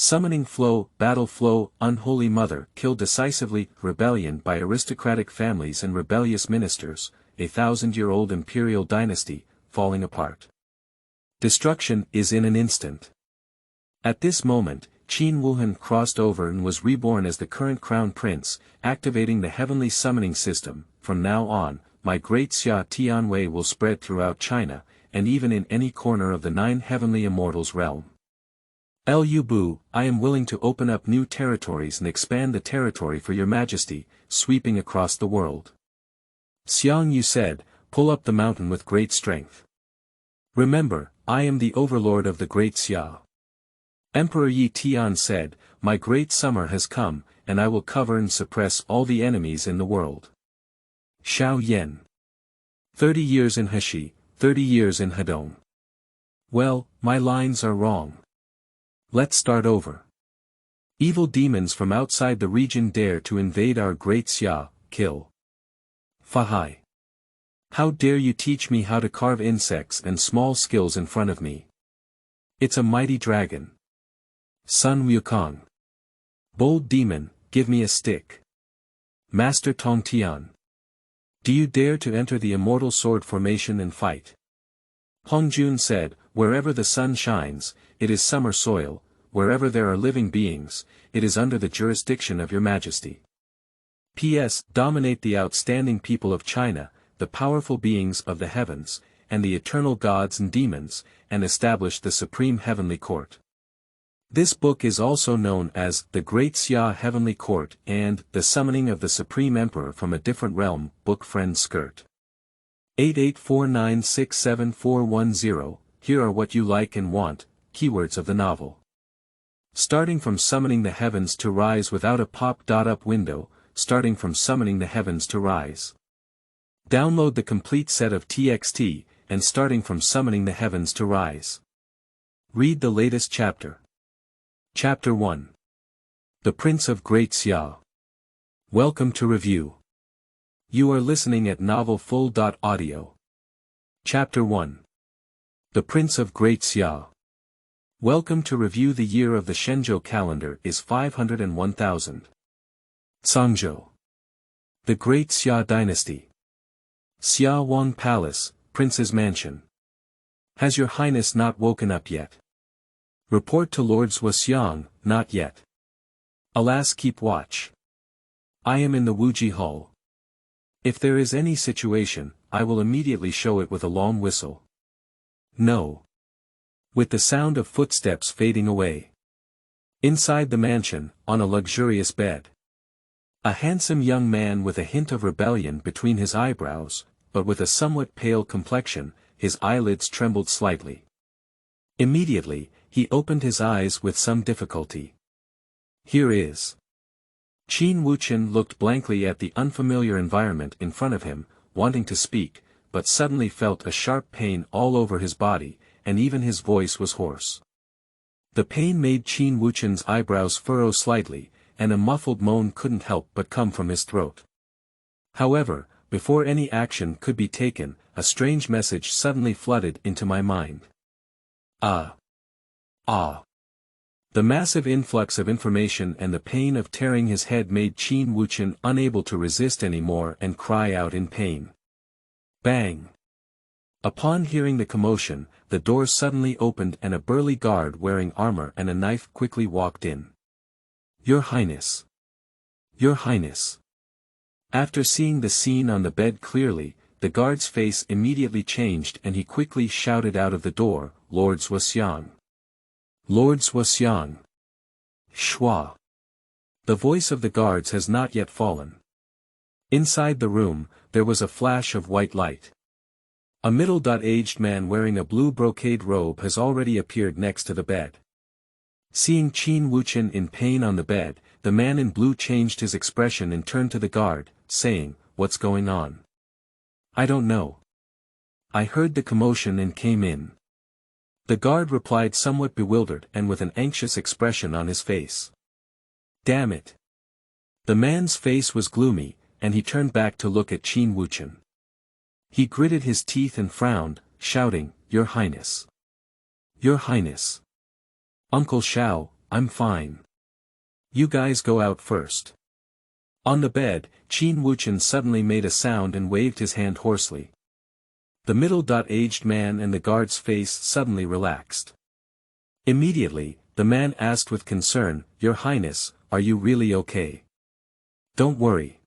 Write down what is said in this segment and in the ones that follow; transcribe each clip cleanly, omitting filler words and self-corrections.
Summoning flow, battle flow, unholy mother, kill decisively, rebellion by aristocratic families and rebellious ministers, a 1,000-year-old imperial dynasty, falling apart. Destruction is in an instant. At this moment, Qin Wuhen crossed over and was reborn as the current crown prince, activating the heavenly summoning system. From now on, my great Xia Tianwei will spread throughout China, and even in any corner of the 9 heavenly immortals realm. Lu Bu, I am willing to open up new territories and expand the territory for your majesty, sweeping across the world. Xiang Yu said, pull up the mountain with great strength. Remember, I am the overlord of the great Xia. Emperor Yi Tian said, my great summer has come, and I will cover and suppress all the enemies in the world. Xiao Yan. 30 years in Heshi, 30 years in Hedong. Well, my lines are wrong. Let's start over. Evil demons from outside the region dare to invade our great Xia, kill. Fahai. How dare you teach me how to carve insects and small skills in front of me? It's a mighty dragon. Sun Wukong. Bold demon, give me a stick. Master Tongtian. Do you dare to enter the immortal sword formation and fight? Hongjun said, wherever the sun shines, it is summer soil, wherever there are living beings, it is under the jurisdiction of your majesty. P.S. Dominate the outstanding people of China, the powerful beings of the heavens, and the eternal gods and demons, and establish the supreme heavenly court. This book is also known as The Great Xia Heavenly Court and The Summoning of the Supreme Emperor from a Different Realm, Book Friend Skirt. 8849674110, here are what you like and want, keywords of the novel. Starting from summoning the heavens to rise without a pop-up window, starting from summoning the heavens to rise. Download the complete set of TXT, and starting from summoning the heavens to rise. Read the latest chapter. Chapter 1. The Prince of Great Xia. Welcome to review. You are listening at novelfull.audio. Chapter 1. The Prince of Great Xia. Welcome to review. The year of the Shenzhou calendar is 501,000. Cangzhou. The Great Xia Dynasty. Xia Wang Palace, Prince's Mansion. Has your highness not woken up yet? Report to Lord Wuxian, not yet. Alas, keep watch. I am in the Wuji Hall. If there is any situation, I will immediately show it with a long whistle. No. With the sound of footsteps fading away. Inside the mansion, on a luxurious bed. A handsome young man with a hint of rebellion between his eyebrows, but with a somewhat pale complexion, his eyelids trembled slightly. Immediately, he opened his eyes with some difficulty. Here is. Qin Wuchen looked blankly at the unfamiliar environment in front of him, wanting to speak, but suddenly felt a sharp pain all over his body, and even his voice was hoarse. The pain made Qin Wuchen's eyebrows furrow slightly, and a muffled moan couldn't help but come from his throat. However, before any action could be taken, a strange message suddenly flooded into my mind. Ah! The massive influx of information and the pain of tearing his head made Qin Wuchen unable to resist anymore and cry out in pain. Bang! Upon hearing the commotion, the door suddenly opened and a burly guard wearing armor and a knife quickly walked in. Your Highness! Your Highness! After seeing the scene on the bed clearly, the guard's face immediately changed and he quickly shouted out of the door, Lord Wuxian. Lord Wuxian. Shua. The voice of the guards has not yet fallen. Inside the room, there was a flash of white light. A middle-aged man wearing a blue brocade robe has already appeared next to the bed. Seeing Qin Wuchen in pain on the bed, the man in blue changed his expression and turned to the guard, saying, What's going on? I don't know. I heard the commotion and came in. The guard replied somewhat bewildered and with an anxious expression on his face. Damn it. The man's face was gloomy, and he turned back to look at Qin Wuchen. He gritted his teeth and frowned, shouting, Your Highness. Your Highness. Uncle Shao, I'm fine. You guys go out first. On the bed, Qin Wuchen suddenly made a sound and waved his hand hoarsely. The middle-aged man and the guard's face suddenly relaxed. Immediately, the man asked with concern, "Your Highness, are you really okay?" "Don't worry."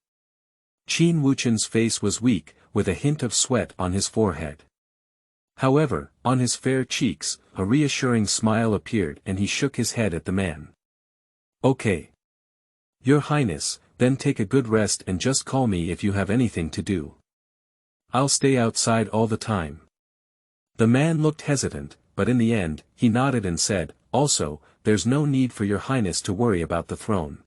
Qin Wuchen's face was weak, with a hint of sweat on his forehead. However, on his fair cheeks, a reassuring smile appeared and he shook his head at the man. "Okay. Your Highness, then take a good rest and just call me if you have anything to do. I'll stay outside all the time." The man looked hesitant, but in the end, he nodded and said, "Also, there's no need for your Highness to worry about the throne.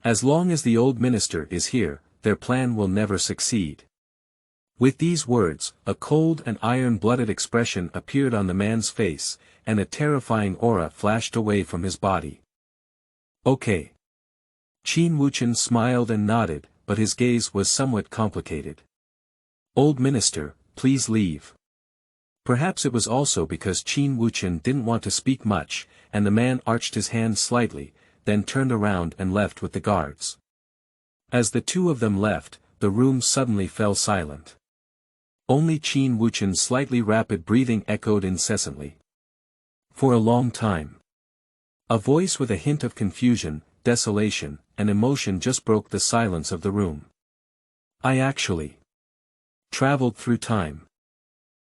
As long as the old minister is here, their plan will never succeed." With these words, a cold and iron-blooded expression appeared on the man's face, and a terrifying aura flashed away from his body. "Okay." Qin Wuchen smiled and nodded, but his gaze was somewhat complicated. "Old minister, please leave." Perhaps it was also because Qin Wuchen didn't want to speak much, and the man arched his hand slightly, then turned around and left with the guards. As the two of them left, the room suddenly fell silent. Only Qin Wuchen's slightly rapid breathing echoed incessantly. For a long time. A voice with a hint of confusion, desolation, and emotion just broke the silence of the room. "I actually traveled through time."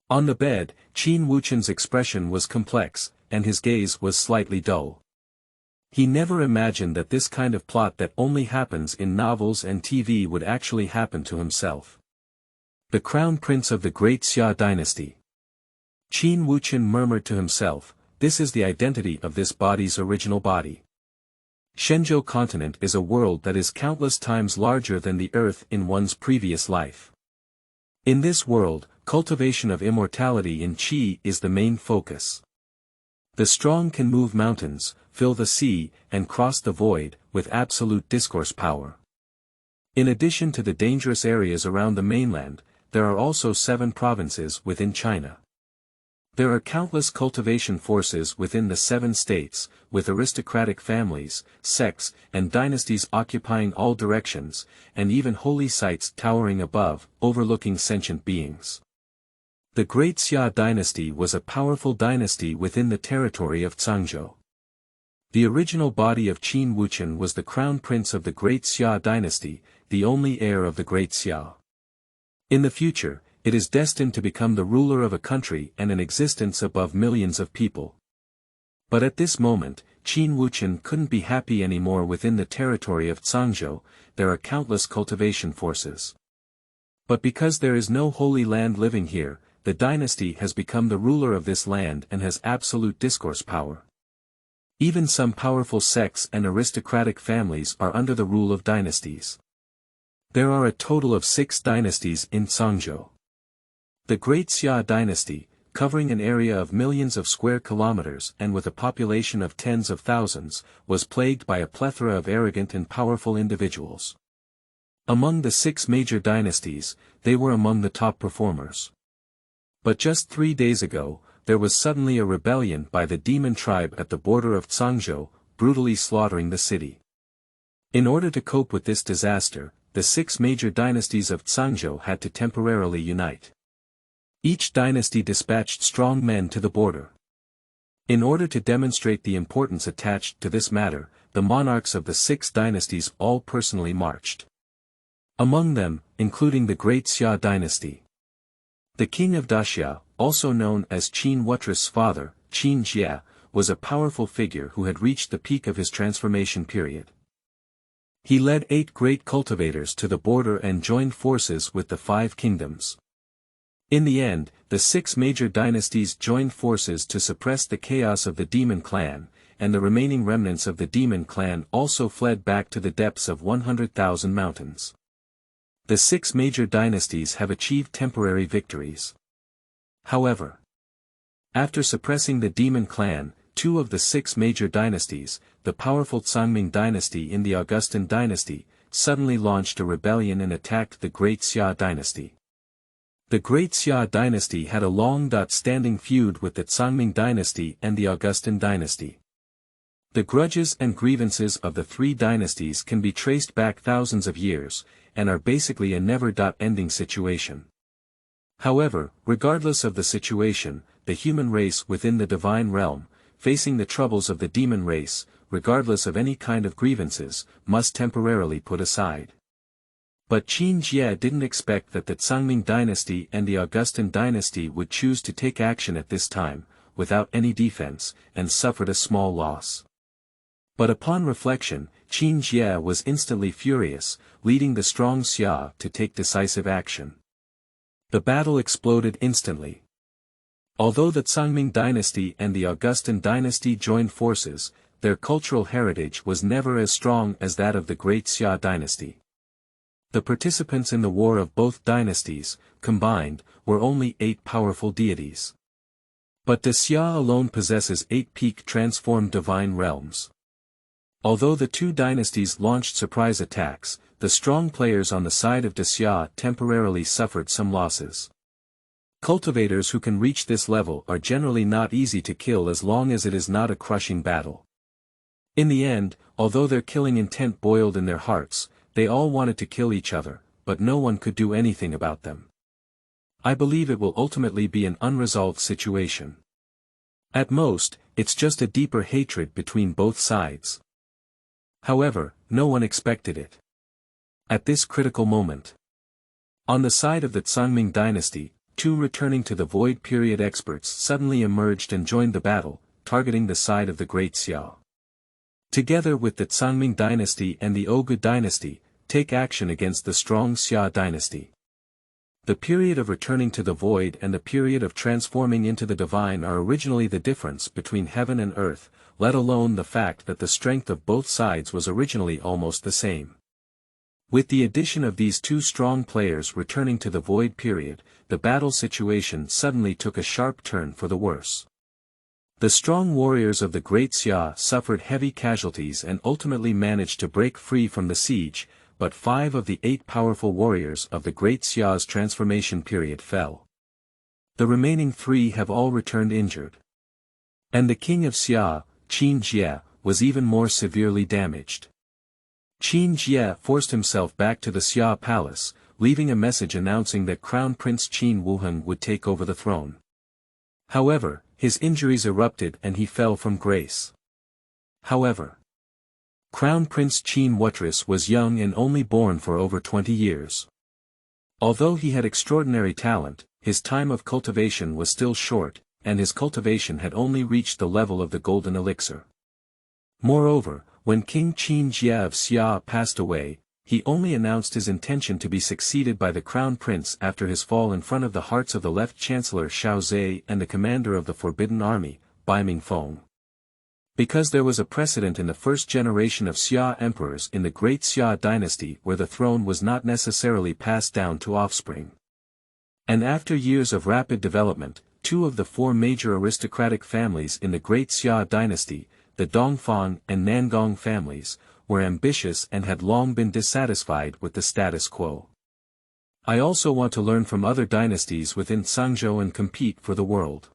On the bed, Qin Wuchen's expression was complex, and his gaze was slightly dull. He never imagined that this kind of plot that only happens in novels and TV would actually happen to himself. The crown prince of the great Xia dynasty. Qin Wuchen murmured to himself, "This is the identity of this body's original body." Shenzhou continent is a world that is countless times larger than the Earth in one's previous life. In this world, cultivation of immortality in Qi is the main focus. The strong can move mountains, fill the sea, and cross the void, with absolute discourse power. In addition to the dangerous areas around the mainland, there are also 7 provinces within China. There are countless cultivation forces within the 7 states, with aristocratic families, sects, and dynasties occupying all directions, and even holy sites towering above, overlooking sentient beings. The Great Xia dynasty was a powerful dynasty within the territory of Zhangzhou. The original body of Qin Wuchen was the crown prince of the Great Xia dynasty, the only heir of the Great Xia. In the future, it is destined to become the ruler of a country and an existence above millions of people. But at this moment, Qin Wuchen couldn't be happy anymore within the territory of Zhangzhou. There are countless cultivation forces. But because there is no holy land living here, the dynasty has become the ruler of this land and has absolute discourse power. Even some powerful sects and aristocratic families are under the rule of dynasties. There are a total of 6 dynasties in Zhangzhou. The Great Xia dynasty, covering an area of millions of square kilometers and with a population of tens of thousands, was plagued by a plethora of arrogant and powerful individuals. Among the 6 major dynasties, they were among the top performers. But just 3 days ago, there was suddenly a rebellion by the demon tribe at the border of Zhangzhou, brutally slaughtering the city. In order to cope with this disaster, the 6 major dynasties of Zhangzhou had to temporarily unite. Each dynasty dispatched strong men to the border. In order to demonstrate the importance attached to this matter, the monarchs of the 6 dynasties all personally marched. Among them, including the Great Xia dynasty. The king of Daxia, also known as Qin Wutra's father, Qin Jie, was a powerful figure who had reached the peak of his transformation period. He led 8 great cultivators to the border and joined forces with the 5 kingdoms. In the end, the 6 major dynasties joined forces to suppress the chaos of the demon clan, and the remaining remnants of the demon clan also fled back to the depths of 100,000 mountains. The 6 major dynasties have achieved temporary victories. However, after suppressing the demon clan, 2 of the 6 major dynasties, the powerful Zhangming dynasty and the Augustan dynasty, suddenly launched a rebellion and attacked the Great Xia dynasty. The Great Xia dynasty had a long-standing feud with the Zhangming dynasty and the Augustan dynasty. The grudges and grievances of the three dynasties can be traced back thousands of years, and are basically a never-ending situation. However, regardless of the situation, the human race within the divine realm, facing the troubles of the demon race, regardless of any kind of grievances, must temporarily put aside. But Qin Jie didn't expect that the Tsangming dynasty and the Augustan dynasty would choose to take action at this time, without any defense, and suffered a small loss. But upon reflection, Qin Jie was instantly furious, leading the strong Xia to take decisive action. The battle exploded instantly. Although the Tsangming dynasty and the Augustan dynasty joined forces, their cultural heritage was never as strong as that of the great Xia dynasty. The participants in the war of both dynasties, combined, were only 8 powerful deities. But the Xia alone possesses 8 peak transformed divine realms. Although the two dynasties launched surprise attacks, the strong players on the side of the Xia temporarily suffered some losses. Cultivators who can reach this level are generally not easy to kill as long as it is not a crushing battle. In the end, although their killing intent boiled in their hearts, they all wanted to kill each other, but no one could do anything about them. I believe it will ultimately be an unresolved situation. At most, it's just a deeper hatred between both sides. However, no one expected it. At this critical moment, on the side of the Tsangming dynasty, 2 returning to the Void Period experts suddenly emerged and joined the battle, targeting the side of the Great Xia. Together with the Tsangming dynasty and the Ogu dynasty, take action against the strong Xia dynasty. The period of returning to the void and the period of transforming into the divine are originally the difference between heaven and earth, let alone the fact that the strength of both sides was originally almost the same. With the addition of these 2 strong players returning to the void period, the battle situation suddenly took a sharp turn for the worse. The strong warriors of the Great Xia suffered heavy casualties and ultimately managed to break free from the siege, but 5 of the 8 powerful warriors of the Great Xia's transformation period fell. The remaining 3 have all returned injured. And the king of Xia, Qin Jie, was even more severely damaged. Qin Jie forced himself back to the Xia palace, leaving a message announcing that Crown Prince Qin Wuhen would take over the throne. However, his injuries erupted and he fell from grace. However, Crown Prince Qin Wuhen was young and only born for over 20 years. Although he had extraordinary talent, his time of cultivation was still short, and his cultivation had only reached the level of the golden elixir. Moreover, when King Qin Jie of Xia passed away, he only announced his intention to be succeeded by the Crown Prince after his fall in front of the hearts of the Left Chancellor Xiao Zhe and the commander of the Forbidden Army, Bai Mingfeng. Because there was a precedent in the first generation of Xia emperors in the Great Xia dynasty where the throne was not necessarily passed down to offspring. And after years of rapid development, 2 of the 4 major aristocratic families in the Great Xia dynasty, the Dongfang and Nangong families, were ambitious and had long been dissatisfied with the status quo. I also want to learn from other dynasties within Sangzhou and compete for the world.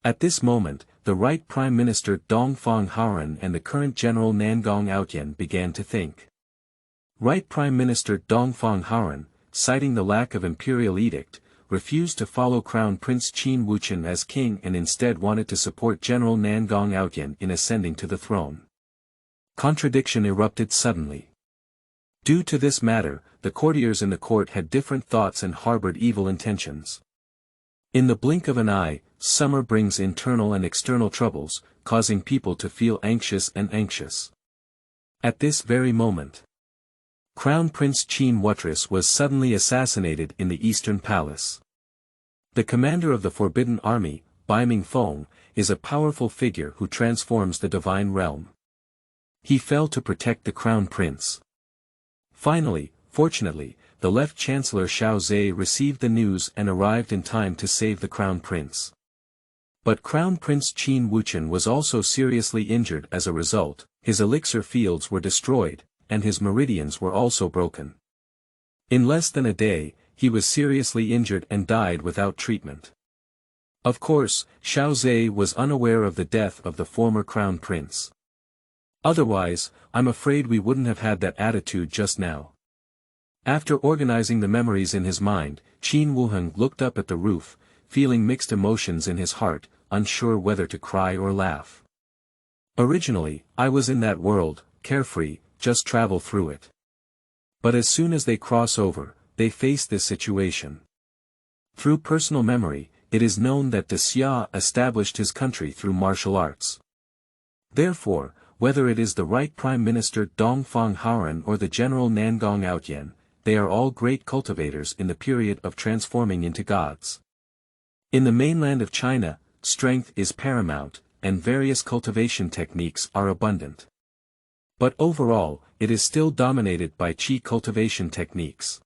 At this moment, the right Prime Minister Dongfang Haoran and the current General Nangong Outyen began to think. Right Prime Minister Dongfang Haoran, citing the lack of imperial edict, refused to follow Crown Prince Qin Wuchen as king and instead wanted to support General Nangong Outyen in ascending to the throne. Contradiction erupted suddenly. Due to this matter, the courtiers in the court had different thoughts and harbored evil intentions. In the blink of an eye, summer brings internal and external troubles, causing people to feel anxious and anxious. At this very moment, Crown Prince Qin Wuchen was suddenly assassinated in the Eastern Palace. The commander of the Forbidden Army, Bai Mingfeng, is a powerful figure who transforms the divine realm. He fell to protect the Crown Prince. Finally, fortunately, the Left Chancellor Xiao Zhe received the news and arrived in time to save the Crown Prince. But Crown Prince Qin Wuchen was also seriously injured as a result, his elixir fields were destroyed, and his meridians were also broken. In less than a day, he was seriously injured and died without treatment. Of course, Xiao Zhe was unaware of the death of the former Crown Prince. Otherwise, I'm afraid we wouldn't have had that attitude just now. After organizing the memories in his mind, Qin Wuhen looked up at the roof, feeling mixed emotions in his heart, unsure whether to cry or laugh. Originally, I was in that world, carefree, just travel through it. But as soon as they cross over, they face this situation. Through personal memory, it is known that De Xia established his country through martial arts. Therefore, whether it is the right Prime Minister Dongfang Haoran or the General Nangong Outyen, they are all great cultivators in the period of transforming into gods. In the mainland of China, strength is paramount, and various cultivation techniques are abundant. But overall, it is still dominated by Qi cultivation techniques.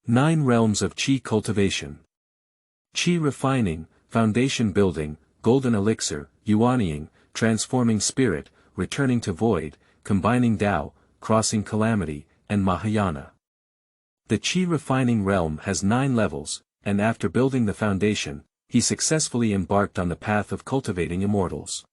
9 realms of Qi cultivation. Qi refining, foundation building, golden elixir, yuanying, transforming spirit, returning to void, combining Tao, crossing calamity, and Mahayana. The Qi refining realm has 9 levels, and after building the foundation, he successfully embarked on the path of cultivating immortals.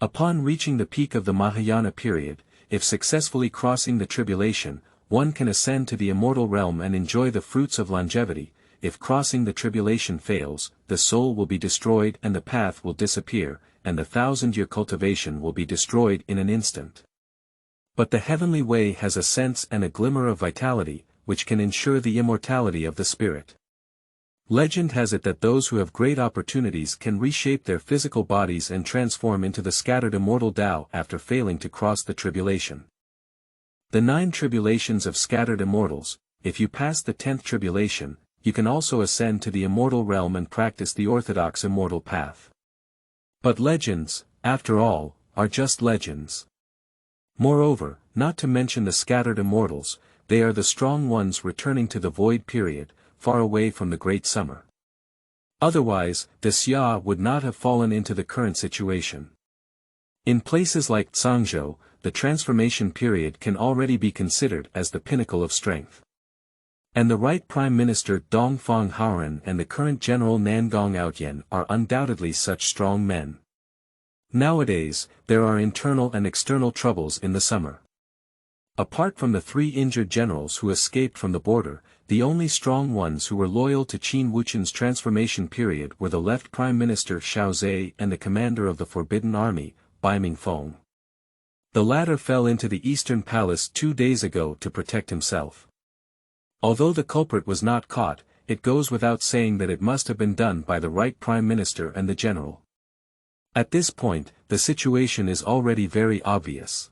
Upon reaching the peak of the Mahayana period, if successfully crossing the tribulation, one can ascend to the immortal realm and enjoy the fruits of longevity. If crossing the tribulation fails, the soul will be destroyed and the path will disappear, and the 1000-year cultivation will be destroyed in an instant. But the heavenly way has a sense and a glimmer of vitality, which can ensure the immortality of the spirit. Legend has it that those who have great opportunities can reshape their physical bodies and transform into the scattered immortal Tao after failing to cross the tribulation. The 9 tribulations of scattered immortals, if you pass the 10th tribulation, you can also ascend to the immortal realm and practice the orthodox immortal path. But legends, after all, are just legends. Moreover, not to mention the scattered immortals, they are the strong ones returning to the void period, far away from the great summer. Otherwise, De Xia would not have fallen into the current situation. In places like Zhangzhou, the transformation period can already be considered as the pinnacle of strength. And the right Prime Minister Dongfang Haoran and the current General Nangong Outyen are undoubtedly such strong men. Nowadays, there are internal and external troubles in the summer. Apart from the 3 injured generals who escaped from the border, the only strong ones who were loyal to Qin Wuchen's transformation period were the left Prime Minister Xiao Zhe and the commander of the Forbidden Army, Bai Mingfeng. The latter fell into the Eastern Palace 2 days ago to protect himself. Although the culprit was not caught, it goes without saying that it must have been done by the right Prime Minister and the general. At this point, the situation is already very obvious.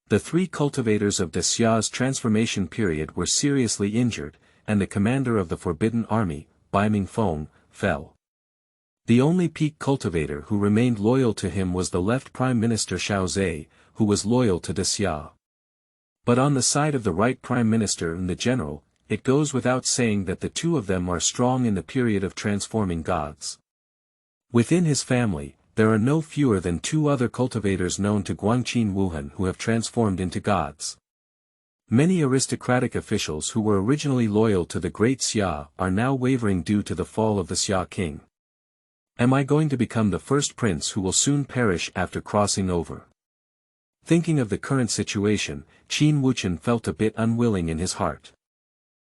The 3 cultivators of De Xia's transformation period were seriously injured, and the commander of the Forbidden Army, Bai Mingfeng, fell. The only peak cultivator who remained loyal to him was the left Prime Minister Xiao Zhe, who was loyal to De Xia. But on the side of the right Prime Minister and the general, it goes without saying that the 2 of them are strong in the period of transforming gods. Within his family, there are no fewer than 2 other cultivators known to Qin Wuhen who have transformed into gods. Many aristocratic officials who were originally loyal to the great Xia are now wavering due to the fall of the Xia king. Am I going to become the first prince who will soon perish after crossing over? Thinking of the current situation, Qin Wuchen felt a bit unwilling in his heart.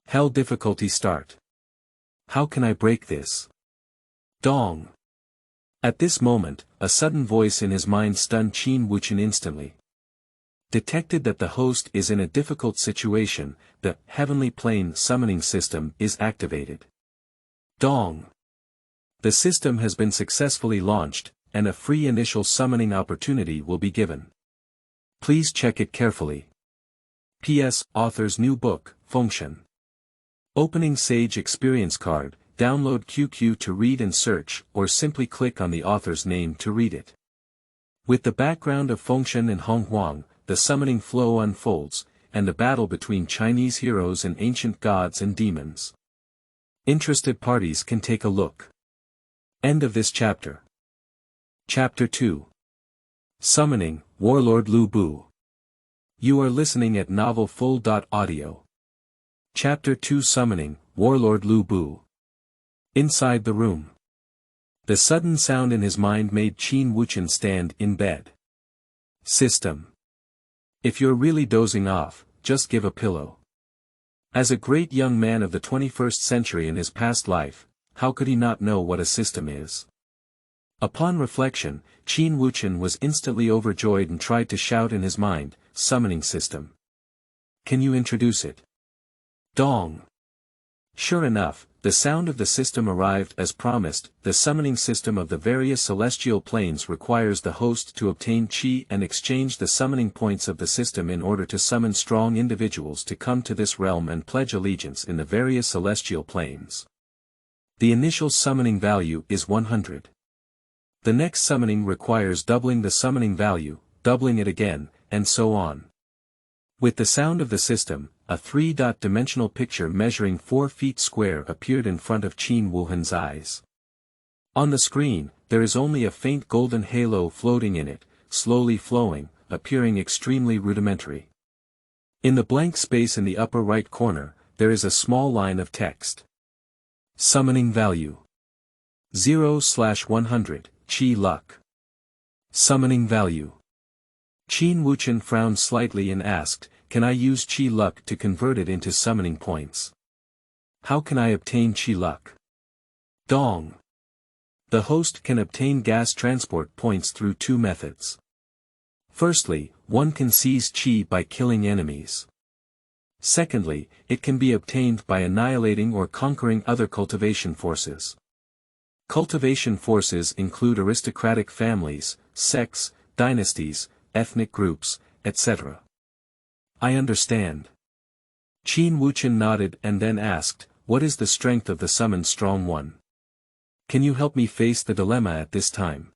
Hell difficulty start. How can I break this? Dong. At this moment, a sudden voice in his mind stunned Qin Wuchen instantly. Detected that the host is in a difficult situation, the heavenly plane summoning system is activated. Dong. The system has been successfully launched, and a free initial summoning opportunity will be given. Please check it carefully. P.S. Author's new book, Function. Opening Sage Experience Card, download QQ to read and search, or simply click on the author's name to read it. With the background of Function and Honghuang, the summoning flow unfolds, and the battle between Chinese heroes and ancient gods and demons. Interested parties can take a look. End of this chapter. Chapter 2. Summoning, Warlord Lu Bu. You are listening at novelfull.audio. Chapter 2 Summoning, Warlord Lu Bu. Inside the room. The sudden sound in his mind made Qin Wuchen stand in bed. System. If you're really dozing off, just give a pillow. As a great young man of the 21st century in his past life, how could he not know what a system is? Upon reflection, Qin Wuchen was instantly overjoyed and tried to shout in his mind, "Summoning system. Can you introduce it?" Dong. Sure enough, the sound of the system arrived as promised. The summoning system of the various celestial planes requires the host to obtain qi and exchange the summoning points of the system in order to summon strong individuals to come to this realm and pledge allegiance in the various celestial planes. The initial summoning value is 100. The next summoning requires doubling the summoning value, doubling it again, and so on. With the sound of the system, a 3-dimensional picture measuring 4 feet square appeared in front of Qin Wuhen's eyes. On the screen, there is only a faint golden halo floating in it, slowly flowing, appearing extremely rudimentary. In the blank space in the upper right corner, there is a small line of text. Summoning value 0/100, Qi luck. Summoning value. Qin Wuchen frowned slightly and asked, "Can I use Qi luck to convert it into summoning points? How can I obtain Qi luck?" Dong. The host can obtain gas transport points through 2 methods. Firstly, one can seize Qi by killing enemies. Secondly, it can be obtained by annihilating or conquering other cultivation forces. Cultivation forces include aristocratic families, sects, dynasties, ethnic groups, etc. I understand. Qin Wuchen nodded and then asked, "What is the strength of the summoned strong one? Can you help me face the dilemma at this time?"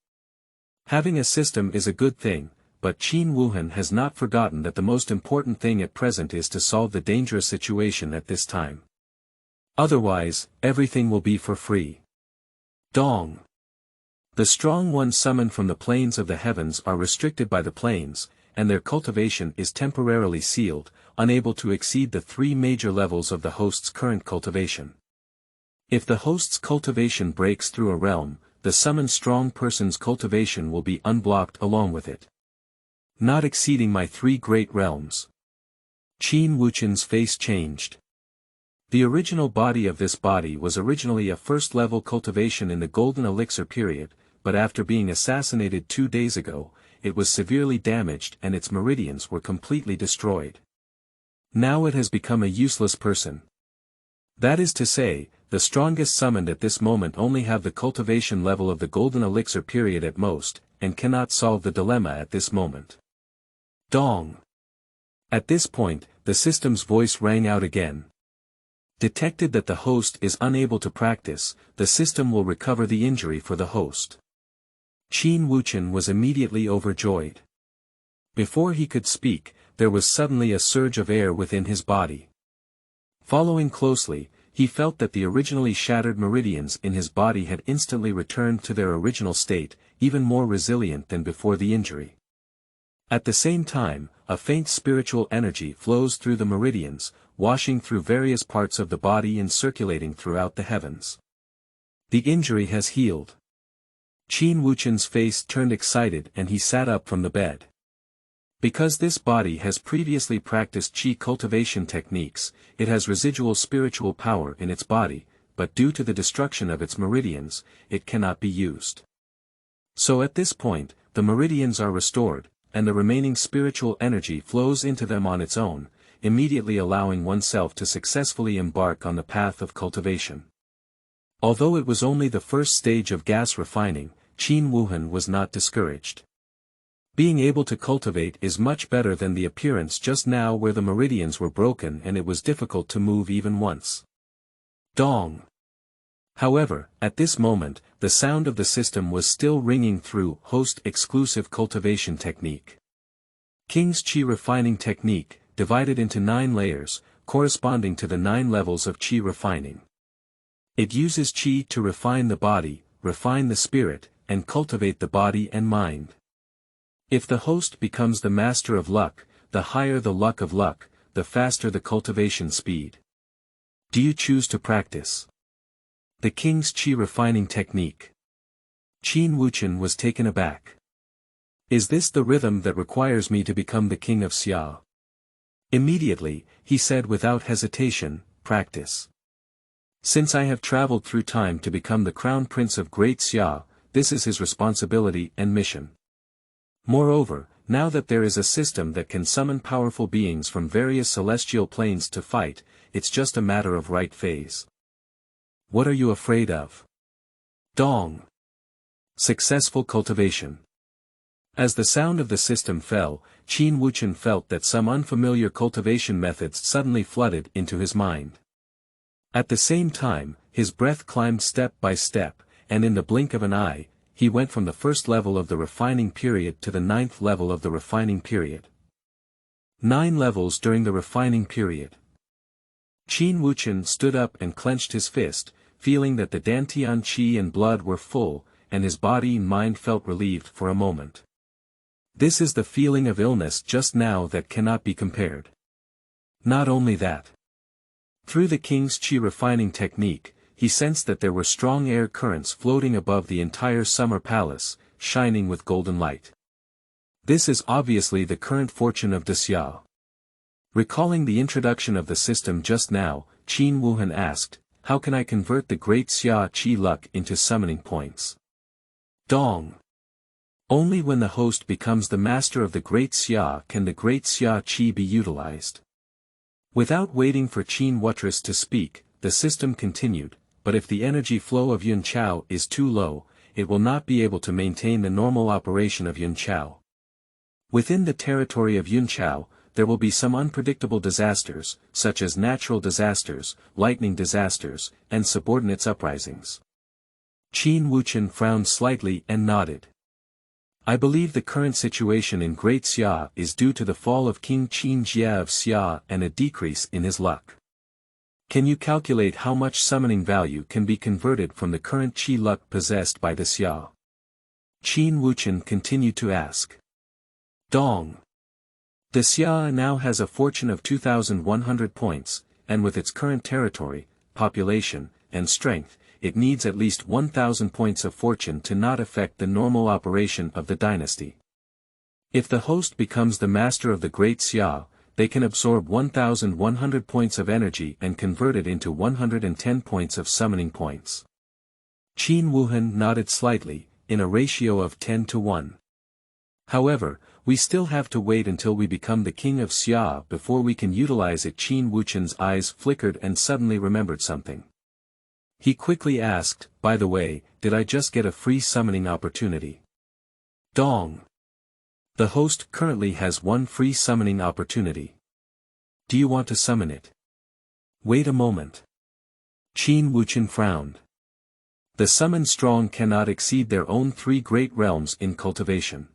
Having a system is a good thing, but Qin Wuhen has not forgotten that the most important thing at present is to solve the dangerous situation at this time. Otherwise, everything will be for free. Dong. The strong ones summoned from the planes of the heavens are restricted by the planes, and their cultivation is temporarily sealed, unable to exceed the 3 major levels of the host's current cultivation. If the host's cultivation breaks through a realm, the summoned strong person's cultivation will be unblocked along with it. Not exceeding my 3 great realms. Qin Wuchen's face changed. The original body of this body was originally a first-level cultivation in the Golden Elixir period, but after being assassinated 2 days ago, it was severely damaged and its meridians were completely destroyed. Now it has become a useless person. That is to say, the strongest summoned at this moment only have the cultivation level of the Golden Elixir period at most, and cannot solve the dilemma at this moment. Dong. At this point, the system's voice rang out again. Detected that the host is unable to practice, the system will recover the injury for the host. Qin Wuchen was immediately overjoyed. Before he could speak, there was suddenly a surge of air within his body. Following closely, he felt that the originally shattered meridians in his body had instantly returned to their original state, even more resilient than before the injury. At the same time, a faint spiritual energy flows through the meridians, washing through various parts of the body and circulating throughout the heavens. The injury has healed. Qin Wuchen's face turned excited and he sat up from the bed. Because this body has previously practiced qi cultivation techniques, it has residual spiritual power in its body, but due to the destruction of its meridians, it cannot be used. So at this point, the meridians are restored, and the remaining spiritual energy flows into them on its own, immediately allowing oneself to successfully embark on the path of cultivation. Although it was only the first stage of gas refining, Qin Wuhen was not discouraged. Being able to cultivate is much better than the appearance just now where the meridians were broken and it was difficult to move even once. Dong. However, at this moment, the sound of the system was still ringing through host-exclusive cultivation technique. King's Qi refining technique, divided into 9 layers, corresponding to the 9 levels of Qi refining. It uses Qi to refine the body, refine the spirit, and cultivate the body and mind. If the host becomes the master of luck, the higher the luck of luck, the faster the cultivation speed. Do you choose to practice the King's Qi refining technique? Qin Wuchen was taken aback. Is this the rhythm that requires me to become the king of Xia? Immediately, he said without hesitation, practice. Since I have traveled through time to become the crown prince of Great Xia, this is his responsibility and mission. Moreover, now that there is a system that can summon powerful beings from various celestial planes to fight, it's just a matter of right phase. What are you afraid of? Dong. Successful cultivation. As the sound of the system fell, Qin Wuchen felt that some unfamiliar cultivation methods suddenly flooded into his mind. At the same time, his breath climbed step by step, and in the blink of an eye, he went from the first level of the refining period to the 9th level of the refining period. 9 levels during the refining period. Qin Wuchen stood up and clenched his fist, feeling that the dantian qi and blood were full, and his body and mind felt relieved for a moment. This is the feeling of illness just now that cannot be compared. Not only that. Through the king's qi refining technique, he sensed that there were strong air currents floating above the entire summer palace, shining with golden light. This is obviously the current fortune of Xia. Recalling the introduction of the system just now, Qin Wuhen asked, how can I convert the great Xia qi luck into summoning points? Dong. Only when the host becomes the master of the great Xia can the great Xia qi be utilized. Without waiting for Qin Wuchen to speak, the system continued, but if the energy flow of Yun Chao is too low, it will not be able to maintain the normal operation of Yun Chao. Within the territory of Yun Chao, there will be some unpredictable disasters, such as natural disasters, lightning disasters, and subordinates uprisings. Qin Wuchen frowned slightly and nodded. I believe the current situation in Great Xia is due to the fall of King Qin Jia of Xia and a decrease in his luck. Can you calculate how much summoning value can be converted from the current qi luck possessed by the Xia? Qin Wuchen continued to ask. Dong. The Xia now has a fortune of 2,100 points, and with its current territory, population, and strength, it needs at least 1,000 points of fortune to not affect the normal operation of the dynasty. If the host becomes the master of the Great Xia, they can absorb 1,100 points of energy and convert it into 110 points of summoning points. Qin Wuhen nodded slightly, in a ratio of 10 to 1. However, we still have to wait until we become the king of Xia before we can utilize it. Qin Wuchen's eyes flickered and suddenly remembered something. He quickly asked, by the way, did I just get a free summoning opportunity? Dong. The host currently has one free summoning opportunity. Do you want to summon it? Wait a moment. Qin Wuchen frowned. The summoned strong cannot exceed their own 3 great realms in cultivation.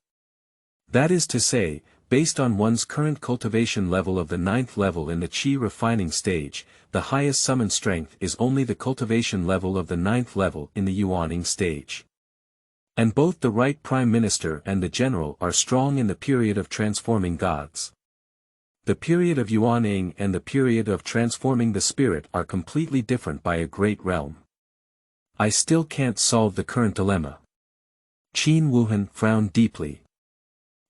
That is to say, based on one's current cultivation level of the 9th level in the qi refining stage, the highest summon strength is only the cultivation level of the 9th level in the yuaning stage. And both the right prime minister and the general are strong in the period of transforming gods. The period of yuaning and the period of transforming the spirit are completely different by a great realm. I still can't solve the current dilemma. Qin Wuhen frowned deeply.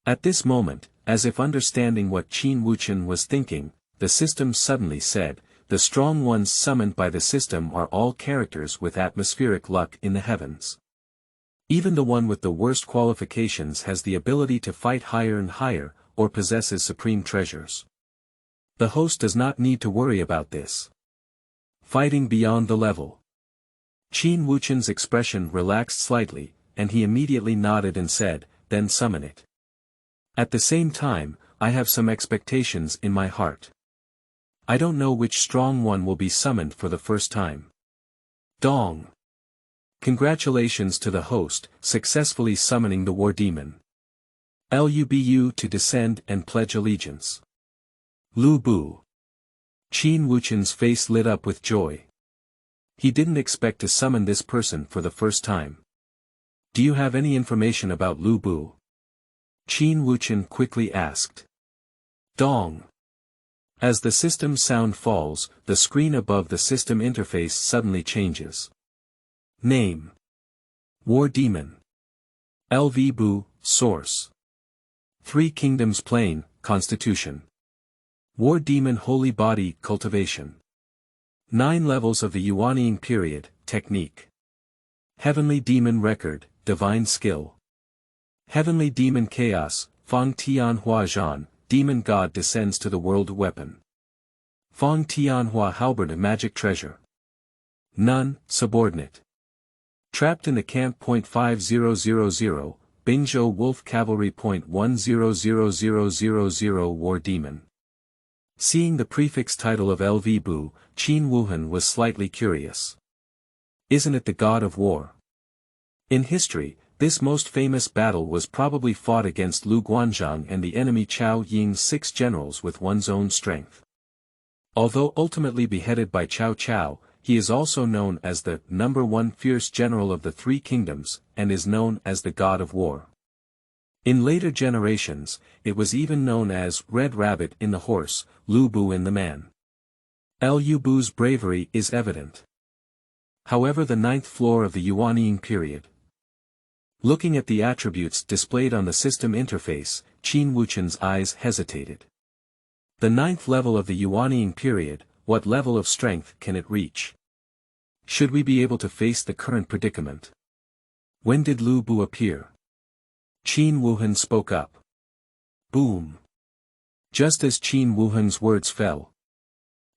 At this moment, as if understanding what Qin Wuchen was thinking, the system suddenly said, the strong ones summoned by the system are all characters with atmospheric luck in the heavens. Even the one with the worst qualifications has the ability to fight higher and higher, or possesses supreme treasures. The host does not need to worry about this. Fighting beyond the level. Qin Wuchen's expression relaxed slightly, and he immediately nodded and said, then summon it. At the same time, I have some expectations in my heart. I don't know which strong one will be summoned for the first time. Dong. Congratulations to the host, successfully summoning the war demon. Lubu to descend and pledge allegiance. Lu Bu. Qin Wuchen's face lit up with joy. He didn't expect to summon this person for the first time. Do you have any information about Lu Bu? Qin Wuchen quickly asked. Dong. As the system sound falls, the screen above the system interface suddenly changes. Name. War Demon. LV Bu, Source. Three Kingdoms Plane, Constitution. War Demon Holy Body, Cultivation. 9 Levels of the Yuanying Period, Technique. Heavenly Demon Record, Divine Skill. Heavenly Demon Chaos, Fang Tianhua Zhan, Demon God descends to the world weapon. Fang Tianhua Halberd Magic Treasure. None, Subordinate. Trapped in the Camp. 5000, Bingzhou Wolf Cavalry. 100000 War Demon. Seeing the prefix title of LV Bu, Qin Wuhen was slightly curious. Isn't it the god of war? In history, this most famous battle was probably fought against Lu Guanzhang and the enemy Chao Ying's 6 generals with one's own strength. Although ultimately beheaded by Cao Cao, he is also known as the number 1 fierce general of the 3 kingdoms, and is known as the god of war. In later generations, it was even known as Red Rabbit in the horse, Lu Bu in the man. Lu Bu's bravery is evident. However, the 9th floor of the Yuanying period. Looking at the attributes displayed on the system interface, Qin Wuchen's eyes hesitated. The 9th level of the Yuanying period, what level of strength can it reach? Should we be able to face the current predicament? When did Lu Bu appear? Qin Wuhen spoke up. Boom. Just as Qin Wuhen's words fell.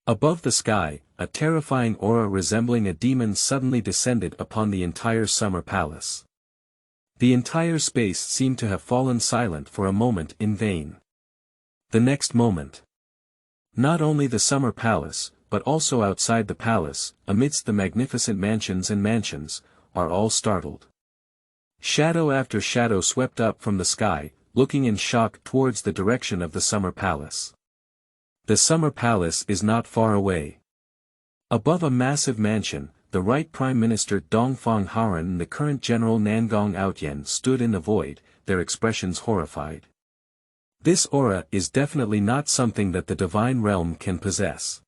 Above the sky, a terrifying aura resembling a demon suddenly descended upon the entire summer palace. The entire space seemed to have fallen silent for a moment in vain. The next moment. Not only the summer palace, but also outside the palace, amidst the magnificent mansions and mansions, are all startled. Shadow after shadow swept up from the sky, looking in shock towards the direction of the summer palace. The summer palace is not far away. Above a massive mansion, the right Prime Minister Dongfang Haran and the current General Nangong Outyen stood in the void, their expressions horrified. This aura is definitely not something that the divine realm can possess.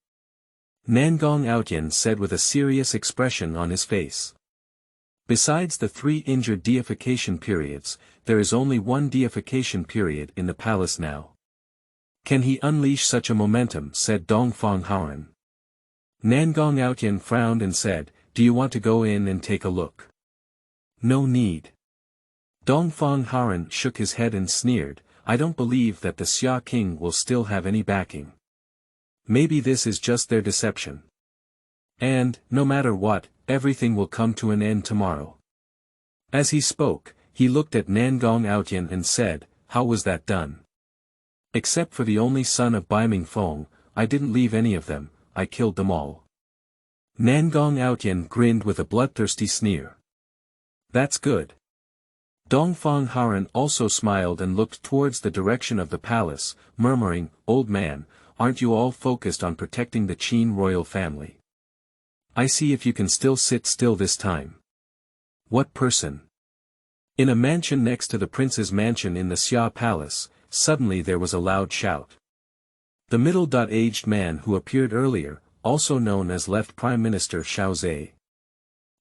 Nangong Outyen said with a serious expression on his face. Besides the 3 injured deification periods, there is only 1 deification period in the palace now. Can he unleash such a momentum? Said Dongfang Haran. Nangong Outyen frowned and said, do you want to go in and take a look? No need. Dongfang Haran shook his head and sneered, I don't believe that the Xia King will still have any backing. Maybe this is just their deception. And, no matter what, everything will come to an end tomorrow. As he spoke, he looked at Nangong Outyen and said, how was that done? Except for the only son of Baiming Feng, I didn't leave any of them, I killed them all. Nangong Outyen grinned with a bloodthirsty sneer. That's good. Dongfang Haran also smiled and looked towards the direction of the palace, murmuring, old man, aren't you all focused on protecting the Qin royal family? I see if you can still sit still this time. What person? In a mansion next to the prince's mansion in the Xia Palace, suddenly there was a loud shout. The middle-aged man who appeared earlier, also known as Left Prime Minister Xiao Zhe.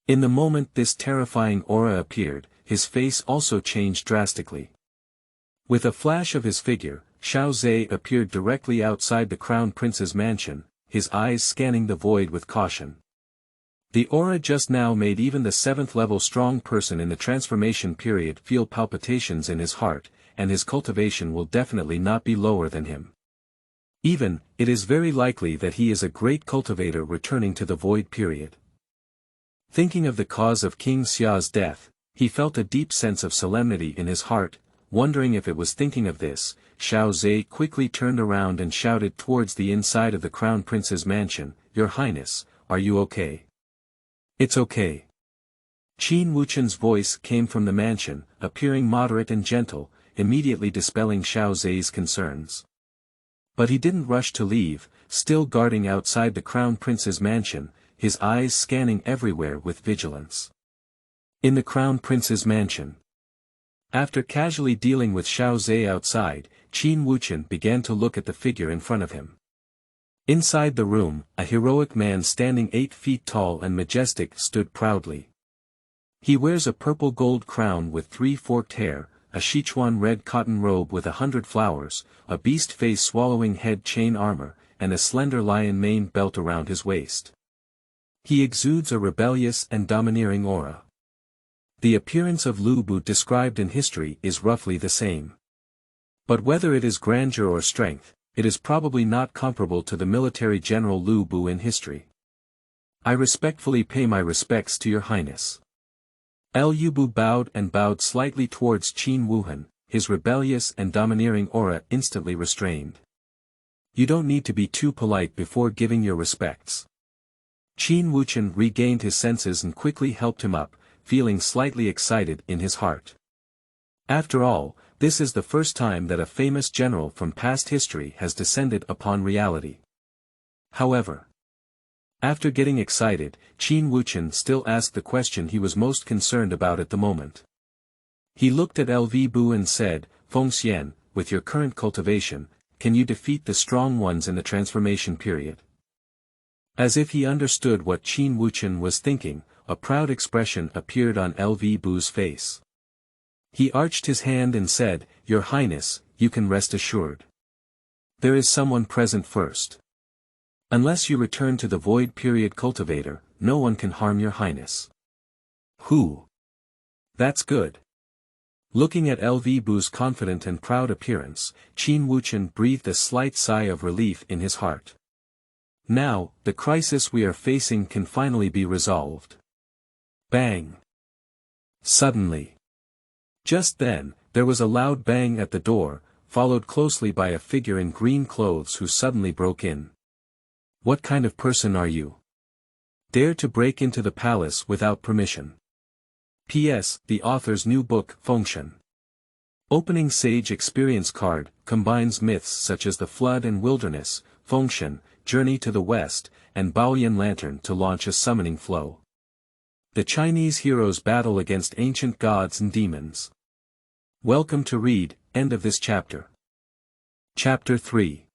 In the moment this terrifying aura appeared, his face also changed drastically. With a flash of his figure, Xiao Zhe appeared directly outside the crown prince's mansion, his eyes scanning the void with caution. The aura just now made even the 7th level strong person in the transformation period feel palpitations in his heart, and his cultivation will definitely not be lower than him. Even, it is very likely that he is a great cultivator returning to the void period. Thinking of the cause of King Xia's death, he felt a deep sense of solemnity in his heart, wondering if it was thinking of this, Xiao Zhe quickly turned around and shouted towards the inside of the crown prince's mansion, Your Highness, are you okay? It's okay. Qin Wuchen's voice came from the mansion, appearing moderate and gentle, immediately dispelling Xiao Zhe's concerns. But he didn't rush to leave, still guarding outside the crown prince's mansion, his eyes scanning everywhere with vigilance. In the crown prince's mansion. After casually dealing with Xiao Zhe outside, Qin Wuchen began to look at the figure in front of him. Inside the room, a heroic man standing 8 feet tall and majestic stood proudly. He wears a purple gold crown with 3 forked hair, a Sichuan red cotton robe with 100 flowers, a beast face swallowing head chain armor, and a slender lion mane belt around his waist. He exudes a rebellious and domineering aura. The appearance of Lu Bu described in history is roughly the same. But whether it is grandeur or strength, it is probably not comparable to the military general Lu Bu in history. I respectfully pay my respects to your highness. Lu Bu bowed slightly towards Qin Wuhen, his rebellious and domineering aura instantly restrained. You don't need to be too polite before giving your respects. Qin Wuchen regained his senses and quickly helped him up, feeling slightly excited in his heart. After all, this is the first time that a famous general from past history has descended upon reality. However, after getting excited, Qin Wuchen still asked the question he was most concerned about at the moment. He looked at LV Bu and said, Fengxian, with your current cultivation, can you defeat the strong ones in the transformation period? As if he understood what Qin Wuchen was thinking, a proud expression appeared on LV Bu's face. He arched his hand and said, Your Highness, you can rest assured. There is someone present first. Unless you return to the Void Period Cultivator, no one can harm your Highness. Who? That's good. Looking at LV Bu's confident and proud appearance, Qin Wuchen breathed a slight sigh of relief in his heart. Now, the crisis we are facing can finally be resolved. Bang! Suddenly. Just then, there was a loud bang at the door, followed closely by a figure in green clothes who suddenly broke in. What kind of person are you? Dare to break into the palace without permission. P.S. The author's new book, Fengxian. Opening Sage Experience card, combines myths such as the Flood and Wilderness, Fengxian, Journey to the West, and Baoyan Lantern to launch a summoning flow. The Chinese heroes battle against ancient gods and demons. Welcome to read, end of this chapter. Chapter 3.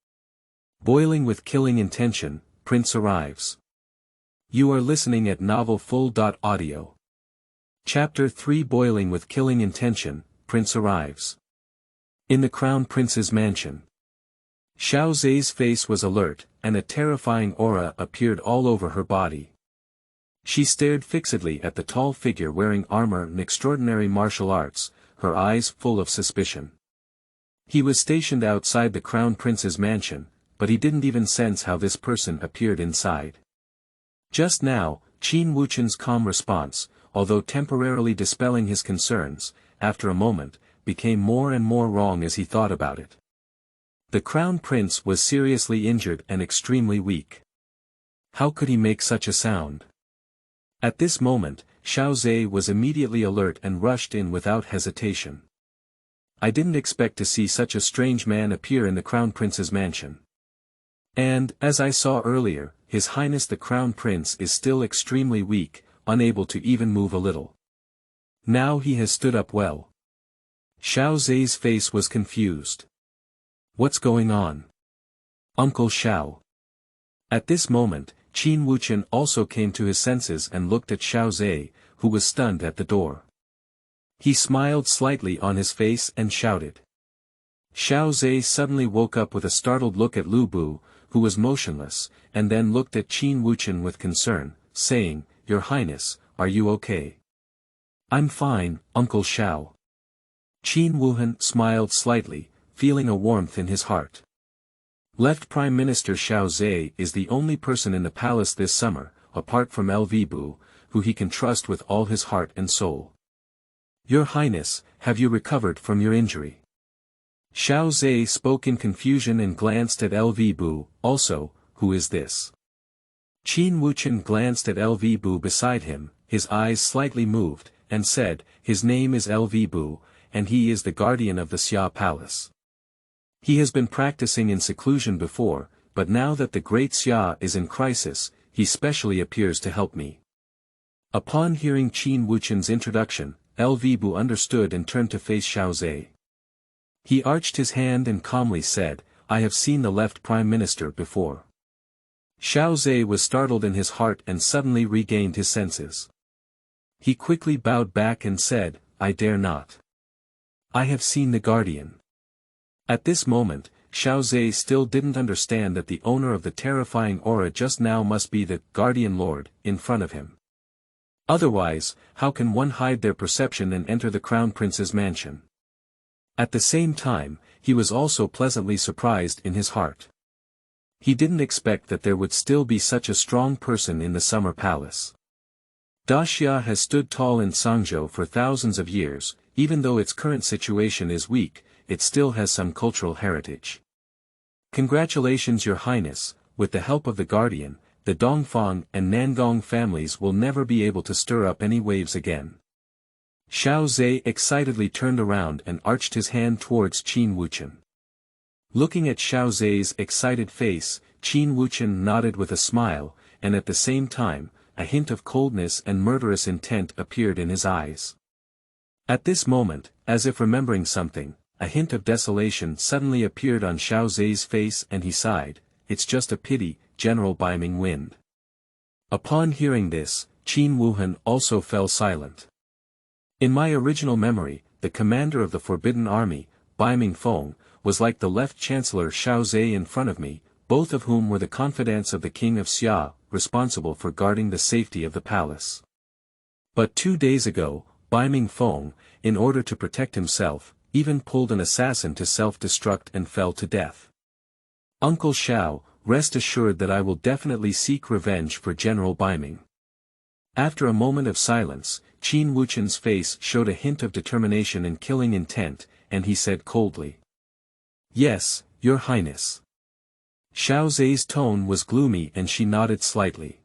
Boiling with Killing Intention, Prince Arrives. You are listening at novelfull.audio. Chapter 3 Boiling with Killing Intention, Prince Arrives. In the Crown Prince's mansion. Xiao Zhe's face was alert, and a terrifying aura appeared all over her body. She stared fixedly at the tall figure wearing armor and extraordinary martial arts, her eyes full of suspicion. He was stationed outside the Crown Prince's mansion, but he didn't even sense how this person appeared inside. Just now, Qin Wuchen's calm response, although temporarily dispelling his concerns, after a moment, became more and more wrong as he thought about it. The Crown Prince was seriously injured and extremely weak. How could he make such a sound? At this moment, Xiao Zhe was immediately alert and rushed in without hesitation. I didn't expect to see such a strange man appear in the Crown Prince's mansion. And, as I saw earlier, His Highness the Crown Prince is still extremely weak, unable to even move a little. Now he has stood up well. Xiao Zhe's face was confused. What's going on? Uncle Xiao. At this moment, Qin Wuchen also came to his senses and looked at Xiao Zhe, who was stunned at the door. He smiled slightly on his face and shouted. Xiao Zhe suddenly woke up with a startled look at Lu Bu, who was motionless, and then looked at Qin Wuchen with concern, saying, Your Highness, are you okay? I'm fine, Uncle Xiao. Qin Wuhen smiled slightly, feeling a warmth in his heart. Left Prime Minister Xiao Zhe is the only person in the palace this summer, apart from LV Bu, who he can trust with all his heart and soul. Your Highness, have you recovered from your injury? Xiao Zhe spoke in confusion and glanced at LV Bu, also, who is this? Qin Wuchen glanced at LV Bu beside him, his eyes slightly moved, and said, His name is LV Bu, and he is the guardian of the Xia Palace. He has been practicing in seclusion before, but now that the Great Xia is in crisis, he specially appears to help me. Upon hearing Qin Wuchen's introduction, LV Bu understood and turned to face Xiao Zhe. He arched his hand and calmly said, I have seen the left Prime Minister before. Xiao Zhe was startled in his heart and suddenly regained his senses. He quickly bowed back and said, I dare not. I have seen the Guardian. At this moment, Xiao Zhe still didn't understand that the owner of the terrifying aura just now must be the Guardian Lord in front of him. Otherwise, how can one hide their perception and enter the Crown Prince's mansion? At the same time, he was also pleasantly surprised in his heart. He didn't expect that there would still be such a strong person in the Summer Palace. Daxia has stood tall in Sangzhou for thousands of years, even though its current situation is weak, it still has some cultural heritage. Congratulations Your Highness, with the help of the Guardian, the Dongfang and Nangong families will never be able to stir up any waves again. Xiao Zhe excitedly turned around and arched his hand towards Qin Wuchen. Looking at Xiao Zhe's excited face, Qin Wuchen nodded with a smile, and at the same time, a hint of coldness and murderous intent appeared in his eyes. At this moment, as if remembering something, a hint of desolation suddenly appeared on Xiao Zhe's face and he sighed, "It's just a pity, General Baiming Wind." Upon hearing this, Qin Wuhen also fell silent. In my original memory, the commander of the Forbidden Army, Baiming Feng, was like the left chancellor Xiao Zhe in front of me, both of whom were the confidants of the king of Xia, responsible for guarding the safety of the palace. But 2 days ago, Baiming Feng, in order to protect himself, even pulled an assassin to self-destruct and fell to death. Uncle Xiao, rest assured that I will definitely seek revenge for General Baiming. After a moment of silence, Qin Wuchen's face showed a hint of determination and killing intent, and he said coldly, "Yes, Your Highness." Xiao Zhe's tone was gloomy and she nodded slightly.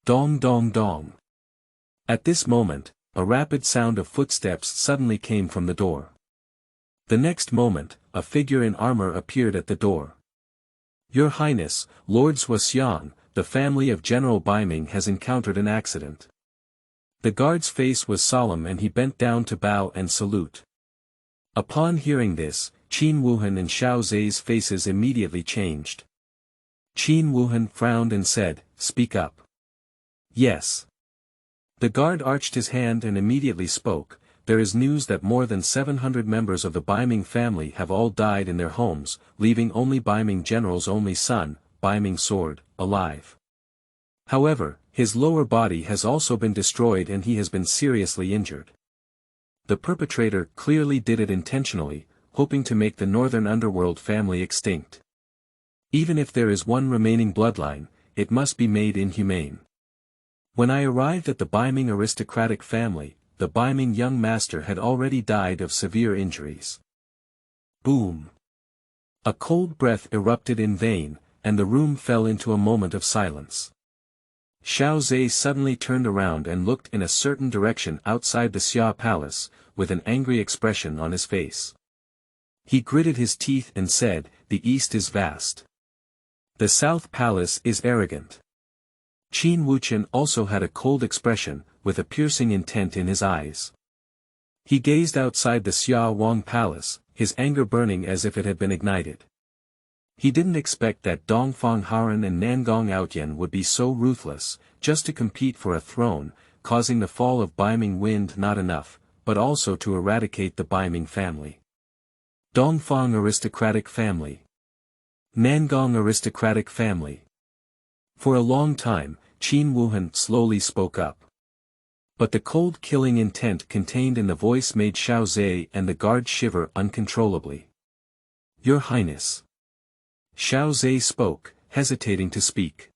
Dong dong dong. At this moment, a rapid sound of footsteps suddenly came from the door. The next moment, a figure in armor appeared at the door. "Your Highness, Lord Wuxian, the family of General Baiming has encountered an accident." The guard's face was solemn and he bent down to bow and salute. Upon hearing this, Qin Wuhen and Xiao Zhe's faces immediately changed. Qin Wuhen frowned and said, "Speak up." "Yes." The guard arched his hand and immediately spoke, "There is news that more than 700 members of the Baiming family have all died in their homes, leaving only Baiming General's only son, Baiming Sword, alive. However, his lower body has also been destroyed and he has been seriously injured. The perpetrator clearly did it intentionally, hoping to make the northern underworld family extinct. Even if there is one remaining bloodline, it must be made inhumane. When I arrived at the Baiming aristocratic family, the Baiming young master had already died of severe injuries." Boom! A cold breath erupted in vain, and the room fell into a moment of silence. Xiao Zhe suddenly turned around and looked in a certain direction outside the Xia palace, with an angry expression on his face. He gritted his teeth and said, "The east is vast. The south palace is arrogant." Qin Wuchen also had a cold expression, with a piercing intent in his eyes. He gazed outside the Xia Wang palace, his anger burning as if it had been ignited. He didn't expect that Dongfang Haran and Nangong Outyan would be so ruthless, just to compete for a throne, causing the fall of Baiming Wind not enough, but also to eradicate the Baiming family. Dongfang aristocratic family. Nangong aristocratic family. For a long time, Qin Wuhen slowly spoke up. But the cold killing intent contained in the voice made Xiao Zhe and the guard shiver uncontrollably. "Your Highness." Xiao Zhe spoke, hesitating to speak.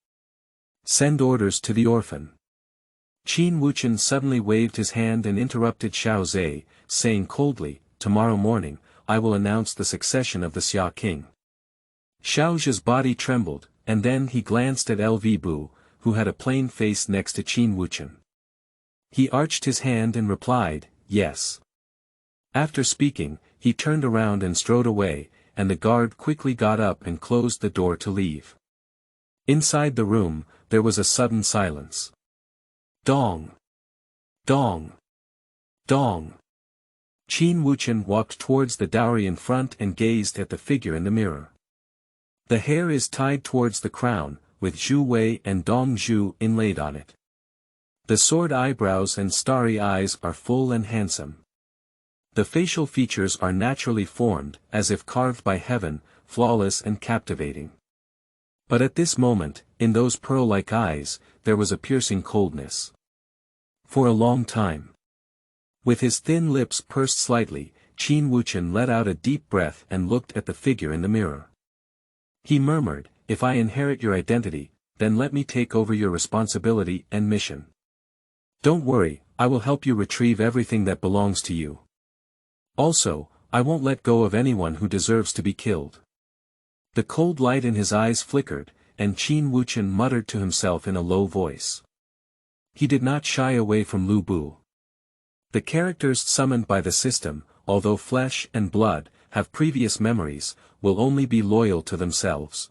"Send orders to the orphan." Qin Wuchen suddenly waved his hand and interrupted Xiao Zhe, saying coldly, "Tomorrow morning, I will announce the succession of the Xia king." Xiao Zhe's body trembled, and then he glanced at Lv Bu, who had a plain face next to Qin Wuchen. He arched his hand and replied, "Yes." After speaking, he turned around and strode away, and the guard quickly got up and closed the door to leave. Inside the room, there was a sudden silence. Dong! Dong! Dong! Qin Wuchen walked towards the dowry in front and gazed at the figure in the mirror. The hair is tied towards the crown, with Zhu Wei and Dong Zhu inlaid on it. The sword eyebrows and starry eyes are full and handsome. The facial features are naturally formed, as if carved by heaven, flawless and captivating. But at this moment, in those pearl-like eyes, there was a piercing coldness. For a long time. With his thin lips pursed slightly, Qin Wuchen let out a deep breath and looked at the figure in the mirror. He murmured, "If I inherit your identity, then let me take over your responsibility and mission. Don't worry, I will help you retrieve everything that belongs to you. Also, I won't let go of anyone who deserves to be killed." The cold light in his eyes flickered, and Qin Wuchen muttered to himself in a low voice. He did not shy away from Lu Bu. The characters summoned by the system, although flesh and blood, have previous memories, will only be loyal to themselves.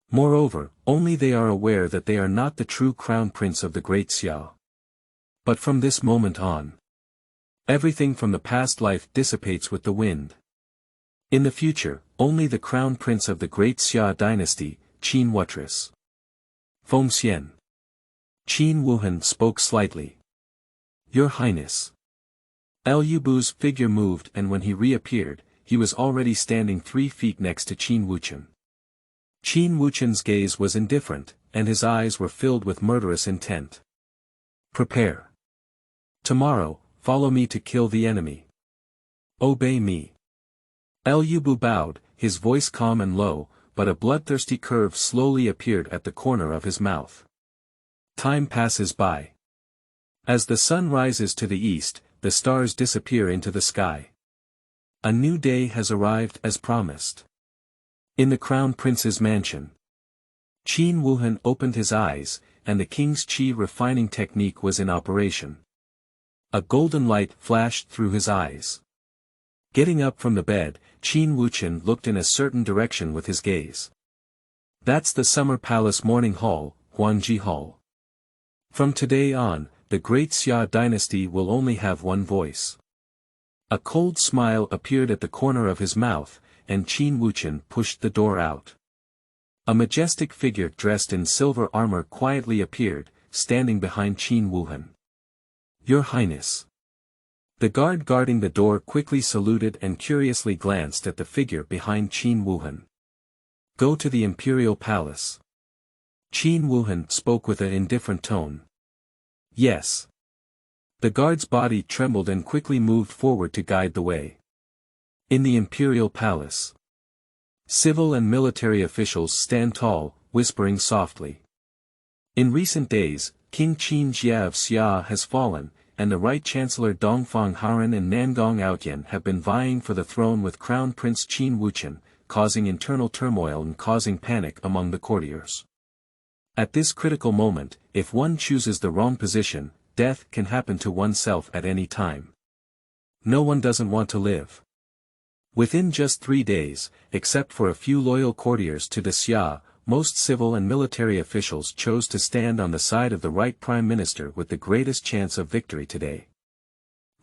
Moreover, only they are aware that they are not the true crown prince of the Great Xia. But from this moment on, everything from the past life dissipates with the wind. In the future, only the crown prince of the Great Xia dynasty, Qin Wuhen. Fengxian. Qin Wuhen spoke slightly. "Your Highness." Lu Bu's figure moved, and when he reappeared, he was already standing 3 feet next to Qin Wuchen. Qin Wuchen's gaze was indifferent, and his eyes were filled with murderous intent. "Prepare. Tomorrow, follow me to kill the enemy. Obey me." Lu Bu bowed, his voice calm and low, but a bloodthirsty curve slowly appeared at the corner of his mouth. Time passes by. As the sun rises to the east, the stars disappear into the sky. A new day has arrived as promised. In the Crown Prince's mansion, Qin Wuhen opened his eyes, and the king's qi refining technique was in operation. A golden light flashed through his eyes. Getting up from the bed, Qin Wuchen looked in a certain direction with his gaze. "That's the Summer Palace Morning Hall, Huanji Hall. From today on, the Great Xia dynasty will only have one voice." A cold smile appeared at the corner of his mouth, and Qin Wuchen pushed the door out. A majestic figure dressed in silver armor quietly appeared, standing behind Qin Wuhen. "Your Highness." The guard guarding the door quickly saluted and curiously glanced at the figure behind Qin Wuhen. "Go to the imperial palace." Qin Wuhen spoke with an indifferent tone. "Yes." The guard's body trembled and quickly moved forward to guide the way. In the imperial palace, civil and military officials stand tall, whispering softly. In recent days, King Qin Jia of Xia has fallen, and the Right Chancellor Dongfang Haran and Nangong Outyan have been vying for the throne with Crown Prince Qin Wuchen, causing internal turmoil and causing panic among the courtiers. At this critical moment, if one chooses the wrong position, death can happen to oneself at any time. No one doesn't want to live. Within just 3 days, except for a few loyal courtiers to the Xia, most civil and military officials chose to stand on the side of the right Prime Minister with the greatest chance of victory today.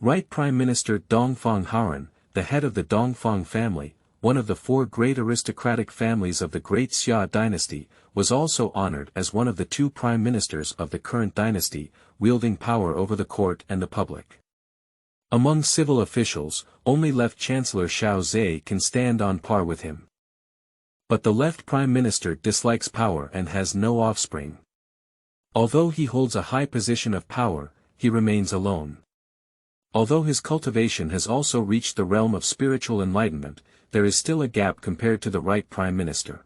Right Prime Minister Dongfang Haran, the head of the Dongfang family, one of the 4 great aristocratic families of the Great Xia dynasty, was also honored as one of the 2 prime ministers of the current dynasty, wielding power over the court and the public. Among civil officials, only Left Chancellor Xiao Zhe can stand on par with him. But the Left Prime Minister dislikes power and has no offspring. Although he holds a high position of power, he remains alone. Although his cultivation has also reached the realm of spiritual enlightenment, there is still a gap compared to the Right Prime Minister.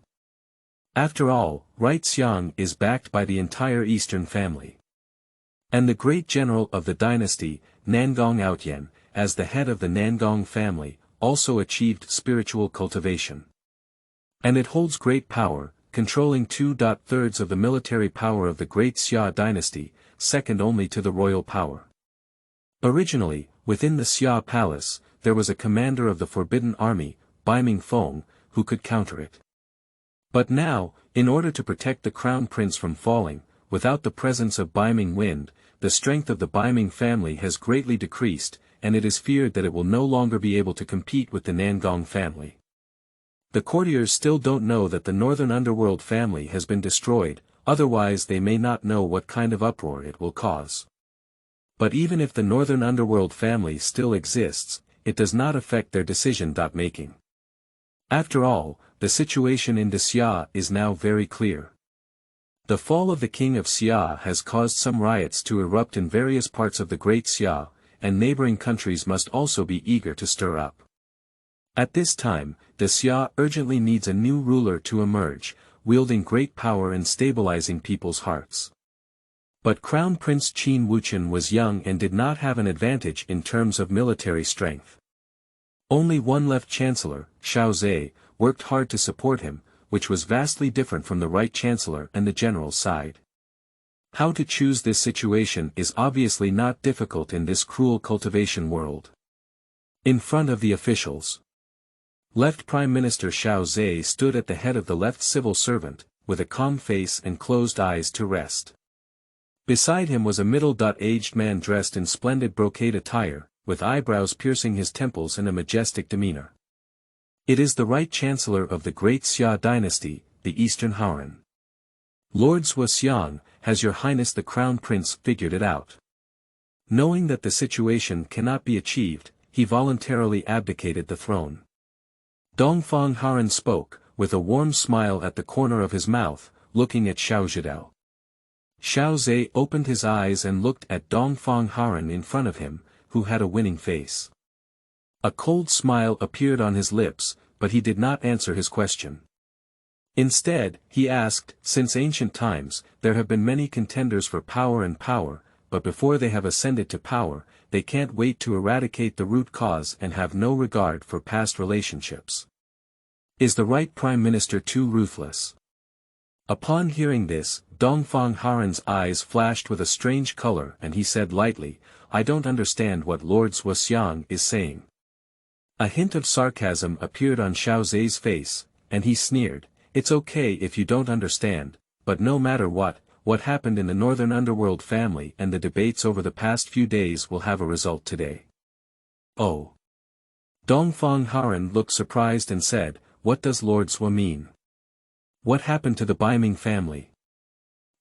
After all, Right Xiang is backed by the entire Eastern family. And the great general of the dynasty, Nangong Outyan, as the head of the Nangong family, also achieved spiritual cultivation. And it holds great power, controlling 2/3 of the military power of the Great Xia dynasty, second only to the royal power. Originally, within the Xia palace, there was a commander of the Forbidden Army, Baiming Feng, who could counter it. But now, in order to protect the crown prince from falling, without the presence of Baiming Wind, the strength of the Baiming family has greatly decreased, and it is feared that it will no longer be able to compete with the Nangong family. The courtiers still don't know that the Northern Underworld family has been destroyed, otherwise they may not know what kind of uproar it will cause. But even if the Northern Underworld family still exists, it does not affect their decision-making. After all, the situation in the Xia is now very clear. The fall of the king of Xia has caused some riots to erupt in various parts of the Great Xia, and neighboring countries must also be eager to stir up. At this time, the Xia urgently needs a new ruler to emerge, wielding great power and stabilizing people's hearts. But Crown Prince Qin Wuchen was young and did not have an advantage in terms of military strength. Only one left chancellor, Xiao Zhe, worked hard to support him, which was vastly different from the right chancellor and the general's side. How to choose this situation is obviously not difficult in this cruel cultivation world. In front of the officials, Left Prime Minister Xiao Zhe stood at the head of the left civil servant, with a calm face and closed eyes to rest. Beside him was a middle-aged man dressed in splendid brocade attire, with eyebrows piercing his temples and a majestic demeanor. It is the right chancellor of the Great Xia Dynasty, the Eastern Han. Lord Wuxian, has Your Highness the Crown Prince figured it out? Knowing that the situation cannot be achieved, he voluntarily abdicated the throne. Dongfang Haran spoke, with a warm smile at the corner of his mouth, looking at Xiao Zhidao. Xiao Zhe opened his eyes and looked at Dongfang Haran in front of him, who had a winning face. A cold smile appeared on his lips, but he did not answer his question. Instead, he asked, since ancient times, there have been many contenders for power, but before they have ascended to power, they can't wait to eradicate the root cause and have no regard for past relationships. Is the right prime minister too ruthless? Upon hearing this, Dongfang Haran's eyes flashed with a strange color and he said lightly, I don't understand what Lord Wuxian is saying. A hint of sarcasm appeared on Xiao Zhe's face, and he sneered, it's okay if you don't understand, but no matter what happened in the Northern Underworld family and the debates over the past few days will have a result today. Oh. Dongfang Haran looked surprised and said, what does Lord Zhou mean? What happened to the Baiming family?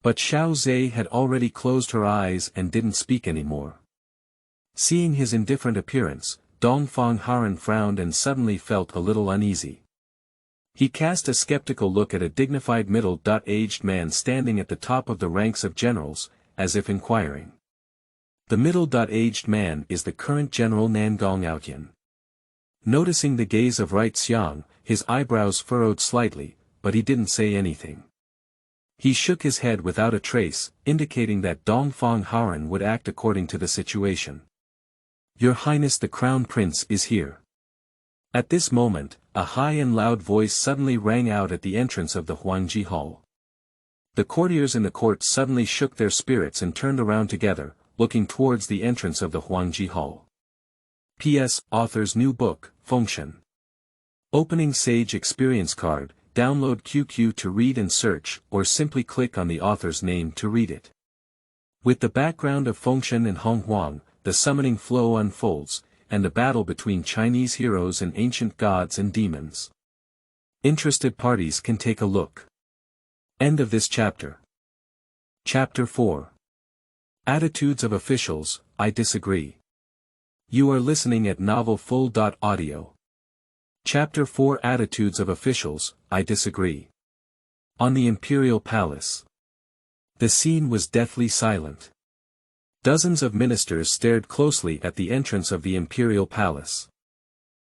But Xiao Zhe had already closed her eyes and didn't speak anymore. Seeing his indifferent appearance, Dongfang Haran frowned and suddenly felt a little uneasy. He cast a skeptical look at a dignified middle-aged man standing at the top of the ranks of generals, as if inquiring. The middle-aged man is the current general Nangong Outyan. Noticing the gaze of Right Xiang, his eyebrows furrowed slightly, but he didn't say anything. He shook his head without a trace, indicating that Dongfang Haran would act according to the situation. Your Highness the Crown Prince is here. At this moment, a high and loud voice suddenly rang out at the entrance of the Huangji Hall. The courtiers in the court suddenly shook their spirits and turned around together, looking towards the entrance of the Huangji Hall. P.S. Author's new book, Fengshen. Opening Sage Experience Card, download QQ to read and search, or simply click on the author's name to read it. With the background of Fengshen and Honghuang, the summoning flow unfolds, and the battle between Chinese heroes and ancient gods and demons. Interested parties can take a look. End of this chapter. Chapter 4. Attitudes of Officials, I Disagree. You are listening at novelfull.audio. Chapter 4 Attitudes of Officials, I Disagree. On the Imperial Palace. The scene was deathly silent. Dozens of ministers stared closely at the entrance of the Imperial Palace.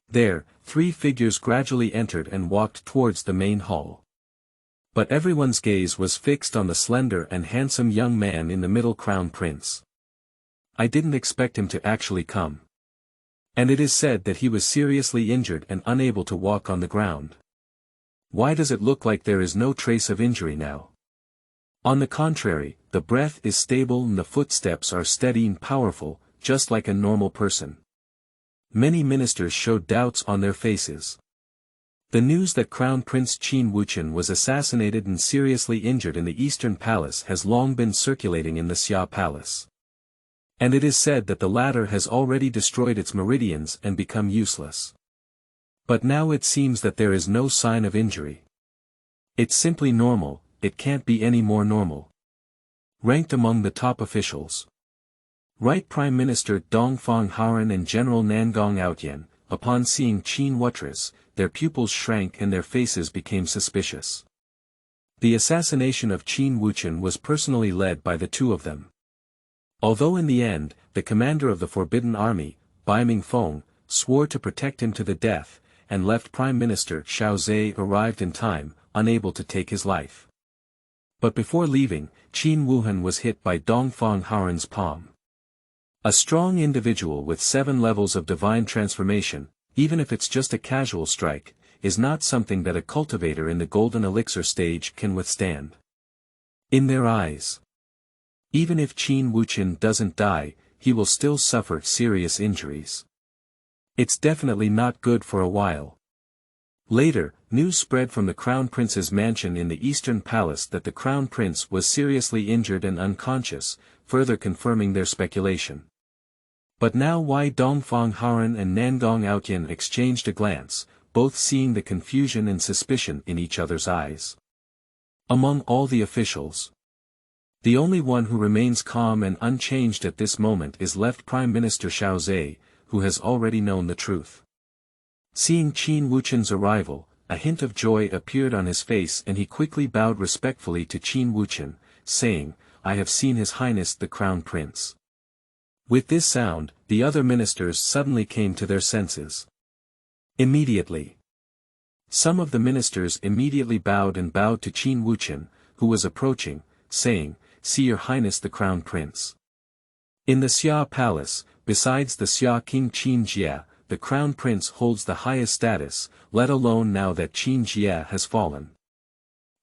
There, three figures gradually entered and walked towards the main hall. But everyone's gaze was fixed on the slender and handsome young man in the middle, Crown Prince. I didn't expect him to actually come. And it is said that he was seriously injured and unable to walk on the ground. Why does it look like there is no trace of injury now? On the contrary, the breath is stable and the footsteps are steady and powerful, just like a normal person. Many ministers showed doubts on their faces. The news that Crown Prince Qin Wuchen was assassinated and seriously injured in the Eastern Palace has long been circulating in the Xia Palace. And it is said that the latter has already destroyed its meridians and become useless. But now it seems that there is no sign of injury. It's simply normal, it can't be any more normal. Ranked among the top officials. Right Prime Minister Dongfang Haoren and General Nangong Outyen, upon seeing Qin Wuhen, their pupils shrank and their faces became suspicious. The assassination of Qin Wuhen was personally led by the two of them. Although in the end, the commander of the Forbidden Army, Bai Mingfeng, swore to protect him to the death, and left Prime Minister Xiao Zhe arrived in time, unable to take his life. But before leaving, Qin Wuhen was hit by Dongfang Haoren's palm. A strong individual with 7 levels of divine transformation, even if it's just a casual strike, is not something that a cultivator in the golden elixir stage can withstand. In their eyes, even if Qin Wuhen doesn't die, he will still suffer serious injuries. It's definitely not good for a while. Later, news spread from the Crown Prince's mansion in the Eastern Palace that the Crown Prince was seriously injured and unconscious, further confirming their speculation. But now why Dongfang Haoren and Nangong Outyen exchanged a glance, both seeing the confusion and suspicion in each other's eyes. Among all the officials, the only one who remains calm and unchanged at this moment is left Prime Minister Xiao Zhe, who has already known the truth. Seeing Qin Wuchen's arrival, a hint of joy appeared on his face and he quickly bowed respectfully to Qin Wuchen, saying, "I have seen His Highness the Crown Prince." With this sound, the other ministers suddenly came to their senses. Immediately, some of the ministers immediately bowed to Qin Wuchen, who was approaching, saying, "See Your Highness the Crown Prince." In the Xia Palace, besides the Xia King Qin Jie, the Crown Prince holds the highest status, let alone now that Qin Jie has fallen.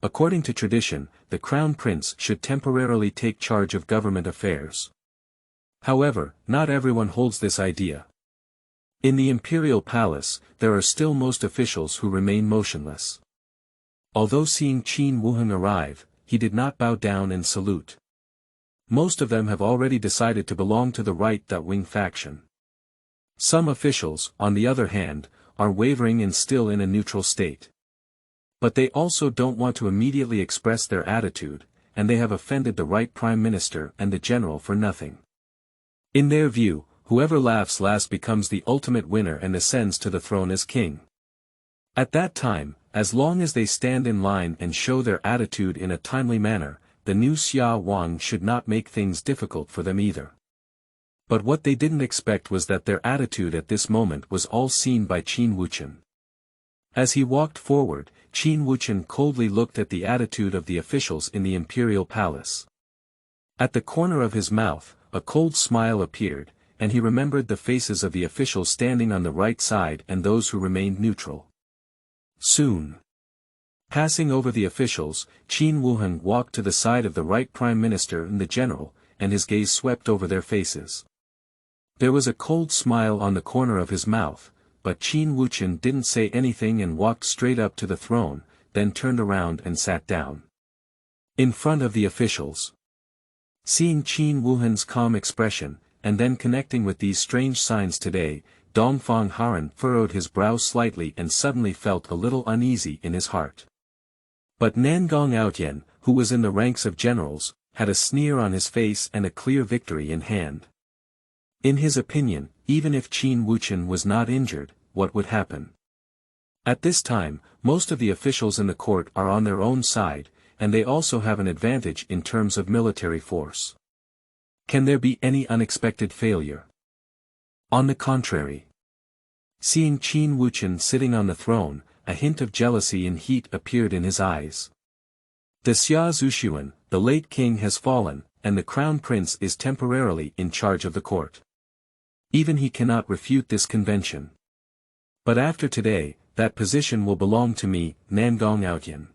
According to tradition, the Crown Prince should temporarily take charge of government affairs. However, not everyone holds this idea. In the Imperial Palace, there are still most officials who remain motionless. Although seeing Qin Wuhen arrive, he did not bow down and salute. Most of them have already decided to belong to the right-wing faction. Some officials, on the other hand, are wavering and still in a neutral state. But they also don't want to immediately express their attitude, and they have offended the right Prime Minister and the General for nothing. In their view, whoever laughs last becomes the ultimate winner and ascends to the throne as king. At that time, as long as they stand in line and show their attitude in a timely manner, the new Xia Wang should not make things difficult for them either. But what they didn't expect was that their attitude at this moment was all seen by Qin Wuchen. As he walked forward, Qin Wuchen coldly looked at the attitude of the officials in the Imperial Palace. At the corner of his mouth, a cold smile appeared, and he remembered the faces of the officials standing on the right side and those who remained neutral. Soon, passing over the officials, Qin Wuhen walked to the side of the right Prime Minister and the General, and his gaze swept over their faces. There was a cold smile on the corner of his mouth, but Qin Wuchen didn't say anything and walked straight up to the throne, then turned around and sat down in front of the officials. Seeing Qin Wuhen's calm expression, and then connecting with these strange signs today, Dongfang Haoren furrowed his brow slightly and suddenly felt a little uneasy in his heart. But Nangong Outyen, who was in the ranks of generals, had a sneer on his face and a clear victory in hand. In his opinion, even if Qin Wuchen was not injured, what would happen? At this time, most of the officials in the court are on their own side, and they also have an advantage in terms of military force. Can there be any unexpected failure? On the contrary. Seeing Qin Wuchen sitting on the throne, a hint of jealousy and heat appeared in his eyes. The Xia Zhuxian, the late king has fallen, and the Crown Prince is temporarily in charge of the court. Even he cannot refute this convention. But after today, that position will belong to me, Nangong Outyen.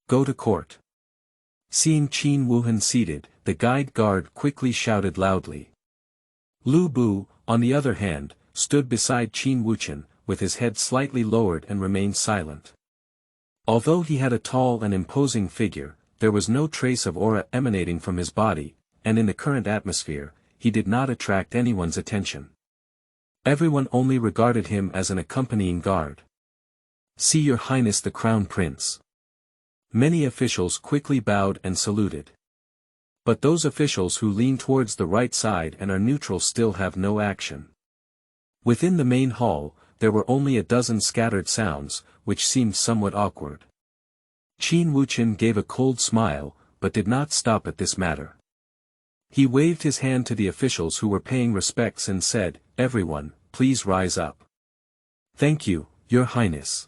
Go to court. Seeing Qin Wuhen seated, the guide guard quickly shouted loudly. Lu Bu, on the other hand, stood beside Qin Wuchen, with his head slightly lowered and remained silent. Although he had a tall and imposing figure, there was no trace of aura emanating from his body, and in the current atmosphere, he did not attract anyone's attention. Everyone only regarded him as an accompanying guard. "See Your Highness the Crown Prince." Many officials quickly bowed and saluted. But those officials who lean towards the right side and are neutral still have no action. Within the main hall, there were only a dozen scattered sounds, which seemed somewhat awkward. Qin Wuchen gave a cold smile, but did not stop at this matter. He waved his hand to the officials who were paying respects and said, "Everyone, please rise up." "Thank you, Your Highness."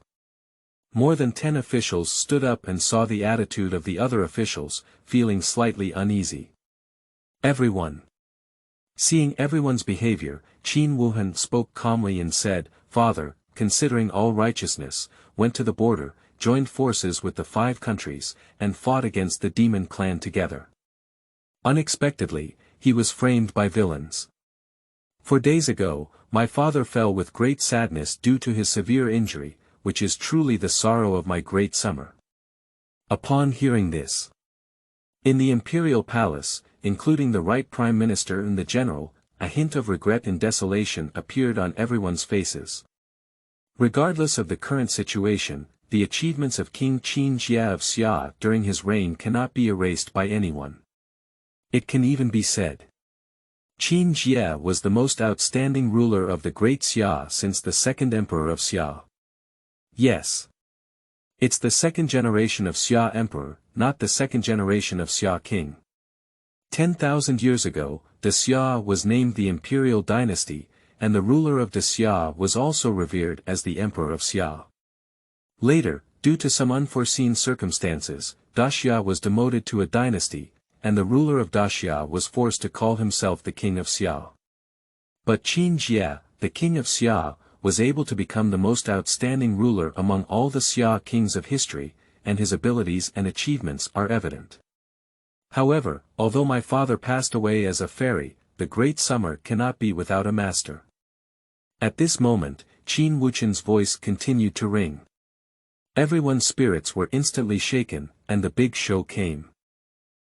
More than 10 officials stood up and saw the attitude of the other officials, feeling slightly uneasy. "Everyone." Seeing everyone's behavior, Qin Wuhen spoke calmly and said, "Father, considering all righteousness, went to the border, joined forces with the 5 countries, and fought against the demon clan together. Unexpectedly, he was framed by villains. 4 days ago, my father fell with great sadness due to his severe injury, which is truly the sorrow of my great summer." Upon hearing this, in the imperial palace, including the right prime minister and the general, a hint of regret and desolation appeared on everyone's faces. Regardless of the current situation, the achievements of King Qin Jie of Xia during his reign cannot be erased by anyone. It can even be said, Qin Jie was the most outstanding ruler of the Great Xia since the second emperor of Xia. Yes. It's the second generation of Xia emperor, not the second generation of Xia king. 10,000 years ago, the Xia was named the imperial dynasty, and the ruler of the Xia was also revered as the emperor of Xia. Later, due to some unforeseen circumstances, Daxia was demoted to a dynasty, and the ruler of Daxia was forced to call himself the king of Xia. But Qin Jie, the king of Xia, was able to become the most outstanding ruler among all the Xia kings of history, and his abilities and achievements are evident. However, although my father passed away as a fairy, the great summer cannot be without a master. At this moment, Qin Wuchen's voice continued to ring. Everyone's spirits were instantly shaken, and the big show came.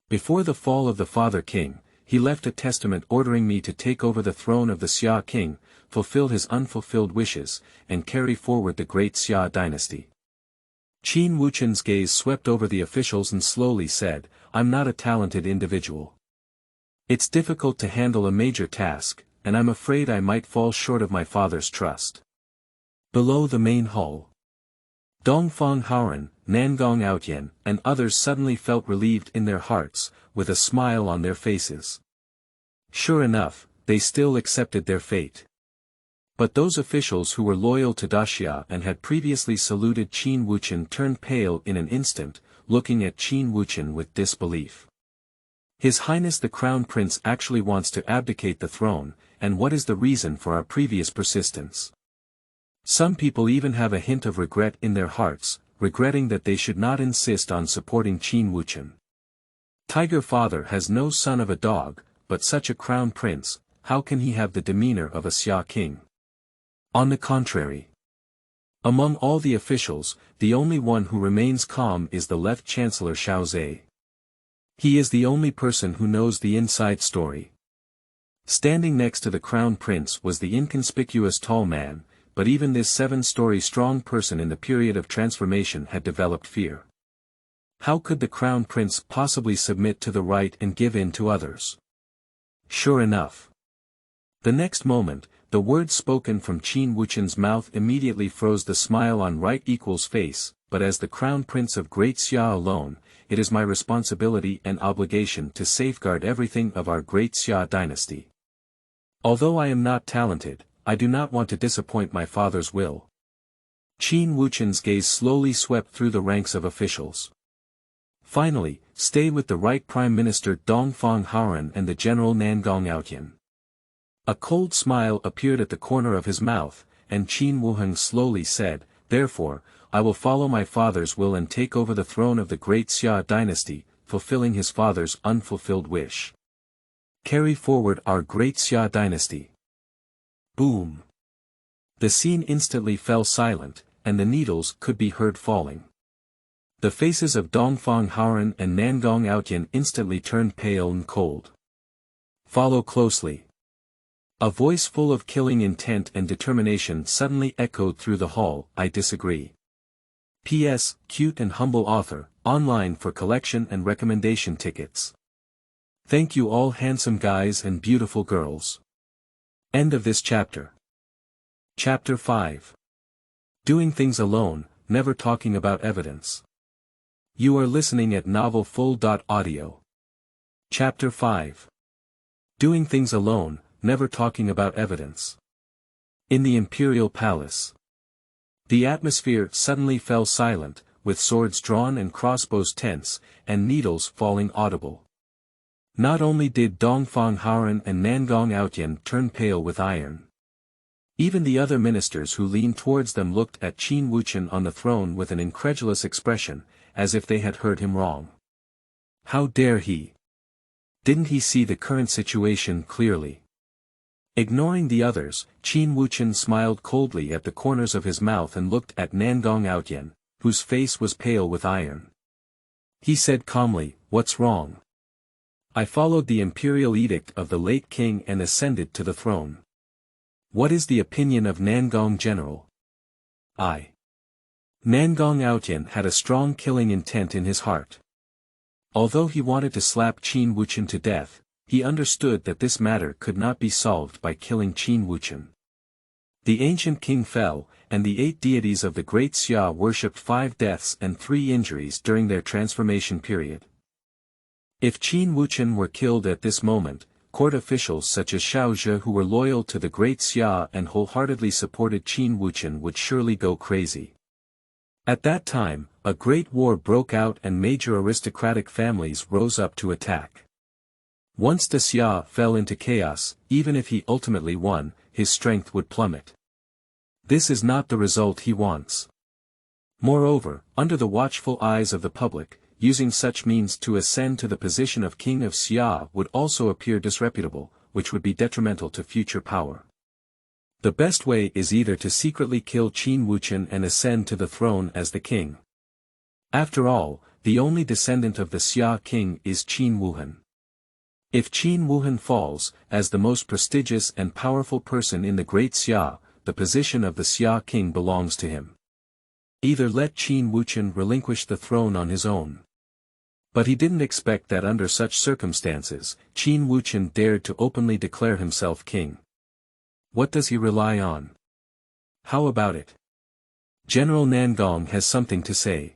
Before the fall of the father king, he left a testament ordering me to take over the throne of the Xia king, fulfill his unfulfilled wishes, and carry forward the great Xia dynasty. Qin Wuchen's gaze swept over the officials and slowly said, "I'm not a talented individual. It's difficult to handle a major task, and I'm afraid I might fall short of my father's trust." Below the main hall, Dongfang Haoran, Nangong Outyen, and others suddenly felt relieved in their hearts, with a smile on their faces. Sure enough, they still accepted their fate. But those officials who were loyal to Daxia and had previously saluted Qin Wuchen turned pale in an instant, looking at Qin Wuchen with disbelief. His Highness the Crown Prince actually wants to abdicate the throne, and what is the reason for our previous persistence? Some people even have a hint of regret in their hearts, regretting that they should not insist on supporting Qin Wuchen. Tiger Father has no son of a dog, but such a crown prince, how can he have the demeanor of a Xia king? On the contrary. Among all the officials, the only one who remains calm is the left chancellor Xiao Zhe. He is the only person who knows the inside story. Standing next to the crown prince was the inconspicuous tall man, but even this 7-story strong person in the period of transformation had developed fear. How could the crown prince possibly submit to the right and give in to others? Sure enough. The next moment, the words spoken from Qin Wuchen's mouth immediately froze the smile on right equal's face, but as the crown prince of Great Xia alone, it is my responsibility and obligation to safeguard everything of our Great Xia dynasty. Although I am not talented, I do not want to disappoint my father's will. Qin Wuchen's gaze slowly swept through the ranks of officials. Finally, stay with the right Prime Minister Dongfang Haoran and the General Nangong Outyen. A cold smile appeared at the corner of his mouth, and Qin Wuhen slowly said, "Therefore, I will follow my father's will and take over the throne of the Great Xia dynasty, fulfilling his father's unfulfilled wish. Carry forward our Great Xia dynasty." Boom! The scene instantly fell silent, and the needles could be heard falling. The faces of Dongfang Haoran and Nangong Outyen instantly turned pale and cold. "Follow closely." A voice full of killing intent and determination suddenly echoed through the hall, "I disagree. P.S. Cute and humble author, online for collection and recommendation tickets. Thank you all handsome guys and beautiful girls. End of this chapter. Chapter 5. Doing things alone, never talking about evidence. You are listening at novelfull.audio. Chapter 5. Doing things alone, never talking about evidence. In the imperial palace. The atmosphere suddenly fell silent, with swords drawn and crossbows tense, and needles falling audible. Not only did Dongfang Haoren and Nangong Outyan turn pale with iron. Even the other ministers who leaned towards them looked at Qin Wuchen on the throne with an incredulous expression, as if they had heard him wrong. How dare he? Didn't he see the current situation clearly? Ignoring the others, Qin Wuchen smiled coldly at the corners of his mouth and looked at Nangong Outyan, whose face was pale with iron. He said calmly, "What's wrong? I followed the imperial edict of the late king and ascended to the throne. What is the opinion of Nangong general?" Nangong Outyan had a strong killing intent in his heart. Although he wanted to slap Qin Wuchen to death, he understood that this matter could not be solved by killing Qin Wuchen. The ancient king fell, and the 8 deities of the Great Xia worshipped 5 deaths and 3 injuries during their transformation period. If Qin Wuchen were killed at this moment, court officials such as Xiao Zhe who were loyal to the Great Xia and wholeheartedly supported Qin Wuchen would surely go crazy. At that time, a great war broke out and major aristocratic families rose up to attack. Once the Xia fell into chaos, even if he ultimately won, his strength would plummet. This is not the result he wants. Moreover, under the watchful eyes of the public, using such means to ascend to the position of king of Xia would also appear disreputable, which would be detrimental to future power. The best way is either to secretly kill Qin Wuchen and ascend to the throne as the king. After all, the only descendant of the Xia king is Qin Wuhen. If Qin Wuhen falls, as the most prestigious and powerful person in the Great Xia, the position of the Xia king belongs to him. Either let Qin Wuchen relinquish the throne on his own. But he didn't expect that under such circumstances, Qin Wuchen dared to openly declare himself king. What does he rely on? How about it? General Nangong has something to say.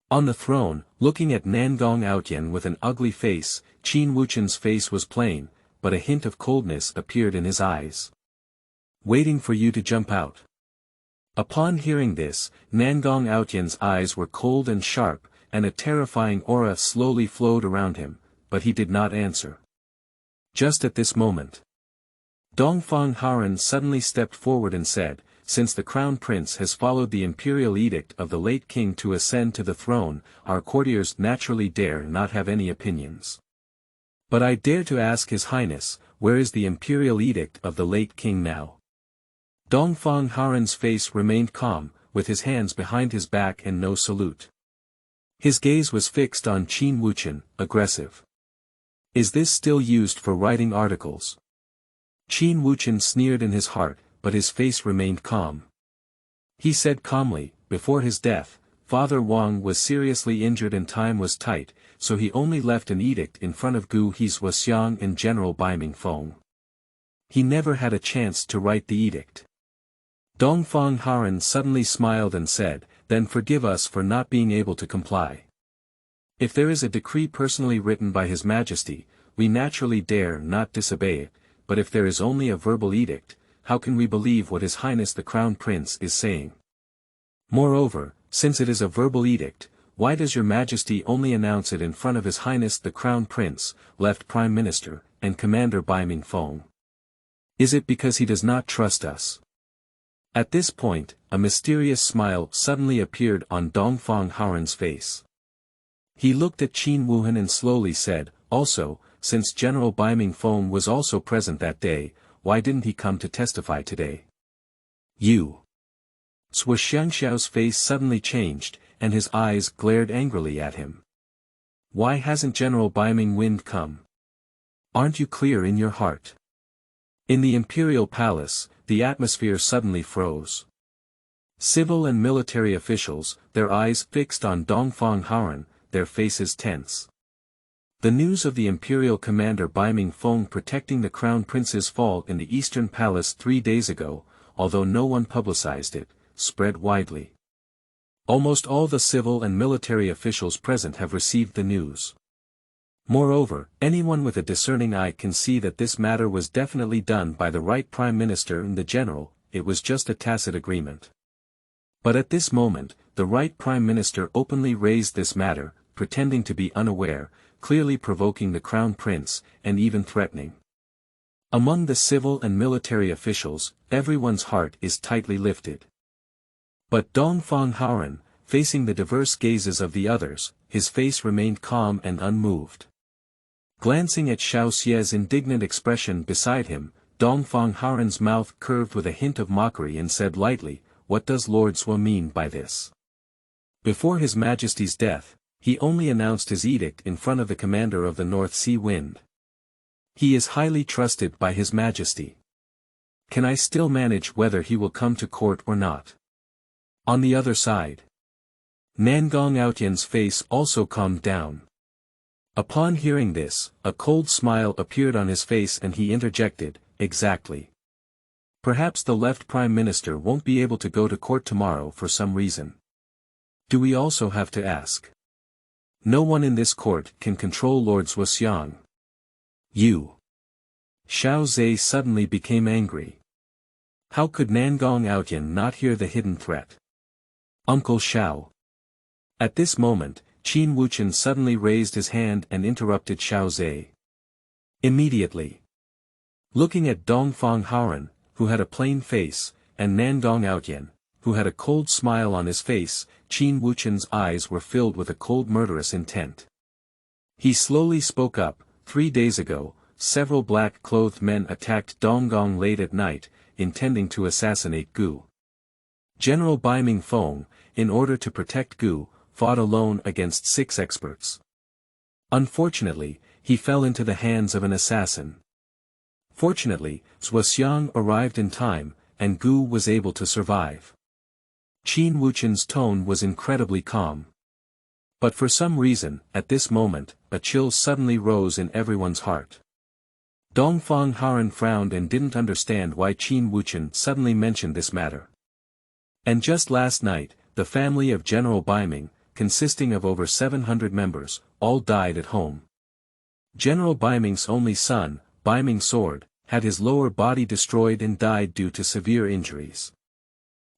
On the throne, looking at Nangong Outyan with an ugly face, Qin Wuchen's face was plain, but a hint of coldness appeared in his eyes. Waiting for you to jump out. Upon hearing this, Nangong Outyan's eyes were cold and sharp, and a terrifying aura slowly flowed around him, but he did not answer. Just at this moment, Dongfang Haoren suddenly stepped forward and said, "Since the crown prince has followed the imperial edict of the late king to ascend to the throne, our courtiers naturally dare not have any opinions. But I dare to ask His Highness, where is the imperial edict of the late king now?" Dongfang Haoren's face remained calm, with his hands behind his back and no salute. His gaze was fixed on Qin Wuchen, aggressive. "Is this still used for writing articles?" Qin Wuchen sneered in his heart, but his face remained calm. He said calmly, "Before his death, Father Wang was seriously injured and time was tight, so he only left an edict in front of Gu He's Wuxian and General Baiming Feng. He never had a chance to write the edict." Dongfang Haoren suddenly smiled and said, "Then forgive us for not being able to comply. If there is a decree personally written by His Majesty, we naturally dare not disobey it, but if there is only a verbal edict, how can we believe what His Highness the Crown Prince is saying? Moreover, since it is a verbal edict, why does Your Majesty only announce it in front of His Highness the Crown Prince, left Prime Minister, and Commander Baiming Feng? Is it because he does not trust us?" At this point, a mysterious smile suddenly appeared on Dongfang Haoren's face. He looked at Qin Wuhen and slowly said, "Also, since General Baiming Feng was also present that day, why didn't he come to testify today?" "You." Sui Xiangxiao's face suddenly changed, and his eyes glared angrily at him. "Why hasn't General Baiming Wind come? Aren't you clear in your heart?" In the imperial palace, the atmosphere suddenly froze. Civil and military officials, their eyes fixed on Dongfang Haoren, their faces tense. The news of the imperial commander Baiming Feng protecting the crown prince's fall in the eastern palace 3 days ago, although no one publicized it, spread widely. Almost all the civil and military officials present have received the news. Moreover, anyone with a discerning eye can see that this matter was definitely done by the right prime minister and the general, it was just a tacit agreement. But at this moment, the right prime minister openly raised this matter, pretending to be unaware, clearly provoking the crown prince, and even threatening. Among the civil and military officials, everyone's heart is tightly lifted. But Dongfang Haoran, facing the diverse gazes of the others, his face remained calm and unmoved. Glancing at Xiao Xie's indignant expression beside him, Dongfang Haoran's mouth curved with a hint of mockery and said lightly, "What does Lord Sua mean by this?" Before His Majesty's death, he only announced his edict in front of the commander of the North Sea Wind. He is highly trusted by His Majesty. Can I still manage whether he will come to court or not? On the other side, Nangong Outyan's face also calmed down. Upon hearing this, a cold smile appeared on his face and he interjected, "Exactly. Perhaps the left prime minister won't be able to go to court tomorrow for some reason. Do we also have to ask? No one in this court can control Lord Wuxian. You." Xiao Zhe suddenly became angry. How could Nangong Outyan not hear the hidden threat? "Uncle Xiao." At this moment, Qin Wuchen suddenly raised his hand and interrupted Xiao Zhe. Immediately. Looking at Dongfang Haoran, who had a plain face, and Nangong Outyan, who had a cold smile on his face, Qin Wuchen's eyes were filled with a cold murderous intent. He slowly spoke up, 3 days ago, several black-clothed men attacked Donggong late at night, intending to assassinate Gu. General Baiming Feng, in order to protect Gu, fought alone against 6 experts. Unfortunately, he fell into the hands of an assassin. Fortunately, Wuxian arrived in time, and Gu was able to survive. Qin Wuchen's tone was incredibly calm. But for some reason, at this moment, a chill suddenly rose in everyone's heart. Dongfang Haoran frowned and didn't understand why Qin Wuchen suddenly mentioned this matter. And just last night, the family of General Baiming, consisting of over 700 members, all died at home. General Baiming's only son, Baiming Sword, had his lower body destroyed and died due to severe injuries.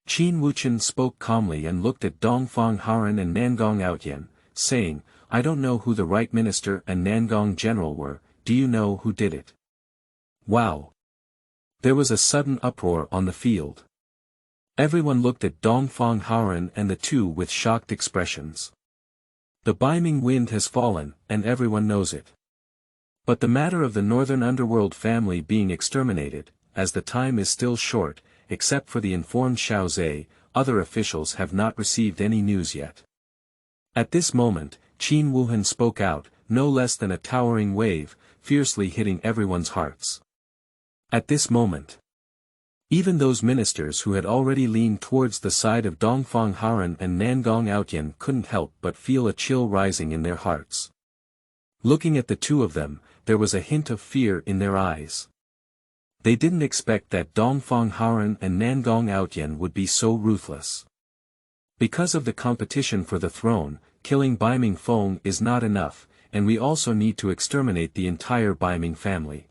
Qin Wuchen spoke calmly and looked at Dongfang Haoran and Nangong Outyan, saying, "I don't know who the right minister and Nangong general were, do you know who did it?" Wow! There was a sudden uproar on the field. Everyone looked at Dongfang Haoran and the two with shocked expressions. The Baiming wind has fallen, and everyone knows it. But the matter of the northern underworld family being exterminated, as the time is still short, except for the informed Xiao Zhe, other officials have not received any news yet. At this moment, Qin Wuhen spoke out, no less than a towering wave, fiercely hitting everyone's hearts. At this moment, even those ministers who had already leaned towards the side of Dongfang Haoran and Nangong Outyan couldn't help but feel a chill rising in their hearts. Looking at the two of them, there was a hint of fear in their eyes. They didn't expect that Dongfang Haoran and Nangong Outyan would be so ruthless. Because of the competition for the throne, killing Baiming Feng is not enough, and we also need to exterminate the entire Baiming family.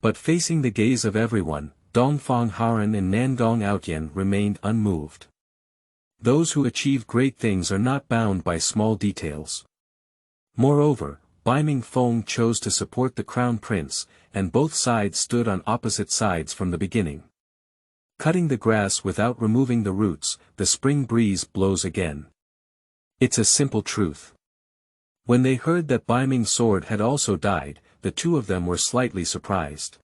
But facing the gaze of everyone, Dongfang Haoran and Nangong Outyan remained unmoved. Those who achieve great things are not bound by small details. Moreover, Baiming Feng chose to support the crown prince, and both sides stood on opposite sides from the beginning. Cutting the grass without removing the roots, the spring breeze blows again. It's a simple truth. When they heard that Baiming Sword had also died, the two of them were slightly surprised.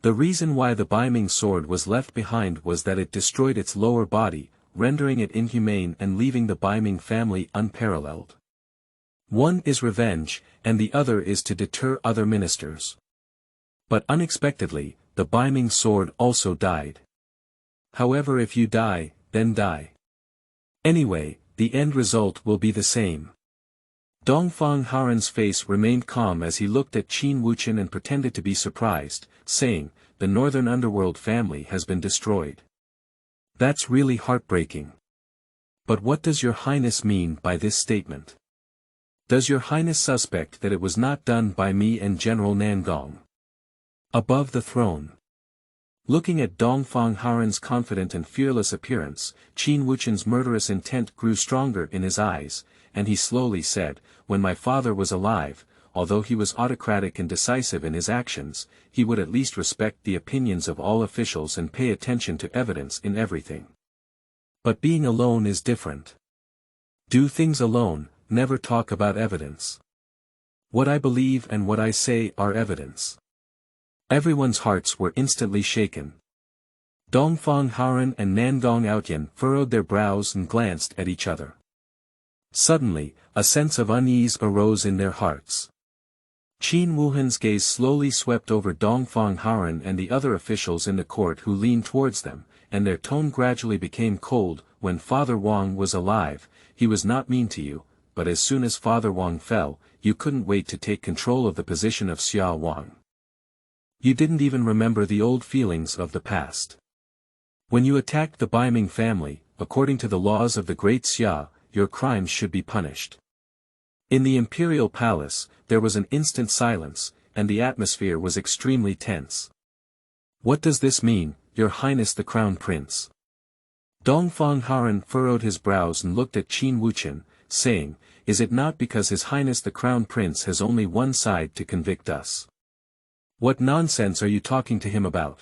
The reason why the Baiming Sword was left behind was that it destroyed its lower body, rendering it inhumane and leaving the Baiming family unparalleled. One is revenge, and the other is to deter other ministers. But unexpectedly, the Baiming Sword also died. However, if you die, then die. Anyway, the end result will be the same. Dongfang Haren's face remained calm as he looked at Qin Wuchen and pretended to be surprised, saying, "The northern underworld family has been destroyed. That's really heartbreaking. But what does your highness mean by this statement? Does your highness suspect that it was not done by me and General Nangong?" Above the throne. Looking at Dongfang Haren's confident and fearless appearance, Qin Wuchen's murderous intent grew stronger in his eyes, and he slowly said, "When my father was alive, although he was autocratic and decisive in his actions, he would at least respect the opinions of all officials and pay attention to evidence in everything. But being alone is different. Do things alone, never talk about evidence. What I believe and what I say are evidence." Everyone's hearts were instantly shaken. Dongfang Haren and Nangong Outyan furrowed their brows and glanced at each other. Suddenly, a sense of unease arose in their hearts. Qin Wuhen's gaze slowly swept over Dongfang Haren and the other officials in the court who leaned towards them, and their tone gradually became cold. "When Father Wang was alive, he was not mean to you, but as soon as Father Wang fell, you couldn't wait to take control of the position of Xia Wang. You didn't even remember the old feelings of the past. When you attacked the Baiming family, according to the laws of the Great Xia, your crimes should be punished." In the imperial palace, there was an instant silence, and the atmosphere was extremely tense. "What does this mean, Your Highness the Crown Prince?" Dongfang Haren furrowed his brows and looked at Qin Wuchen, saying, "Is it not because His Highness the Crown Prince has only one side to convict us? What nonsense are you talking to him about?"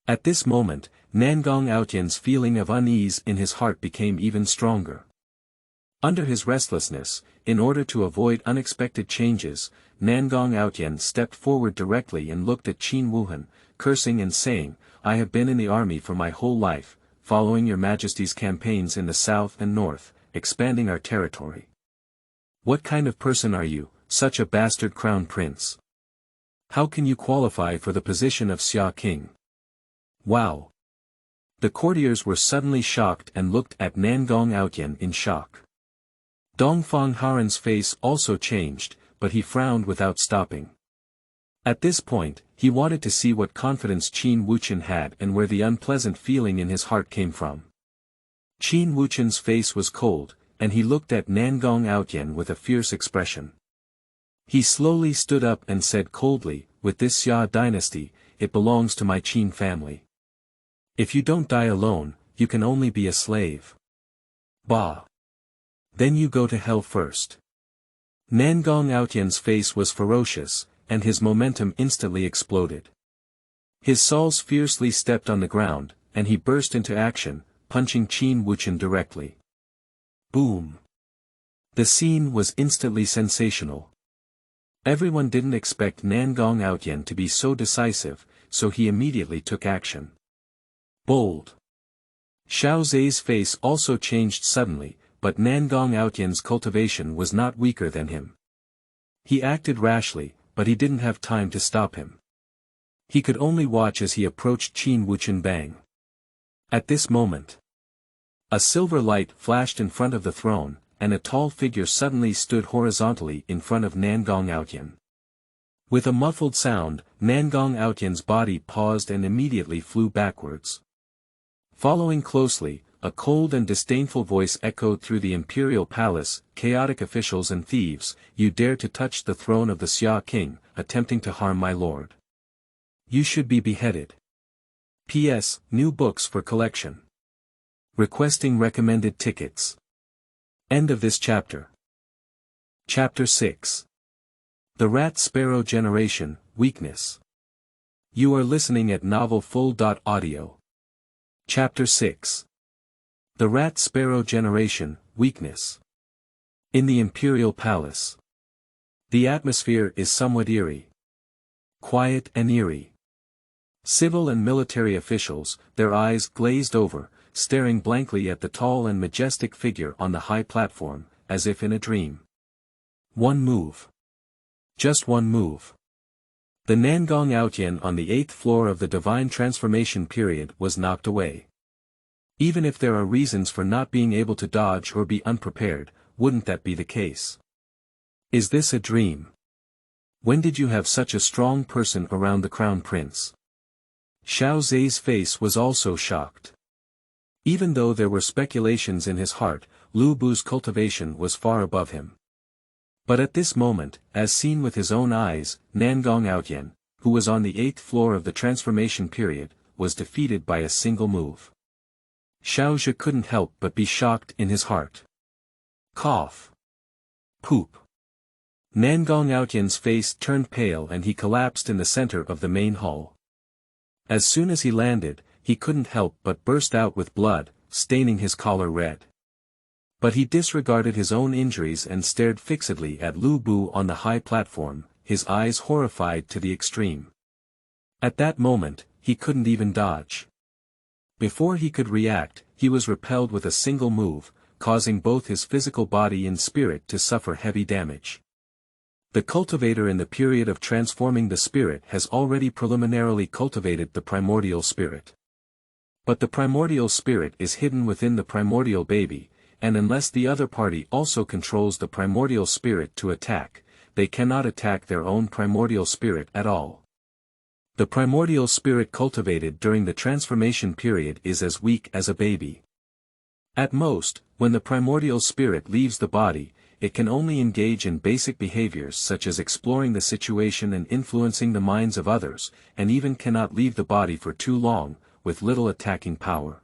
At this moment, Nangong Outyan's feeling of unease in his heart became even stronger. Under his restlessness, in order to avoid unexpected changes, Nangong Outyan stepped forward directly and looked at Qin Wuhen, cursing and saying, "I have been in the army for my whole life, following your majesty's campaigns in the south and north, expanding our territory. What kind of person are you, such a bastard crown prince? How can you qualify for the position of Xia King?" Wow! The courtiers were suddenly shocked and looked at Nangong Outyan in shock. Dongfang Haren's face also changed, but he frowned without stopping. At this point, he wanted to see what confidence Qin Wuchen had and where the unpleasant feeling in his heart came from. Qin Wuchen's face was cold, and he looked at Nangong Outyan with a fierce expression. He slowly stood up and said coldly, "With this Xia dynasty, it belongs to my Qin family. If you don't die alone, you can only be a slave. Bah! Then you go to hell first." Nangong Outyan's face was ferocious, and his momentum instantly exploded. His Sauls fiercely stepped on the ground, and he burst into action, punching Qin Wuchen directly. Boom! The scene was instantly sensational. Everyone didn't expect Nangong Outyan to be so decisive, so he immediately took action. Bold! Xiao Zhe's face also changed suddenly, but Nangong Outyan's cultivation was not weaker than him. He acted rashly, but he didn't have time to stop him. He could only watch as he approached Qin Wuchen Bang. At this moment, a silver light flashed in front of the throne, and a tall figure suddenly stood horizontally in front of Nangong Outyan. With a muffled sound, Nangong Outyan's body paused and immediately flew backwards. Following closely, a cold and disdainful voice echoed through the imperial palace, "Chaotic officials and thieves, you dare to touch the throne of the Xia King, attempting to harm my lord. You should be beheaded. P.S. New books for collection. Requesting recommended tickets." End of this chapter. Chapter 6. The Rat Sparrow Generation, Weakness. You are listening at novelfull.audio. Chapter 6. The Rat Sparrow Generation, Weakness. In the Imperial Palace. The atmosphere is somewhat eerie. Quiet and eerie. Civil and military officials, their eyes glazed over, staring blankly at the tall and majestic figure on the high platform, as if in a dream. One move. Just one move. The Nangong Outyan on the 8th floor of the Divine Transformation period was knocked away. Even if there are reasons for not being able to dodge or be unprepared, wouldn't that be the case? Is this a dream? When did you have such a strong person around the crown prince? Xiao Zhe's face was also shocked. Even though there were speculations in his heart, Lu Bu's cultivation was far above him. But at this moment, as seen with his own eyes, Nangong Outyen, who was on the 8th floor of the transformation period, was defeated by a single move. Xiao Zhe couldn't help but be shocked in his heart. Cough. Poop. Nangong Outyen's face turned pale and he collapsed in the center of the main hall. As soon as he landed, he couldn't help but burst out with blood, staining his collar red. But he disregarded his own injuries and stared fixedly at Lu Bu on the high platform, his eyes horrified to the extreme. At that moment, he couldn't even dodge. Before he could react, he was repelled with a single move, causing both his physical body and spirit to suffer heavy damage. The cultivator in the period of transforming the spirit has already preliminarily cultivated the primordial spirit. But the primordial spirit is hidden within the primordial baby, and unless the other party also controls the primordial spirit to attack, they cannot attack their own primordial spirit at all. The primordial spirit cultivated during the transformation period is as weak as a baby. At most, when the primordial spirit leaves the body, it can only engage in basic behaviors such as exploring the situation and influencing the minds of others, and even cannot leave the body for too long, with little attacking power.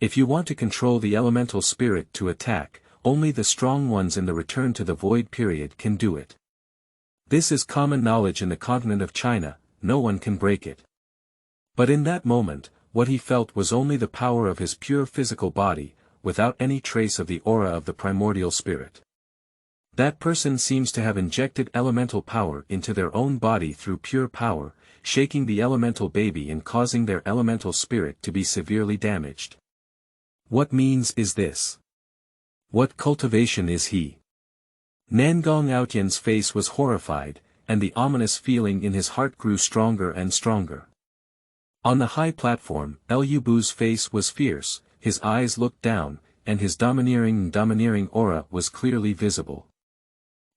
If you want to control the elemental spirit to attack, only the strong ones in the return to the void period can do it. This is common knowledge in the continent of China, no one can break it. But in that moment, what he felt was only the power of his pure physical body, without any trace of the aura of the primordial spirit. That person seems to have injected elemental power into their own body through pure power, shaking the elemental baby and causing their elemental spirit to be severely damaged. What means is this? What cultivation is he? Nangong Outyen's face was horrified, and the ominous feeling in his heart grew stronger and stronger. On the high platform, Lu Bu's face was fierce, his eyes looked down, and his domineering aura was clearly visible.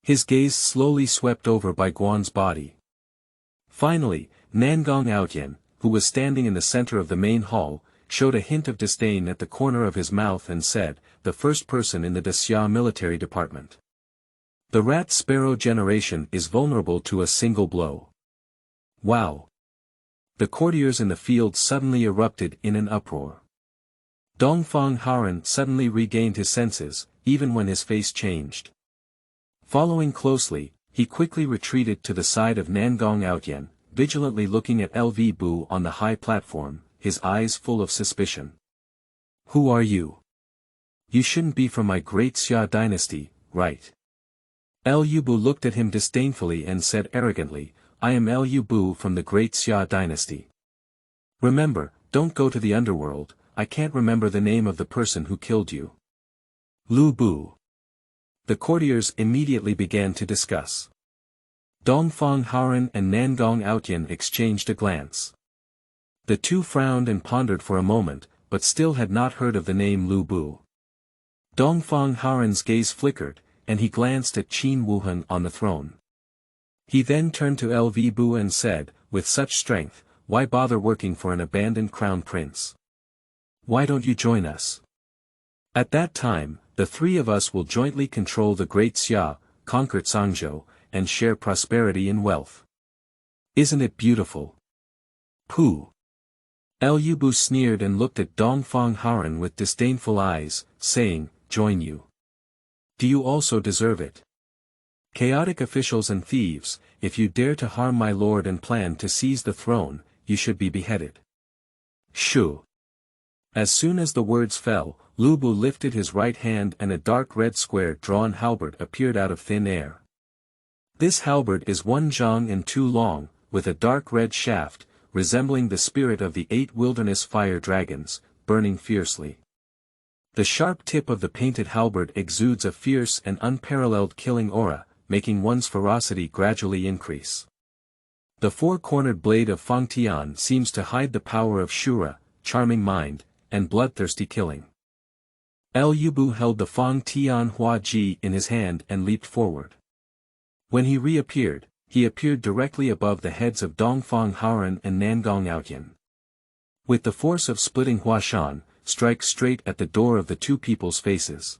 His gaze slowly swept over Bai Guan's body. Finally, Nangong Outyen, who was standing in the center of the main hall, showed a hint of disdain at the corner of his mouth and said, "The first person in the Dexia military department. The rat Sparrow generation is vulnerable to a single blow." Wow! The courtiers in the field suddenly erupted in an uproar. Dongfang Haran suddenly regained his senses, even when his face changed. Following closely, he quickly retreated to the side of Nangong Outyen, vigilantly looking at LV Bu on the high platform, his eyes full of suspicion. "Who are you? You shouldn't be from my great Xia dynasty, right?" Lu Bu looked at him disdainfully and said arrogantly, "I am Lu Bu from the great Xia dynasty. Remember, don't go to the underworld, I can't remember the name of the person who killed you." Lu Bu. The courtiers immediately began to discuss. Dongfang Haran and Nangong Outyen exchanged a glance. The two frowned and pondered for a moment, but still had not heard of the name Lu Bu. Dongfang Haran's gaze flickered, and he glanced at Qin Wuhen on the throne. He then turned to LV Bu and said, with such strength, "Why bother working for an abandoned crown prince? Why don't you join us? At that time, the three of us will jointly control the great Xia, conquer Zhangzhou, and share prosperity and wealth. Isn't it beautiful?" Pooh! Lu Bu sneered and looked at Dongfang Haran with disdainful eyes, saying, "Join you? Do you also deserve it? Chaotic officials and thieves, if you dare to harm my lord and plan to seize the throne, you should be beheaded." Shoo! As soon as the words fell, Lu Bu lifted his right hand and a dark red square-drawn halberd appeared out of thin air. This halberd is 1 zhang and 2 long, with a dark red shaft, resembling the spirit of the 8 wilderness fire dragons, burning fiercely. The sharp tip of the painted halberd exudes a fierce and unparalleled killing aura, making one's ferocity gradually increase. The four-cornered blade of Fang Tian seems to hide the power of Shura, charming mind, and bloodthirsty killing. Lu Bu held the Fang Tian Hua Ji in his hand and leaped forward. When he appeared directly above the heads of Dongfang Haoren and Nangong Outyan. With the force of splitting Huashan, strike straight at the door of the two people's faces.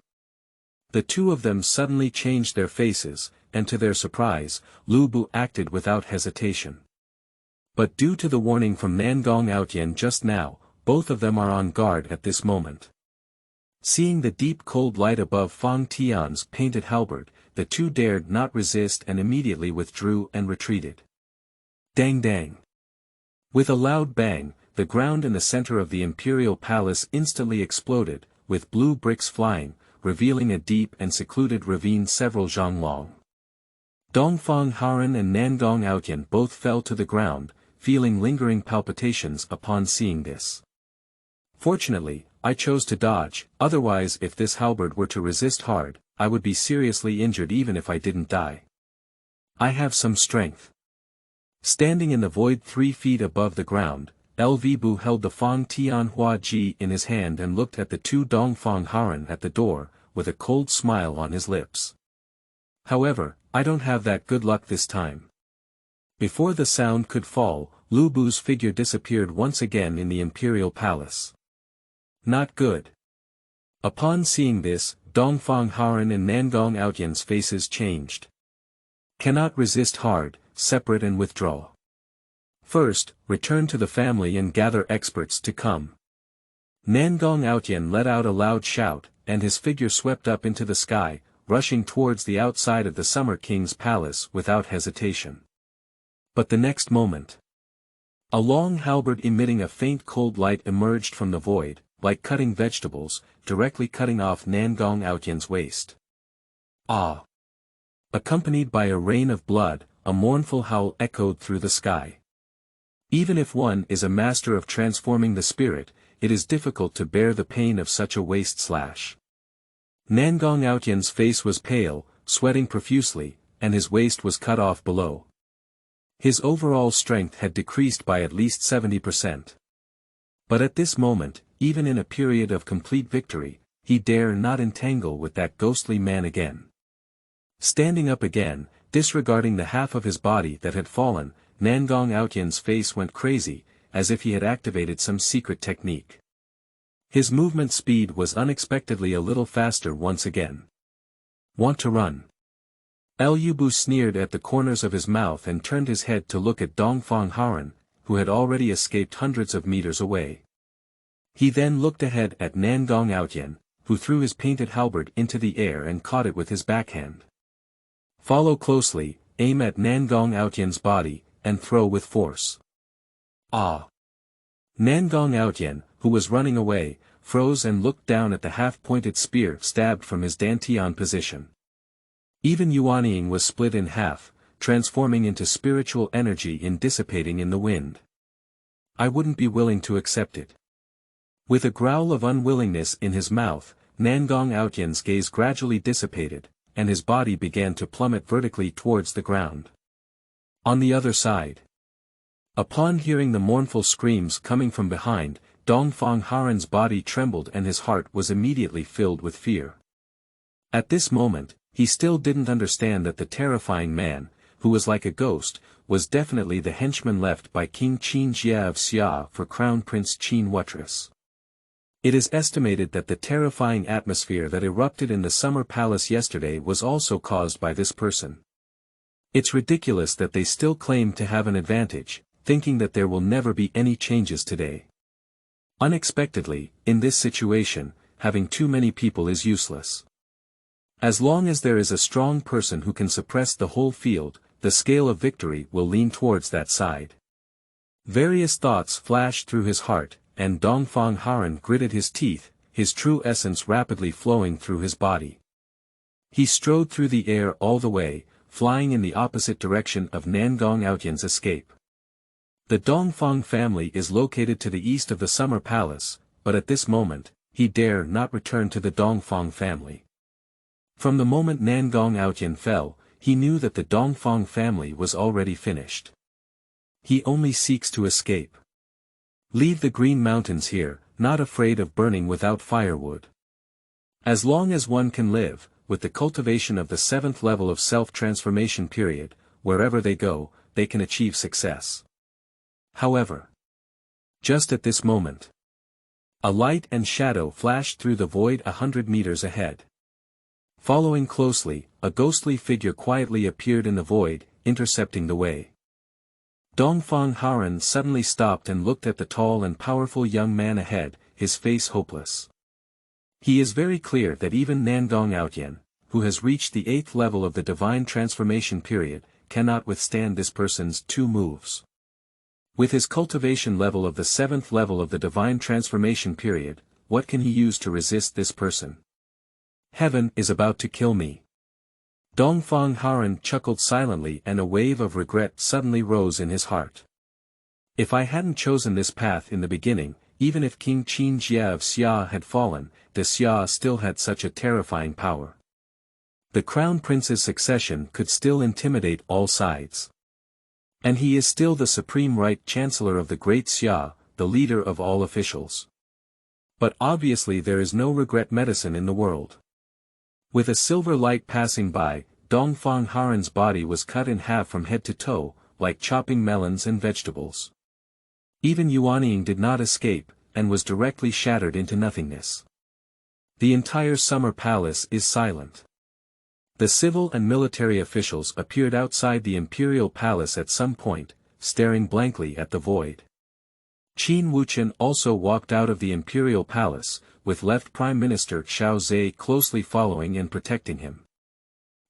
The two of them suddenly changed their faces, and to their surprise, Lu Bu acted without hesitation. But due to the warning from Nangong Outyan just now, both of them are on guard at this moment. Seeing the deep cold light above Fang Tian's painted halberd, the two dared not resist and immediately withdrew and retreated. Dang dang! With a loud bang, the ground in the center of the imperial palace instantly exploded, with blue bricks flying, revealing a deep and secluded ravine several zhang long. Dongfang Haoren and Nangong Outyan both fell to the ground, feeling lingering palpitations upon seeing this. Fortunately, I chose to dodge, otherwise if this halberd were to resist hard, I would be seriously injured even if I didn't die. I have some strength. Standing in the void 3 feet above the ground, LV Bu held the Fang Tian Hua Ji in his hand and looked at the two Dongfang Haoren at the door, with a cold smile on his lips. However, I don't have that good luck this time. Before the sound could fall, Lu Bu's figure disappeared once again in the imperial palace. Not good. Upon seeing this, Dongfang Haoren and Nangong Outyan's faces changed. Cannot resist hard, separate and withdraw. First, return to the family and gather experts to come. Nangong Outyan let out a loud shout, and his figure swept up into the sky, rushing towards the outside of the Summer King's palace without hesitation. But the next moment, a long halberd emitting a faint cold light emerged from the void, like cutting vegetables, directly cutting off Nangong Outyan's waist. Ah! Accompanied by a rain of blood, a mournful howl echoed through the sky. Even if one is a master of transforming the spirit, it is difficult to bear the pain of such a waist slash. Nangong Outyan's face was pale, sweating profusely, and his waist was cut off below. His overall strength had decreased by at least 70%. But at this moment, even in a period of complete victory, he dare not entangle with that ghostly man again. Standing up again, disregarding the half of his body that had fallen, Nangong Outyan's face went crazy, as if he had activated some secret technique. His movement speed was unexpectedly a little faster once again. Want to run? Lu Bu sneered at the corners of his mouth and turned his head to look at Dongfang Haoren, who had already escaped hundreds of meters away. He then looked ahead at Nangong Outyan, who threw his painted halberd into the air and caught it with his backhand. Follow closely, aim at Nangong Outyan's body, and throw with force. Ah! Nangong Outyan, who was running away, froze and looked down at the half-pointed spear stabbed from his dantian position. Even Yuanying was split in half, transforming into spiritual energy and dissipating in the wind. I wouldn't be willing to accept it. With a growl of unwillingness in his mouth, Nangong Outyan's gaze gradually dissipated, and his body began to plummet vertically towards the ground. On the other side. Upon hearing the mournful screams coming from behind, Dongfang Haoren's body trembled and his heart was immediately filled with fear. At this moment, he still didn't understand that the terrifying man, who was like a ghost, was definitely the henchman left by King Qin Jia of Xia for Crown Prince Qin Wuhen. It is estimated that the terrifying atmosphere that erupted in the Summer Palace yesterday was also caused by this person. It's ridiculous that they still claim to have an advantage, thinking that there will never be any changes today. Unexpectedly, in this situation, having too many people is useless. As long as there is a strong person who can suppress the whole field, the scale of victory will lean towards that side. Various thoughts flashed through his heart, and Dongfang Haoren gritted his teeth, his true essence rapidly flowing through his body. He strode through the air all the way, flying in the opposite direction of Nangong Outyan's escape. The Dongfang family is located to the east of the Summer Palace, but at this moment, he dare not return to the Dongfang family. From the moment Nangong Outyan fell, he knew that the Dongfang family was already finished. He only seeks to escape. Leave the Green Mountains here, not afraid of burning without firewood. As long as one can live, with the cultivation of the 7th level of self-transformation period, wherever they go, they can achieve success. However, just at this moment, a light and shadow flashed through the void 100 meters ahead. Following closely, a ghostly figure quietly appeared in the void, intercepting the way. Dongfang Haran suddenly stopped and looked at the tall and powerful young man ahead, his face hopeless. He is very clear that even Nangong Outyen, who has reached the 8th level of the divine transformation period, cannot withstand this person's 2 moves. With his cultivation level of the 7th level of the divine transformation period, what can he use to resist this person? Heaven is about to kill me. Dongfang Haran chuckled silently and a wave of regret suddenly rose in his heart. If I hadn't chosen this path in the beginning, even if King Qin Jia of Xia had fallen, the Xia still had such a terrifying power. The Crown Prince's succession could still intimidate all sides. And he is still the supreme right chancellor of the Great Xia, the leader of all officials. But obviously there is no regret medicine in the world. With a silver light passing by, Dongfang Haran's body was cut in half from head to toe, like chopping melons and vegetables. Even Yuanying did not escape, and was directly shattered into nothingness. The entire summer palace is silent. The civil and military officials appeared outside the imperial palace at some point, staring blankly at the void. Qin Wuchen also walked out of the imperial palace, with left Prime Minister Xiao Zhe closely following and protecting him.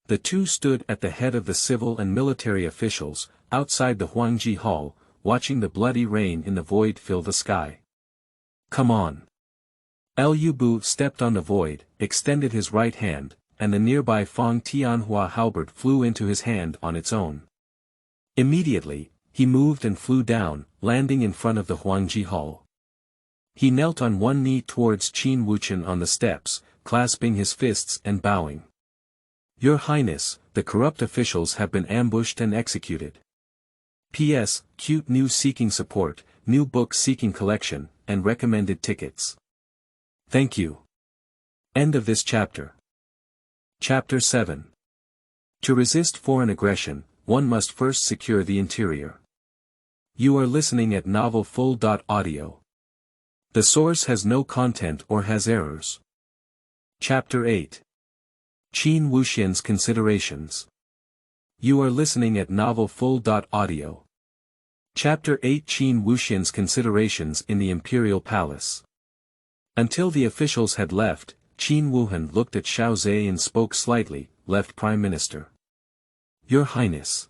The two stood at the head of the civil and military officials, outside the Huangji Hall, watching the bloody rain in the void fill the sky. Come on. Liu Bu stepped on the void, extended his right hand, and the nearby Fang Tianhua halberd flew into his hand on its own. Immediately, he moved and flew down, landing in front of the Huangji Hall. He knelt on one knee towards Qin Wuchen on the steps, clasping his fists and bowing. Your Highness, the corrupt officials have been ambushed and executed. P.S. Cute news seeking support, new book seeking collection, and recommended tickets. Thank you. End of this chapter. Chapter 7. To resist foreign aggression, one must first secure the interior. You are listening at novelfull.audio. The source has no content or has errors. Chapter 8. Qin Wuxian's Considerations. You are listening at novelfull.audio. Chapter 8 Qin Wuxian's Considerations in the Imperial Palace. Until the officials had left, Qin Wuhen looked at Xiao Zhe and spoke slightly, left Prime Minister. Your Highness.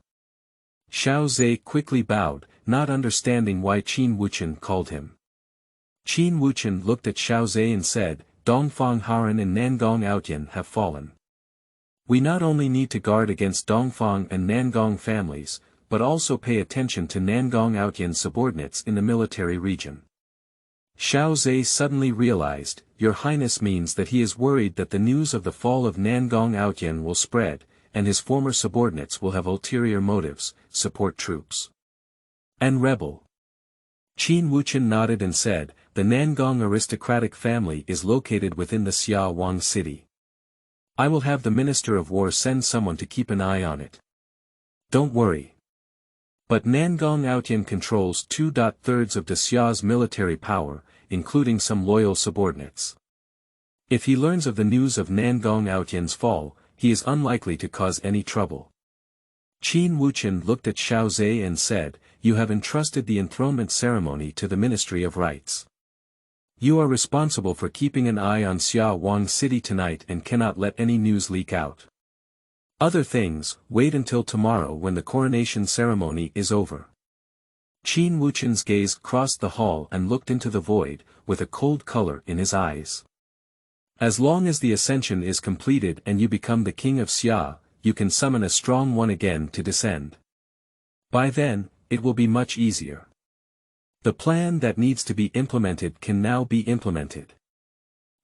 Xiao Zhe quickly bowed, not understanding why Qin Wuchen called him. Qin Wuchen looked at Xiao Zhe and said, Dongfang Haran and Nangong Outyen have fallen. We not only need to guard against Dongfang and Nangong families, but also pay attention to Nangong Outyen's subordinates in the military region. Xiao Zhe suddenly realized, Your Highness means that he is worried that the news of the fall of Nangong Outyen will spread, and his former subordinates will have ulterior motives, support troops. And rebel. Qin Wuchen nodded and said, the Nangong aristocratic family is located within the Xia Wang city. I will have the Minister of War send someone to keep an eye on it. Don't worry. But Nangong Outyen controls 2/3 of the Xia's military power, including some loyal subordinates. If he learns of the news of Nangong Outyen's fall, he is unlikely to cause any trouble. Qin Wuchen looked at Xiao Zhe and said, You have entrusted the enthronement ceremony to the Ministry of Rites. You are responsible for keeping an eye on Xia Wang City tonight and cannot let any news leak out. Other things, wait until tomorrow when the coronation ceremony is over. Qin Wuchen's gaze crossed the hall and looked into the void, with a cold color in his eyes. As long as the Ascension is completed and you become the King of Xia, you can summon a strong one again to descend. By then, it will be much easier. The plan that needs to be implemented can now be implemented.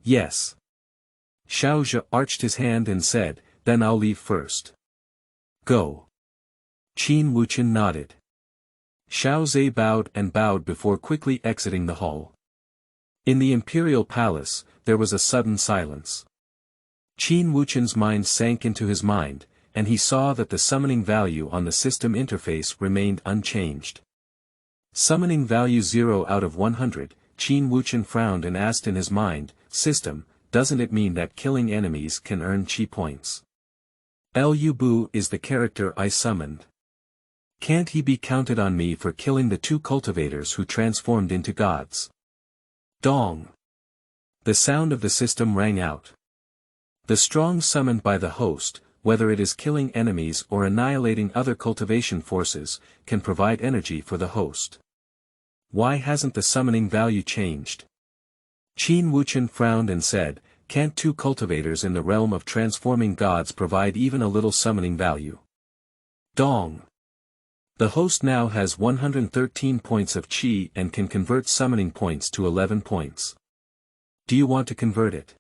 Yes. Xiao Zhe arched his hand and said, Then I'll leave first. Go. Qin Wuchen nodded. Xiao Zhe bowed and bowed before quickly exiting the hall. In the imperial palace, there was a sudden silence. Qin Wuchen's mind sank into his mind, and he saw that the summoning value on the system interface remained unchanged. Summoning value 0 out of 100, Qin Wuchen frowned and asked in his mind, "System, doesn't it mean that killing enemies can earn chi points? Lu Bu is the character I summoned. Can't he be counted on me for killing the 2 cultivators who transformed into gods?" Dong! The sound of the system rang out. The strong summoned by the host, whether it is killing enemies or annihilating other cultivation forces, can provide energy for the host. Why hasn't the summoning value changed? Qin Wuchen frowned and said, "Can't 2 cultivators in the realm of transforming gods provide even a little summoning value?" Dong! The host now has 113 points of chi and can convert summoning points to 11 points. Do you want to convert it?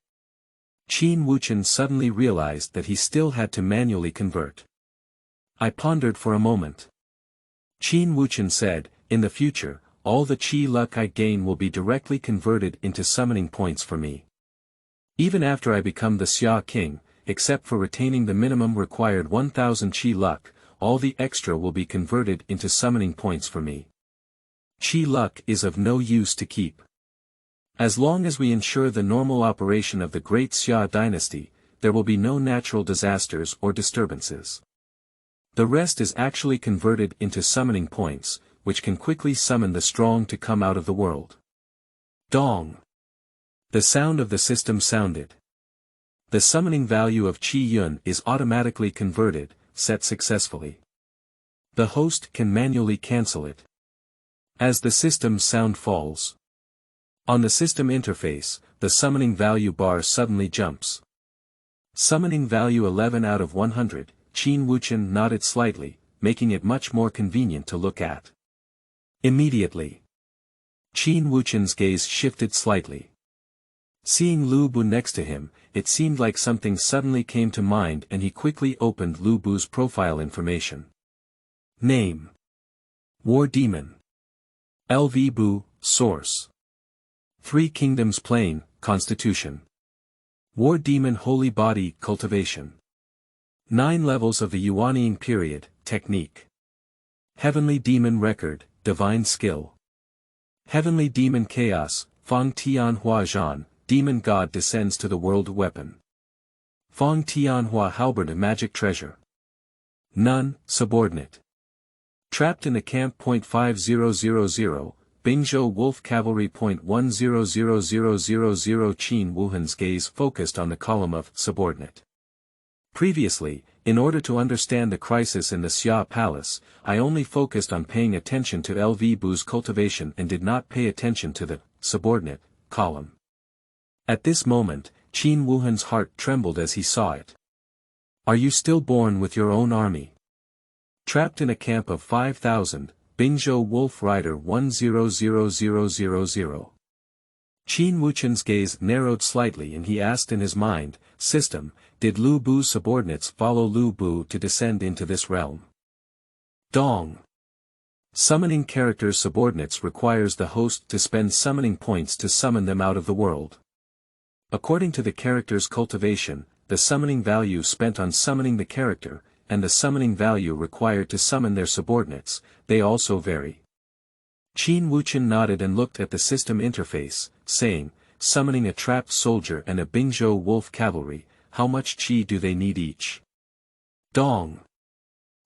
Qin Wuchen suddenly realized that he still had to manually convert. I pondered for a moment. Qin Wuchen said, "In the future, all the chi luck I gain will be directly converted into summoning points for me. Even after I become the Xia King, except for retaining the minimum required 1000 chi luck, all the extra will be converted into summoning points for me. Chi luck is of no use to keep. As long as we ensure the normal operation of the Great Xia dynasty, there will be no natural disasters or disturbances. The rest is actually converted into summoning points, which can quickly summon the strong to come out of the world." Dong! The sound of the system sounded. The summoning value of Qi Yun is automatically converted, set successfully. The host can manually cancel it. As the system's sound falls. On the system interface, the summoning value bar suddenly jumps. Summoning value 11 out of 100, Qin Wuchen nodded slightly, making it much more convenient to look at. Immediately, Qin Wuchen's gaze shifted slightly. Seeing Lu Bu next to him, it seemed like something suddenly came to mind and he quickly opened Lu Bu's profile information. Name: War Demon. LV Bu, Source. 3 Kingdoms Plane, Constitution. War Demon Holy Body, Cultivation. 9 Levels of the Yuanying Period, Technique. Heavenly Demon Record, Divine Skill. Heavenly Demon Chaos, Fang Tianhua Zhan, Demon God Descends to the World Weapon. Fang Tianhua Halberd Magic Treasure. None, Subordinate. Trapped in the Camp. 5000, Bingzhou Wolf Cavalry. 100000. Qin Wuhen's gaze focused on the column of subordinate. Previously, in order to understand the crisis in the Xia Palace, I only focused on paying attention to LV Bu's cultivation and did not pay attention to the subordinate column. At this moment, Qin Wuhen's heart trembled as he saw it. Are you stillborn with your own army? Trapped in a camp of 5000, Bingzhou Wolf Rider 100000. Qin Wuchen's gaze narrowed slightly and he asked in his mind, "System, did Lu Bu's subordinates follow Lu Bu to descend into this realm?" Dong! Summoning characters' subordinates requires the host to spend summoning points to summon them out of the world. According to the character's cultivation, the summoning value spent on summoning the character, and the summoning value required to summon their subordinates, they also vary. Qin Wuchen nodded and looked at the system interface, saying, "Summoning a trapped soldier and a Bingzhou Wolf Cavalry, how much chi do they need each?" Dong!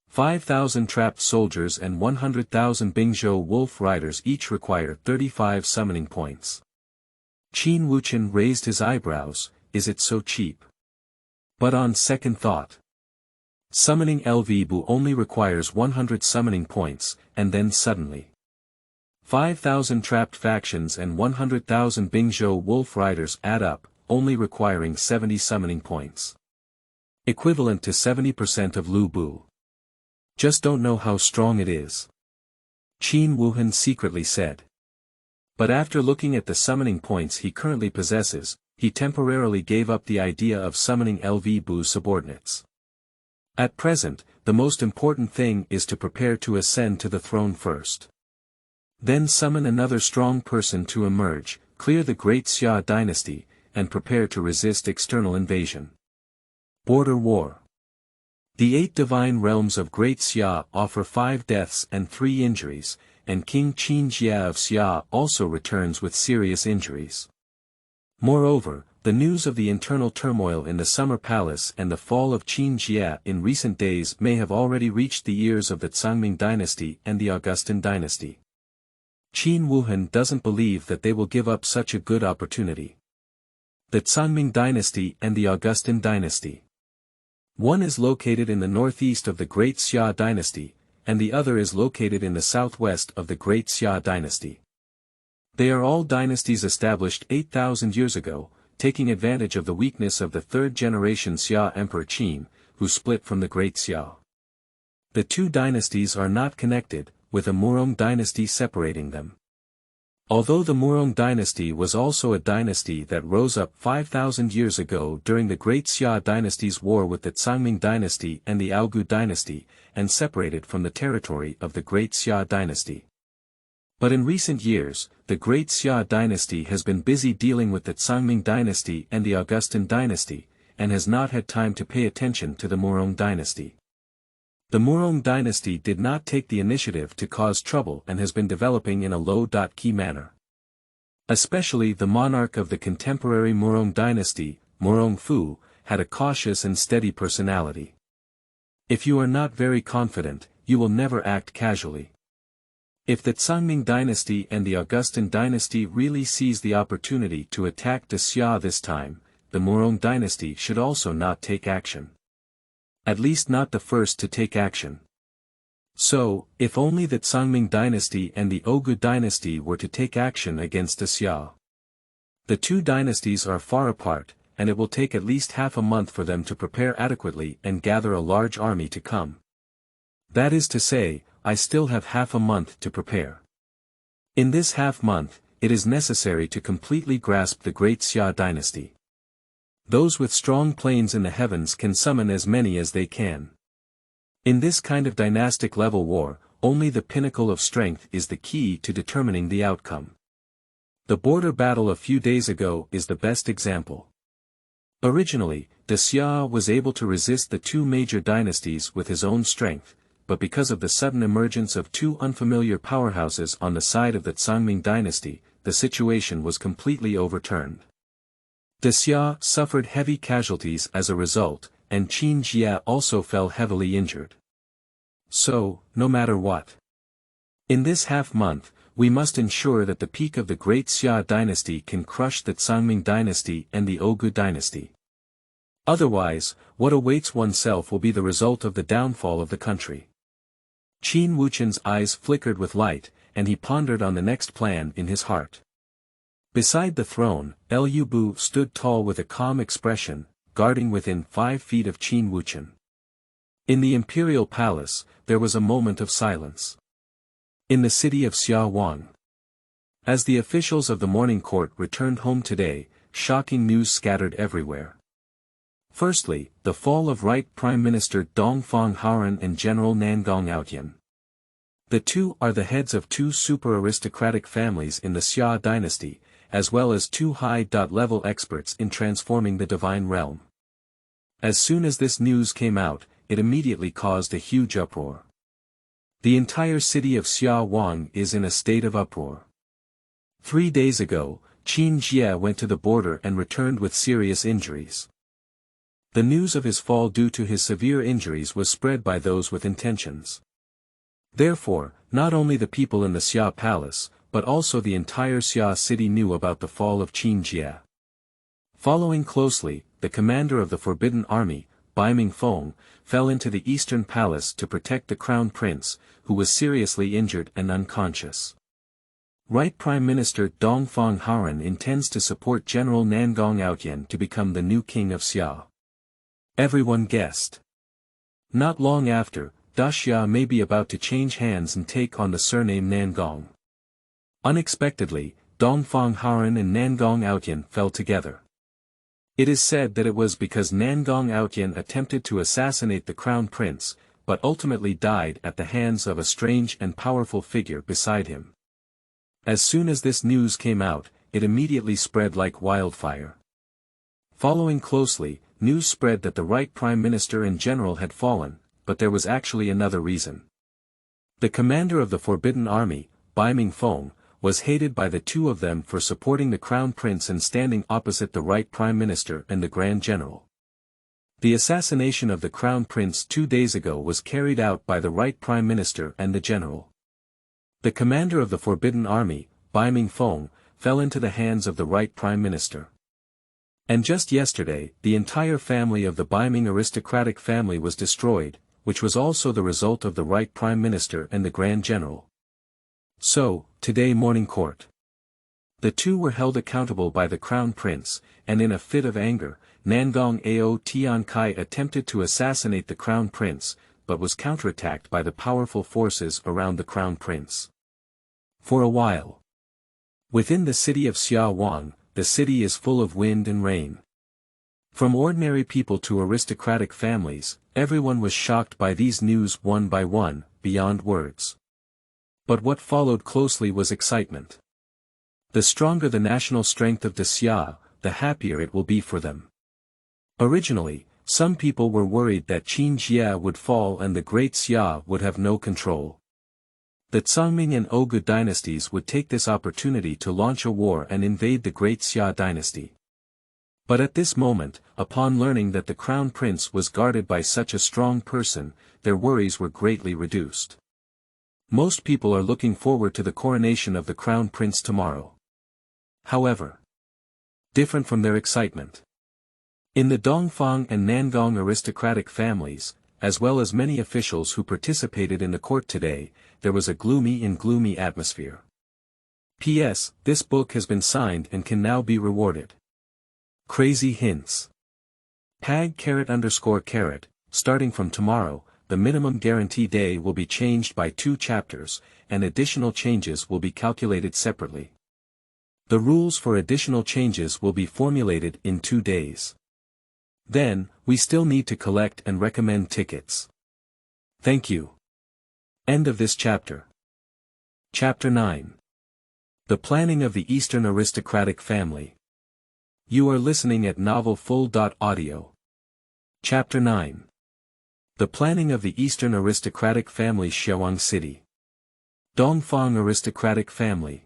5000 trapped soldiers and 100,000 Bingzhou Wolf Riders each require 35 summoning points. Qin Wuchen raised his eyebrows, is it so cheap? But on second thought, summoning LV Bu only requires 100 summoning points, and then suddenly 5,000 trapped factions and 100,000 Bingzhou Wolf Riders add up, only requiring 70 summoning points. Equivalent to 70% of Lu Bu. Just don't know how strong it is. Qin Wuhen secretly said. But after looking at the summoning points he currently possesses, he temporarily gave up the idea of summoning LV Bu's subordinates. At present, the most important thing is to prepare to ascend to the throne first. Then summon another strong person to emerge, clear the Great Xia dynasty, and prepare to resist external invasion. Border War. The 8 divine realms of Great Xia offer 5 deaths and 3 injuries, and King Qin Jia of Xia also returns with serious injuries. Moreover, the news of the internal turmoil in the Summer Palace and the fall of Qin Jia in recent days may have already reached the ears of the Tsangming Dynasty and the Augustan Dynasty. Qin Wuhen doesn't believe that they will give up such a good opportunity. The Tsangming Dynasty and the Augustan Dynasty. One is located in the northeast of the Great Xia Dynasty, and the other is located in the southwest of the Great Xia Dynasty. They are all dynasties established 8,000 years ago, taking advantage of the weakness of the third-generation Xia Emperor Qin, who split from the Great Xia. The two dynasties are not connected, with a Murong dynasty separating them. Although the Murong dynasty was also a dynasty that rose up 5,000 years ago during the Great Xia dynasty's war with the Tsangming dynasty and the Aogu dynasty, and separated from the territory of the Great Xia dynasty. But in recent years, the Great Xia dynasty has been busy dealing with the Tsangming dynasty and the Augustan dynasty, and has not had time to pay attention to the Murong dynasty. The Murong dynasty did not take the initiative to cause trouble and has been developing in a low-key manner. Especially the monarch of the contemporary Murong dynasty, Murong Fu, had a cautious and steady personality. If you are not very confident, you will never act casually. If the Tsangming dynasty and the Augustan dynasty really seize the opportunity to attack the Xia this time, the Murong dynasty should also not take action. At least not the first to take action. So, if only the Tsangming dynasty and the Ogu dynasty were to take action against the Xia. The two dynasties are far apart, and it will take at least half a month for them to prepare adequately and gather a large army to come. That is to say, I still have half a month to prepare. In this half month, it is necessary to completely grasp the Great Xia dynasty. Those with strong planes in the heavens can summon as many as they can. In this kind of dynastic level war, only the pinnacle of strength is the key to determining the outcome. The border battle a few days ago is the best example. Originally, the Xia was able to resist the two major dynasties with his own strength, but because of the sudden emergence of two unfamiliar powerhouses on the side of the Tsangming dynasty, the situation was completely overturned. The Xia suffered heavy casualties as a result, and Qin Jia also fell heavily injured. So, no matter what. In this half-month, we must ensure that the peak of the Great Xia dynasty can crush the Tsangming dynasty and the Ogu dynasty. Otherwise, what awaits oneself will be the result of the downfall of the country. Qin Wuxian's eyes flickered with light, and he pondered on the next plan in his heart. Beside the throne, Liu Bu stood tall with a calm expression, guarding within 5 feet of Qin Wuxian. In the imperial palace, there was a moment of silence. In the city of Xiaowang. As the officials of the morning court returned home today, shocking news scattered everywhere. Firstly, the fall of Right Prime Minister Dongfang Haoran and General Nangong Outyan. The two are the heads of two super-aristocratic families in the Xia dynasty, as well as two high-level experts in transforming the divine realm. As soon as this news came out, it immediately caused a huge uproar. The entire city of Xiaowang is in a state of uproar. 3 days ago, Qin Jia went to the border and returned with serious injuries. The news of his fall due to his severe injuries was spread by those with intentions. Therefore, not only the people in the Xia palace, but also the entire Xia city knew about the fall of Qin Jia. Following closely, the commander of the Forbidden Army, Bai Mingfeng, fell into the Eastern Palace to protect the Crown Prince, who was seriously injured and unconscious. Right Prime Minister Dongfang Haoran intends to support General Nangong Outyan to become the new king of Xia. Everyone guessed. Not long after, Daxia may be about to change hands and take on the surname Nangong. Unexpectedly, Dongfang Haoran and Nangong Outyan fell together. It is said that it was because Nangong Outyan attempted to assassinate the crown prince, but ultimately died at the hands of a strange and powerful figure beside him. As soon as this news came out, it immediately spread like wildfire. Following closely, news spread that the right prime minister and general had fallen, but there was actually another reason. The commander of the Forbidden Army, Bai Mingfeng, was hated by the two of them for supporting the crown prince and standing opposite the right prime minister and the grand general. The assassination of the crown prince 2 days ago was carried out by the right prime minister and the general. The commander of the Forbidden Army, Bai Mingfeng, fell into the hands of the right prime minister. And just yesterday, the entire family of the Baiming aristocratic family was destroyed, which was also the result of the right prime minister and the grand general. So, today morning court. The two were held accountable by the crown prince, and in a fit of anger, Nangong Ao Tian Kai attempted to assassinate the crown prince, but was counterattacked by the powerful forces around the crown prince. For a while. Within the city of Xiaowang, the city is full of wind and rain. From ordinary people to aristocratic families, everyone was shocked by these news one by one, beyond words. But what followed closely was excitement. The stronger the national strength of the Xia, the happier it will be for them. Originally, some people were worried that Qin Jie would fall and the great Xia would have no control. That Songming and Ogu dynasties would take this opportunity to launch a war and invade the great Xia dynasty. But at this moment, upon learning that the crown prince was guarded by such a strong person, their worries were greatly reduced. Most people are looking forward to the coronation of the crown prince tomorrow. However, different from their excitement. In the Dongfang and Nangong aristocratic families, as well as many officials who participated in the court today, there was a gloomy atmosphere. P.S. This book has been signed and can now be rewarded. Crazy hints. #_, starting from tomorrow, the minimum guarantee day will be changed by 2 chapters, and additional changes will be calculated separately. The rules for additional changes will be formulated in 2 days. Then, we still need to collect and recommend tickets. Thank you. End of this chapter. Chapter 9. The Planning of the Eastern Aristocratic Family. You are listening at novelfull.audio. Chapter 9. The Planning of the Eastern Aristocratic Family, Xiaowang City. Dongfang Aristocratic Family.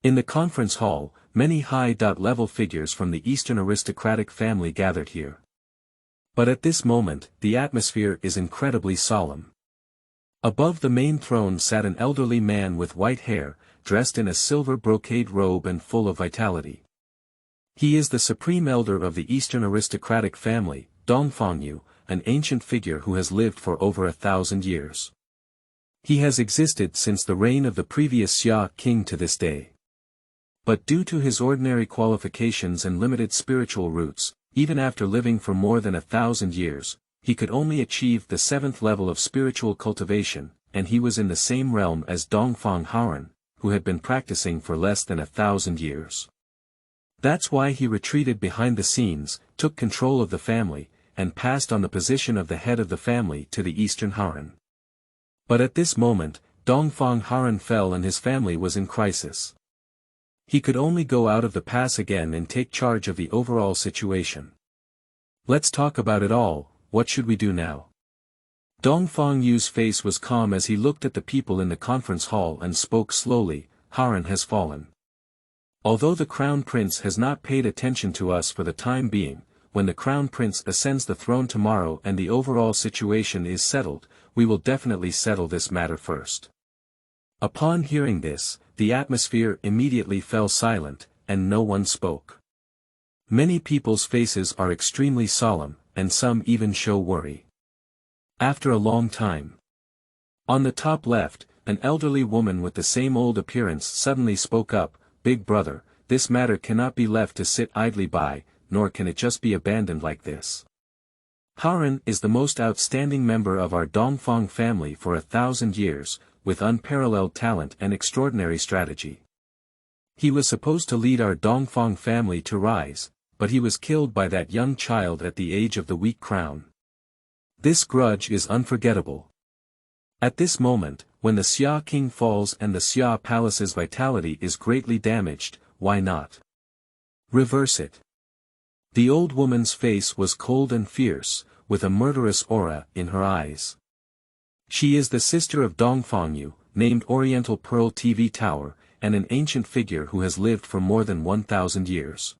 In the conference hall, many high-level figures from the Eastern aristocratic family gathered here. But at this moment, the atmosphere is incredibly solemn. Above the main throne sat an elderly man with white hair, dressed in a silver brocade robe and full of vitality. He is the supreme elder of the Eastern aristocratic family, Dongfangyu, an ancient figure who has lived for over 1,000 years. He has existed since the reign of the previous Xia king to this day. But due to his ordinary qualifications and limited spiritual roots, even after living for more than 1,000 years, he could only achieve the 7th level of spiritual cultivation, and he was in the same realm as Dongfang Haoren, who had been practicing for less than 1,000 years. That's why he retreated behind the scenes, took control of the family, and passed on the position of the head of the family to the Eastern Haoren. But at this moment, Dongfang Haoren fell and his family was in crisis. He could only go out of the pass again and take charge of the overall situation. Let's talk about it all. What should we do now? Dongfang Yu's face was calm as he looked at the people in the conference hall and spoke slowly. Haoren has fallen. Although the crown prince has not paid attention to us for the time being, when the crown prince ascends the throne tomorrow and the overall situation is settled, we will definitely settle this matter first. Upon hearing this, the atmosphere immediately fell silent, and no one spoke. Many people's faces are extremely solemn, and some even show worry. After a long time. On the top left, an elderly woman with the same old appearance suddenly spoke up, "Big brother, this matter cannot be left to sit idly by, nor can it just be abandoned like this. Haoren is the most outstanding member of our Dongfang family for 1,000 years, with unparalleled talent and extraordinary strategy. He was supposed to lead our Dongfang family to rise, but he was killed by that young child at the age of the weak crown. This grudge is unforgettable. At this moment, when the Xia king falls and the Xia palace's vitality is greatly damaged, why not reverse it? The old woman's face was cold and fierce, with a murderous aura in her eyes. She is the sister of Dongfangyu, named Oriental Pearl TV Tower, and an ancient figure who has lived for more than 1,000 years.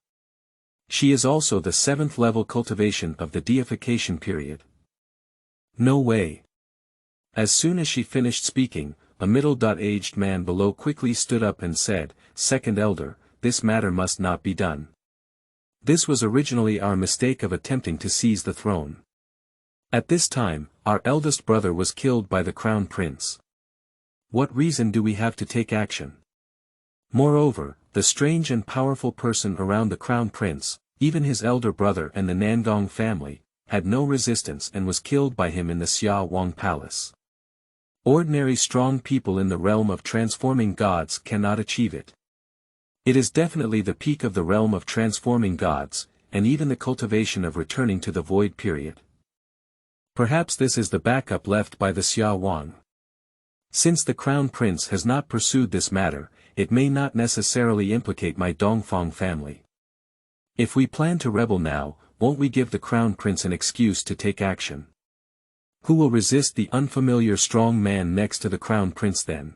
She is also the 7th level cultivation of the deification period. No way. As soon as she finished speaking, a middle-aged man below quickly stood up and said, "Second Elder, this matter must not be done. This was originally our mistake of attempting to seize the throne. At this time, our eldest brother was killed by the crown prince. What reason do we have to take action? Moreover, the strange and powerful person around the crown prince, even his elder brother and the Nangong family, had no resistance and was killed by him in the Xia Wang Palace. Ordinary strong people in the realm of transforming gods cannot achieve it. It is definitely the peak of the realm of transforming gods, and even the cultivation of returning to the void period. Perhaps this is the backup left by the Xia Wang. Since the crown prince has not pursued this matter, it may not necessarily implicate my Dongfang family. If we plan to rebel now, won't we give the crown prince an excuse to take action? Who will resist the unfamiliar strong man next to the crown prince then?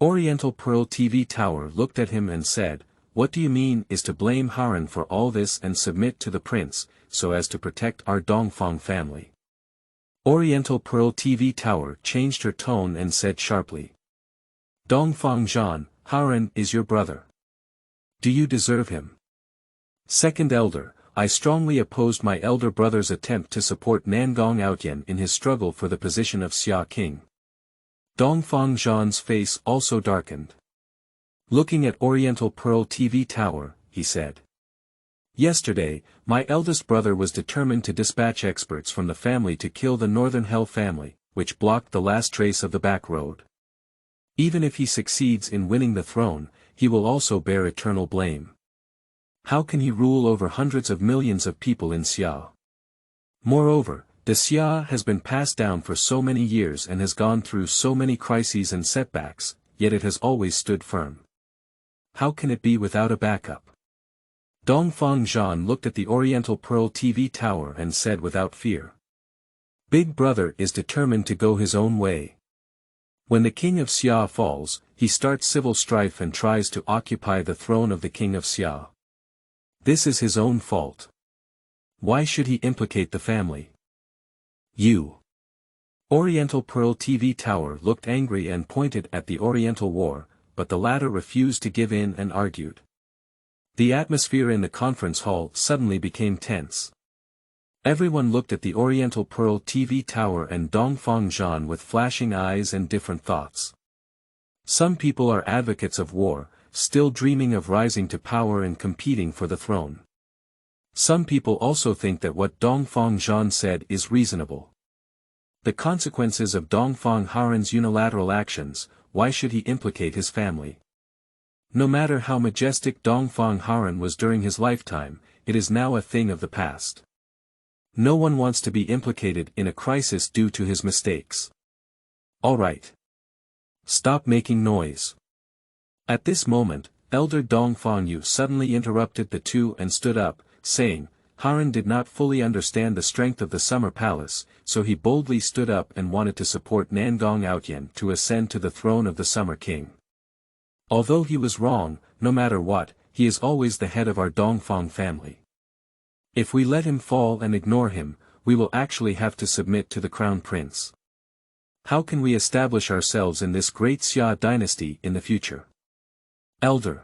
Oriental Pearl TV Tower looked at him and said, "What do you mean is to blame Haran for all this and submit to the prince, so as to protect our Dongfang family?" Oriental Pearl TV Tower changed her tone and said sharply, "Dongfang Zhan, Haran is your brother. Do you deserve him? Second Elder, I strongly opposed my elder brother's attempt to support Nangong Outyen in his struggle for the position of Xia King." Dongfang Zhan's face also darkened. Looking at Oriental Pearl TV Tower, he said, "Yesterday, my eldest brother was determined to dispatch experts from the family to kill the Northern Hell family, which blocked the last trace of the back road. Even if he succeeds in winning the throne, he will also bear eternal blame. How can he rule over hundreds of millions of people in Xia? Moreover, the Xia has been passed down for so many years and has gone through so many crises and setbacks, yet it has always stood firm. How can it be without a backup?" Dongfang Zhan looked at the Oriental Pearl TV Tower and said without fear, "Big Brother is determined to go his own way. When the king of Xia falls, he starts civil strife and tries to occupy the throne of the king of Xia. This is his own fault. Why should he implicate the family? You." Oriental Pearl TV Tower looked angry and pointed at the Oriental War, but the latter refused to give in and argued. The atmosphere in the conference hall suddenly became tense. Everyone looked at the Oriental Pearl TV Tower and Dongfang Zhan with flashing eyes and different thoughts. Some people are advocates of war, still dreaming of rising to power and competing for the throne. Some people also think that what Dongfang Zhan said is reasonable. The consequences of Dongfang Haran's unilateral actions, why should he implicate his family? No matter how majestic Dongfang Haran was during his lifetime, it is now a thing of the past. No one wants to be implicated in a crisis due to his mistakes. All right. Stop making noise. At this moment, Elder Dongfangyu suddenly interrupted the two and stood up, saying, Haran did not fully understand the strength of the Summer Palace, so he boldly stood up and wanted to support Nangong Outyen to ascend to the throne of the Summer King. Although he was wrong, no matter what, he is always the head of our Dongfang family. If we let him fall and ignore him, we will actually have to submit to the crown prince. How can we establish ourselves in this great Xia dynasty in the future? Elder.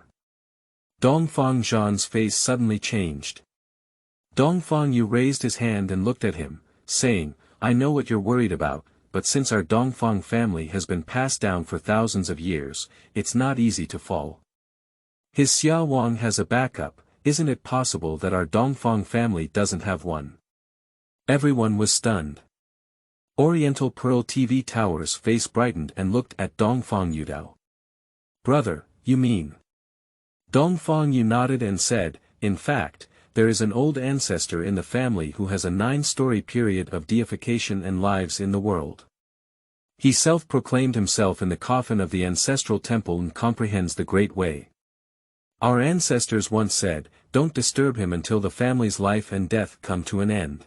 Dongfang Zhan's face suddenly changed. Dongfangyu raised his hand and looked at him, saying, I know what you're worried about, but since our Dongfang family has been passed down for thousands of years, it's not easy to fall. His Xia Wang has a backup, isn't it possible that our Dongfang family doesn't have one? Everyone was stunned. Oriental Pearl TV Tower's face brightened and looked at Dongfangyu Dao. Brother, you mean? Dongfangyu nodded and said, in fact, there is an old ancestor in the family who has a 9-story period of deification and lives in the world. He self-proclaimed himself in the coffin of the ancestral temple and comprehends the Great Way. Our ancestors once said, don't disturb him until the family's life and death come to an end.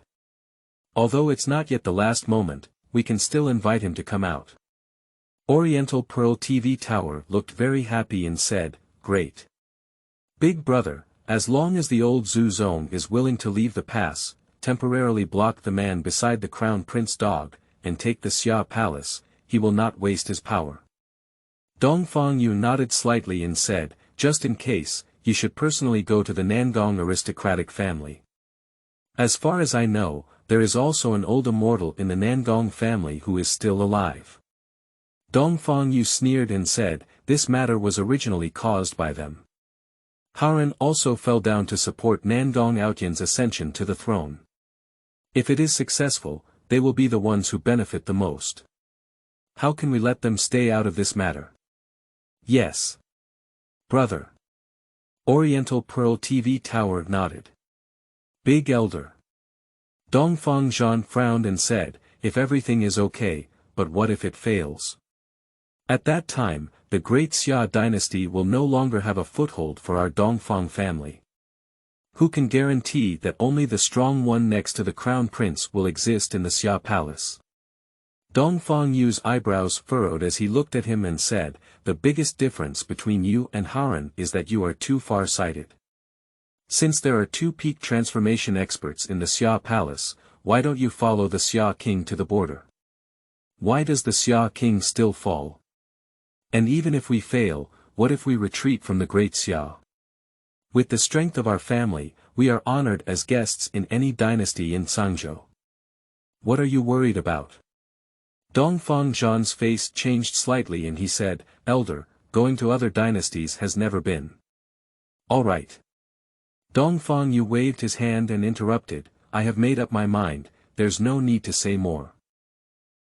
Although it's not yet the last moment, we can still invite him to come out. Oriental Pearl TV Tower looked very happy and said, great. Big brother, as long as the old Zhu Zong is willing to leave the pass, temporarily block the man beside the Crown Prince dog, and take the Xia Palace, he will not waste his power. Dongfang Yu nodded slightly and said, just in case, you should personally go to the Nangong aristocratic family. As far as I know, there is also an old immortal in the Nangong family who is still alive. Dongfang Yu sneered and said, this matter was originally caused by them. Haran also fell down to support Nangong Outyan's ascension to the throne. If it is successful, they will be the ones who benefit the most. How can we let them stay out of this matter? Yes. Brother. Oriental Pearl TV Tower nodded. Big Elder. Dongfang Zhan frowned and said, if everything is okay, but what if it fails? At that time, the great Xia dynasty will no longer have a foothold for our Dongfang family. Who can guarantee that only the strong one next to the crown prince will exist in the Xia palace? Dongfang Yu's eyebrows furrowed as he looked at him and said, the biggest difference between you and Haran is that you are too far-sighted. Since there are two peak transformation experts in the Xia palace, why don't you follow the Xia king to the border? Why does the Xia king still fall? And even if we fail, what if we retreat from the great Xia? With the strength of our family, we are honored as guests in any dynasty in Sangzhou. What are you worried about? Dongfang Zhan's face changed slightly and he said, Elder, going to other dynasties has never been. All right. Dongfang Yu waved his hand and interrupted, I have made up my mind, there's no need to say more.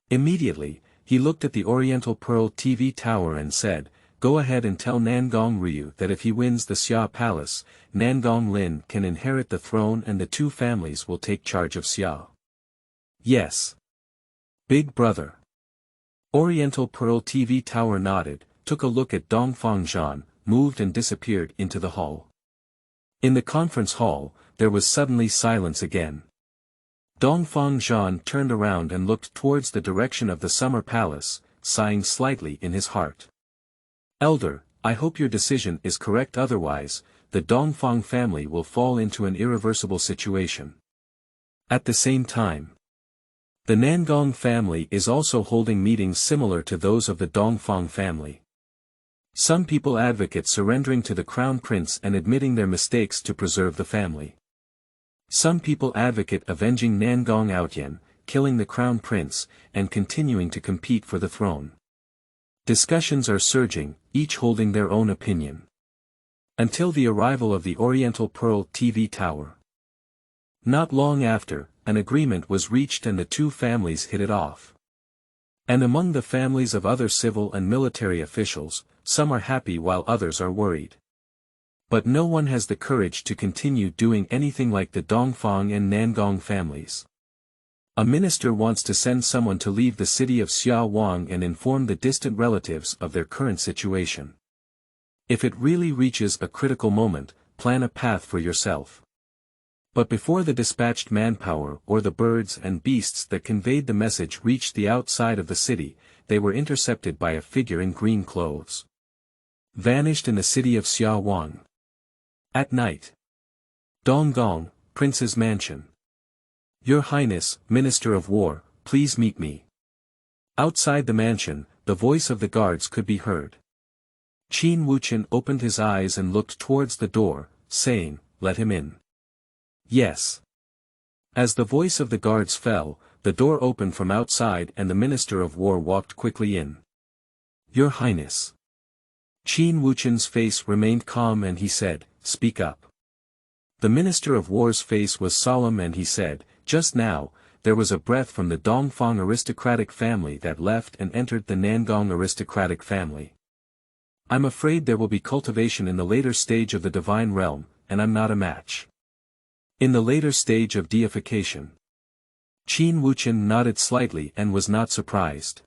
Immediately, he looked at the Oriental Pearl TV Tower and said, go ahead and tell Nangong Ryu that if he wins the Xia Palace, Nangong Lin can inherit the throne and the two families will take charge of Xia. Yes. Big brother. Oriental Pearl TV Tower nodded, took a look at Dongfang Zhan, moved and disappeared into the hall. In the conference hall, there was suddenly silence again. Dongfang Zhan turned around and looked towards the direction of the Summer Palace, sighing slightly in his heart. Elder, I hope your decision is correct, otherwise, the Dongfang family will fall into an irreversible situation. At the same time, the Nangong family is also holding meetings similar to those of the Dongfang family. Some people advocate surrendering to the crown prince and admitting their mistakes to preserve the family. Some people advocate avenging Nangong Outyan, killing the crown prince, and continuing to compete for the throne. Discussions are surging, each holding their own opinion. Until the arrival of the Oriental Pearl TV Tower. Not long after, an agreement was reached and the two families hit it off. And among the families of other civil and military officials, some are happy while others are worried. But no one has the courage to continue doing anything like the Dongfang and Nangong families. A minister wants to send someone to leave the city of Xiaowang and inform the distant relatives of their current situation. If it really reaches a critical moment, plan a path for yourself. But before the dispatched manpower or the birds and beasts that conveyed the message reached the outside of the city, they were intercepted by a figure in green clothes. Vanished in the city of Xiaowang. At night. Donggong, Prince's Mansion. Your Highness, Minister of War, please meet me. Outside the mansion, the voice of the guards could be heard. Qin Wuxian opened his eyes and looked towards the door, saying, let him in. Yes. As the voice of the guards fell, the door opened from outside and the Minister of War walked quickly in. Your Highness. Qin Wuxian's face remained calm and he said, speak up. The Minister of War's face was solemn and he said, just now, there was a breath from the Dongfang aristocratic family that left and entered the Nangong aristocratic family. I'm afraid there will be cultivation in the later stage of the divine realm, and I'm not a match. In the later stage of deification. Qin Wuxian nodded slightly and was not surprised.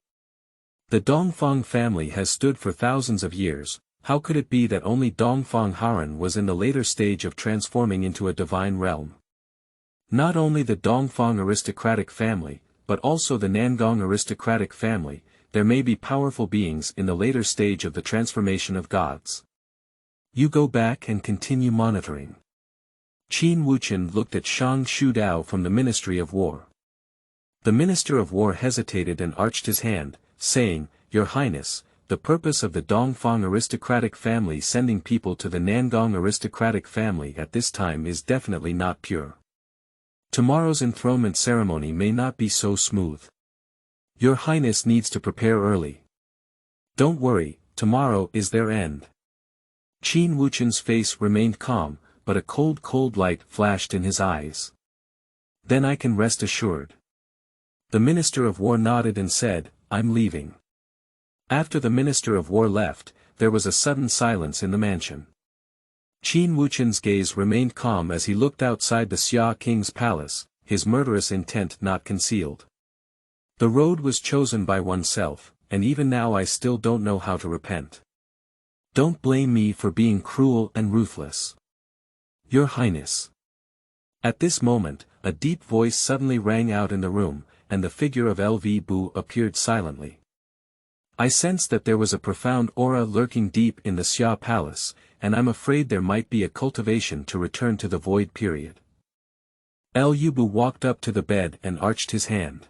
The Dongfang family has stood for thousands of years, How could it be that only Dongfang Haran was in the later stage of transforming into a divine realm? Not only the Dongfang aristocratic family, but also the Nangong aristocratic family, there may be powerful beings in the later stage of the transformation of gods. You go back and continue monitoring. Qin Wuchen looked at Shang Shudao from the Ministry of War. The Minister of War hesitated and arched his hand, saying, Your Highness, the purpose of the Dongfang aristocratic family sending people to the Nangong aristocratic family at this time is definitely not pure. Tomorrow's enthronement ceremony may not be so smooth. Your Highness needs to prepare early. Don't worry, tomorrow is their end. Qin Wuchen's face remained calm, but a cold light flashed in his eyes. Then I can rest assured. The Minister of War nodded and said, I'm leaving. After the Minister of War left, there was a sudden silence in the mansion. Qin Wuchen's gaze remained calm as he looked outside the Xia King's palace, his murderous intent not concealed. The road was chosen by oneself, and even now I still don't know how to repent. Don't blame me for being cruel and ruthless. Your Highness. At this moment, a deep voice suddenly rang out in the room, and the figure of LV Bu appeared silently. I sensed that there was a profound aura lurking deep in the Xia Palace, and I'm afraid there might be a cultivation to return to the void period. Lu Bu walked up to the bed and arched his hand.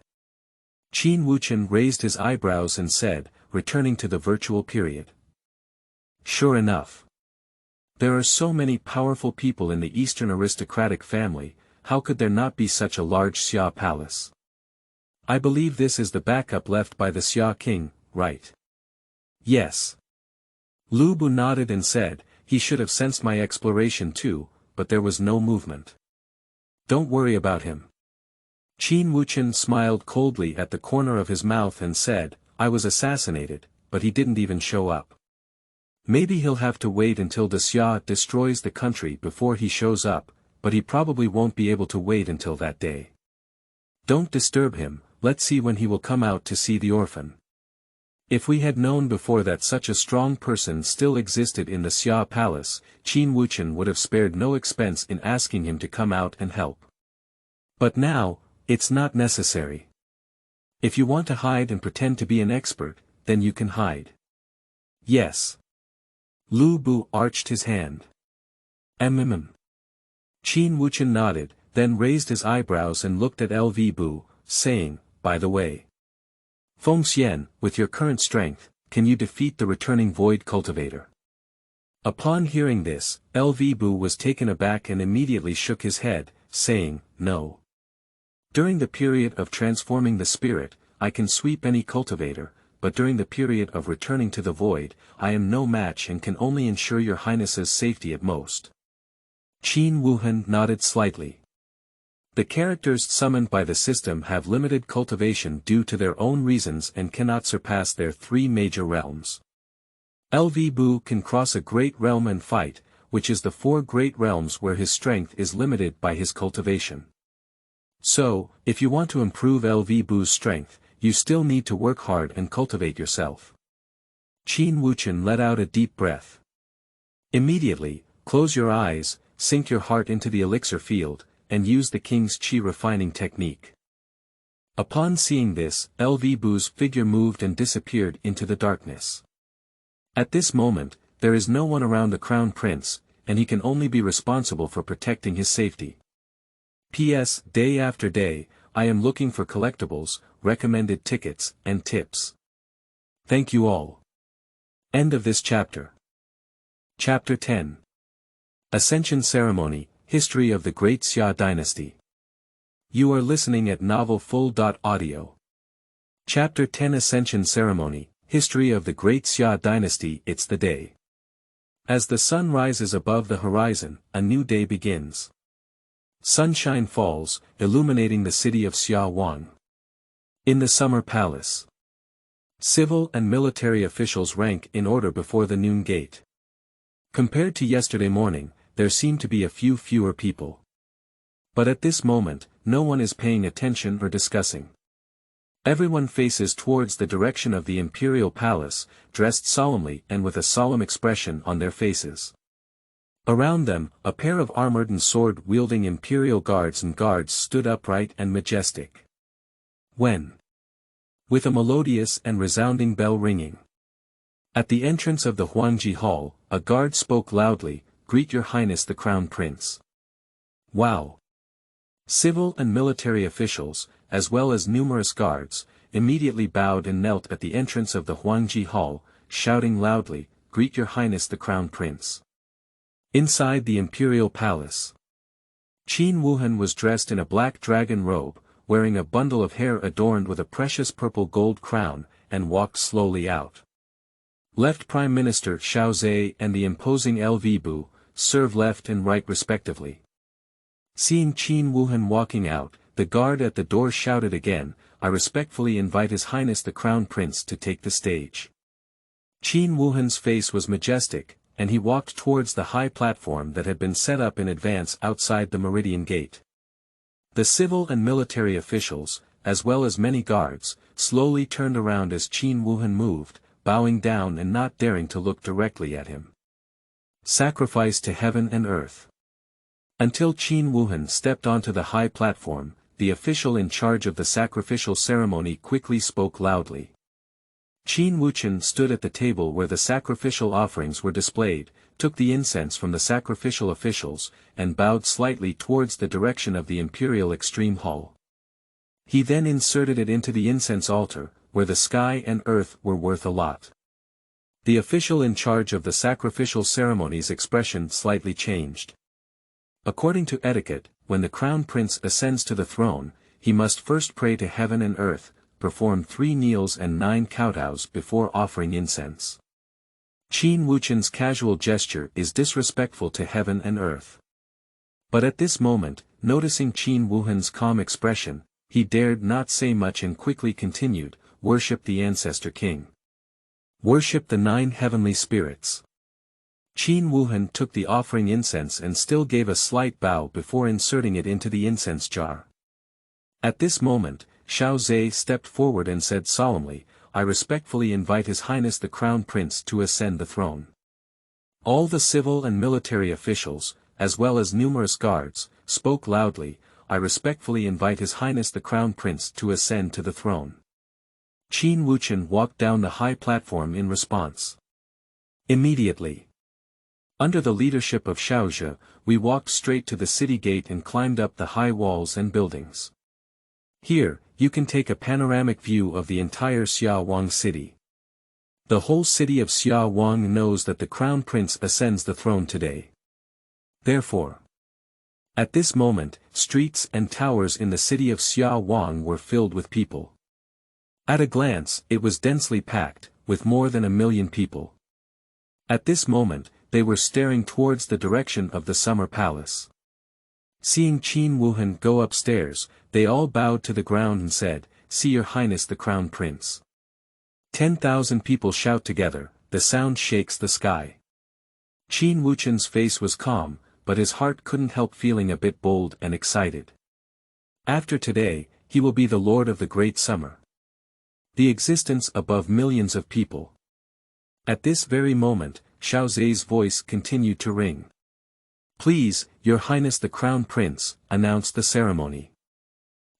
Qin Wuchen raised his eyebrows and said, returning to the virtual period. Sure enough. There are so many powerful people in the Eastern aristocratic family, how could there not be such a large Xia palace? I believe this is the backup left by the Xia king, right? Yes. Lu Bu nodded and said, he should have sensed my exploration too, but there was no movement. Don't worry about him. Qin Wuchen smiled coldly at the corner of his mouth and said, I was assassinated, but he didn't even show up. Maybe he'll have to wait until the Xia destroys the country before he shows up, but he probably won't be able to wait until that day. Don't disturb him, let's see when he will come out to see the orphan. If we had known before that such a strong person still existed in the Xia palace, Qin Wuchen would have spared no expense in asking him to come out and help. But now, it's not necessary. If you want to hide and pretend to be an expert, then you can hide. Yes. Lu Bu arched his hand. Qin Wuchen nodded, then raised his eyebrows and looked at LV Bu, saying, by the way. Feng Xian, with your current strength, can you defeat the returning void cultivator? Upon hearing this, LV Bu was taken aback and immediately shook his head, saying, no. During the period of transforming the spirit, I can sweep any cultivator, but during the period of returning to the void, I am no match and can only ensure your highness's safety at most. Qin Wuhen nodded slightly. The characters summoned by the system have limited cultivation due to their own reasons and cannot surpass their 3 major realms. LV Bu can cross a great realm and fight, which is the 4 great realms where his strength is limited by his cultivation. So, if you want to improve LV Bu's strength, you still need to work hard and cultivate yourself. Qin Wuchen let out a deep breath. Immediately, close your eyes, sink your heart into the elixir field, and use the king's qi refining technique. Upon seeing this, LV Bu's figure moved and disappeared into the darkness. At this moment, there is no one around the crown prince, and he can only be responsible for protecting his safety. P.S. Day after day, I am looking for collectibles, recommended tickets, and tips. Thank you all. End of this chapter. Chapter 10. Ascension Ceremony, History of the Great Xia Dynasty. You are listening at novelfull.audio. Chapter 10 Ascension Ceremony, History of the Great Xia Dynasty. It's the day. As the sun rises above the horizon, a new day begins. Sunshine falls, illuminating the city of Xiaowang. In the Summer Palace. Civil and military officials rank in order before the noon gate. Compared to yesterday morning, there seem to be a few fewer people. But at this moment, no one is paying attention or discussing. Everyone faces towards the direction of the imperial palace, dressed solemnly and with a solemn expression on their faces. Around them, a pair of armored and sword-wielding imperial guards and guards stood upright and majestic. When, with a melodious and resounding bell ringing, at the entrance of the Huangji Hall, a guard spoke loudly, "Greet your highness the crown prince." Wow! Civil and military officials, as well as numerous guards, immediately bowed and knelt at the entrance of the Huangji Hall, shouting loudly, "Greet your highness the crown prince." Inside the imperial palace, Qin Wuhen was dressed in a black dragon robe, wearing a bundle of hair adorned with a precious purple gold crown, and walked slowly out. Left Prime Minister Xiao Zhe and the imposing LV Bu, serve left and right respectively. Seeing Qin Wuhen walking out, the guard at the door shouted again, "I respectfully invite His Highness the Crown Prince to take the stage." Qin Wuhen's face was majestic, and he walked towards the high platform that had been set up in advance outside the Meridian Gate. The civil and military officials, as well as many guards, slowly turned around as Qin Wuhen moved, bowing down and not daring to look directly at him. Sacrifice to heaven and earth. Until Qin Wuhen stepped onto the high platform, the official in charge of the sacrificial ceremony quickly spoke loudly. Qin Wuxian stood at the table where the sacrificial offerings were displayed, took the incense from the sacrificial officials, and bowed slightly towards the direction of the imperial extreme hall. He then inserted it into the incense altar, where the sky and earth were worth a lot. The official in charge of the sacrificial ceremony's expression slightly changed. According to etiquette, when the crown prince ascends to the throne, he must first pray to heaven and earth, perform 3 kneels and 9 kowtows before offering incense. Qin Wuxian's casual gesture is disrespectful to heaven and earth. But at this moment, noticing Qin Wuhen's calm expression, he dared not say much and quickly continued, "Worship the ancestor king. Worship the 9 heavenly spirits." Qin Wuhen took the offering incense and still gave a slight bow before inserting it into the incense jar. At this moment, Xiao Zhe stepped forward and said solemnly, "I respectfully invite His Highness the Crown Prince to ascend the throne." All the civil and military officials, as well as numerous guards, spoke loudly, "I respectfully invite His Highness the Crown Prince to ascend to the throne." Qin Wuxian walked down the high platform in response. Immediately, under the leadership of Xiao Zhe, we walked straight to the city gate and climbed up the high walls and buildings. Here, you can take a panoramic view of the entire Xiaowang city. The whole city of Xiaowang knows that the Crown Prince ascends the throne today. Therefore, at this moment, streets and towers in the city of Xiaowang were filled with people. At a glance, it was densely packed, with more than 1 million people. At this moment, they were staring towards the direction of the summer palace. Seeing Qin Wuhen go upstairs, they all bowed to the ground and said, "See your highness the crown prince." 10,000 people shout together, the sound shakes the sky. Qin Wuxian's face was calm, but his heart couldn't help feeling a bit bold and excited. After today, he will be the lord of the great summer. The existence above millions of people. At this very moment, Xiao Zhe's voice continued to ring. "Please, your highness the crown prince," announced the ceremony.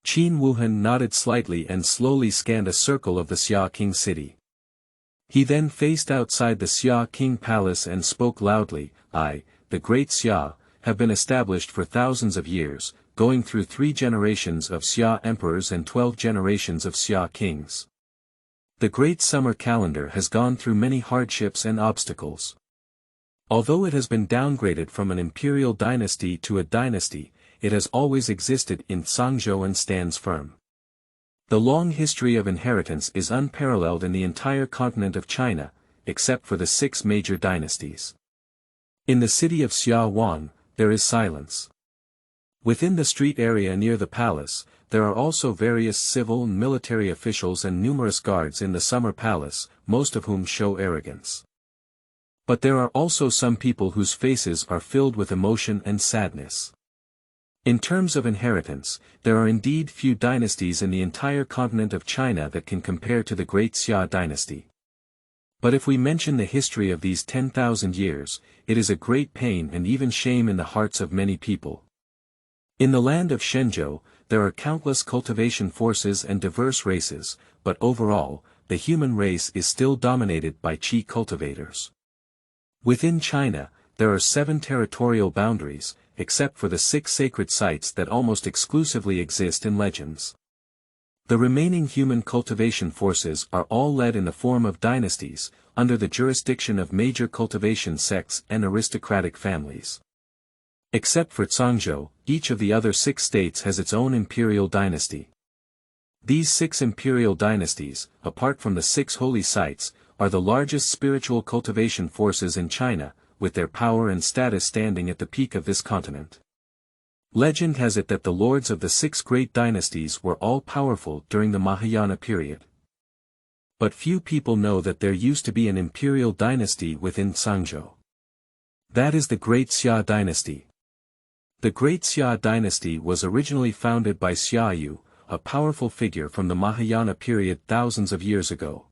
Qin Wuhen nodded slightly and slowly scanned a circle of the Xia King city. He then faced outside the Xia King palace and spoke loudly, "I, the great Xia, have been established for thousands of years, going through 3 generations of Xia emperors and 12 generations of Xia kings. The great summer calendar has gone through many hardships and obstacles. Although it has been downgraded from an imperial dynasty to a dynasty, it has always existed in Sangzhou and stands firm. The long history of inheritance is unparalleled in the entire continent of China, except for the 6 major dynasties. In the city of Xiaowang, there is silence. Within the street area near the palace, there are also various civil and military officials and numerous guards in the summer palace, most of whom show arrogance. But there are also some people whose faces are filled with emotion and sadness. In terms of inheritance, there are indeed few dynasties in the entire continent of China that can compare to the Great Xia dynasty. But if we mention the history of these 10,000 years, it is a great pain and even shame in the hearts of many people. In the land of Shenzhou, there are countless cultivation forces and diverse races, but overall, the human race is still dominated by Qi cultivators. Within China, there are 7 territorial boundaries, except for the 6 sacred sites that almost exclusively exist in legends. The remaining human cultivation forces are all led in the form of dynasties, under the jurisdiction of major cultivation sects and aristocratic families. Except for Zhangzhou, each of the other 6 states has its own imperial dynasty. These 6 imperial dynasties, apart from the 6 holy sites, are the largest spiritual cultivation forces in China, with their power and status standing at the peak of this continent. Legend has it that the lords of the 6 great dynasties were all powerful during the Mahayana period. But few people know that there used to be an imperial dynasty within Zhangzhou. That is the Great Xia dynasty. The Great Xia dynasty was originally founded by Xia Yu, a powerful figure from the Mahayana period thousands of years ago.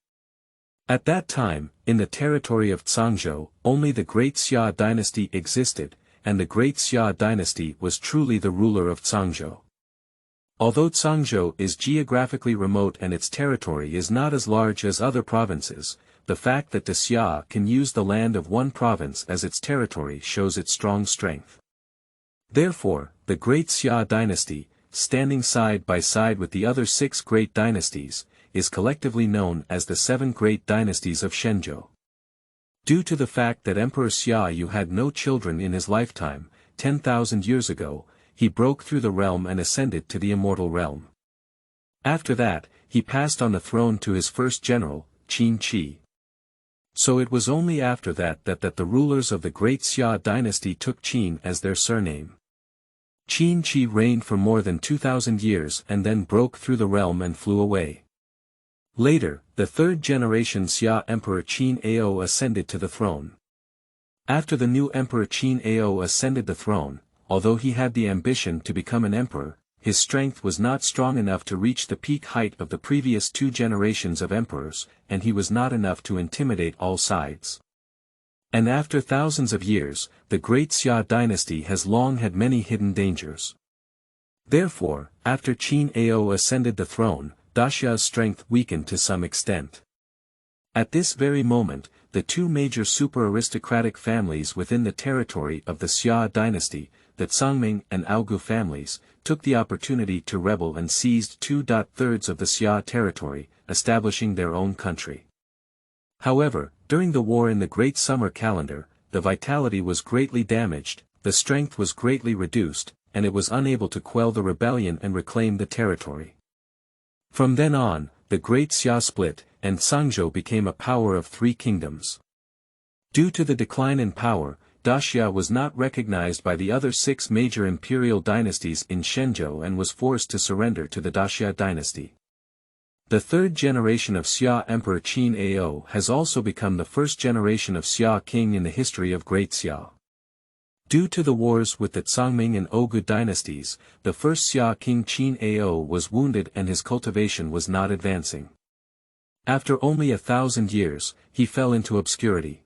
At that time, in the territory of Zhangzhou, only the Great Xia dynasty existed, and the Great Xia dynasty was truly the ruler of Zhangzhou. Although Zhangzhou is geographically remote and its territory is not as large as other provinces, the fact that the Xia can use the land of one province as its territory shows its strong strength. Therefore, the Great Xia dynasty, standing side by side with the other 6 great dynasties, is collectively known as the 7 great dynasties of Shenzhou. Due to the fact that Emperor Xia Yu had no children in his lifetime, 10,000 years ago, he broke through the realm and ascended to the immortal realm. After that, he passed on the throne to his first general, Qin Shi. So it was only after that the rulers of the Great Xia dynasty took Qin as their surname. Qin Shi reigned for more than 2,000 years and then broke through the realm and flew away. Later, the 3rd generation Xia Emperor Qin Ao ascended to the throne. After the new Emperor Qin Ao ascended the throne, although he had the ambition to become an emperor, his strength was not strong enough to reach the peak height of the previous 2 generations of emperors, and he was not enough to intimidate all sides. And after thousands of years, the Great Xia dynasty has long had many hidden dangers. Therefore, after Qin Ao ascended the throne, Daxia's strength weakened to some extent. At this very moment, the 2 major super-aristocratic families within the territory of the Xia dynasty, the Zhangming and Aogu families, took the opportunity to rebel and seized 2/3 of the Xia territory, establishing their own country. However, during the war in the Great Summer Calendar, the vitality was greatly damaged, the strength was greatly reduced, and it was unable to quell the rebellion and reclaim the territory. From then on, the Great Xia split, and Zhangzhou became a power of 3 kingdoms. Due to the decline in power, Daxia was not recognized by the other 6 major imperial dynasties in Shenzhou and was forced to surrender to the Daxia dynasty. The 3rd generation of Xia Emperor Qin Ao has also become the 1st generation of Xia king in the history of Great Xia. Due to the wars with the Zhangming and Ogu dynasties, the first Xia king Qin Ao was wounded and his cultivation was not advancing. After only 1,000 years, he fell into obscurity.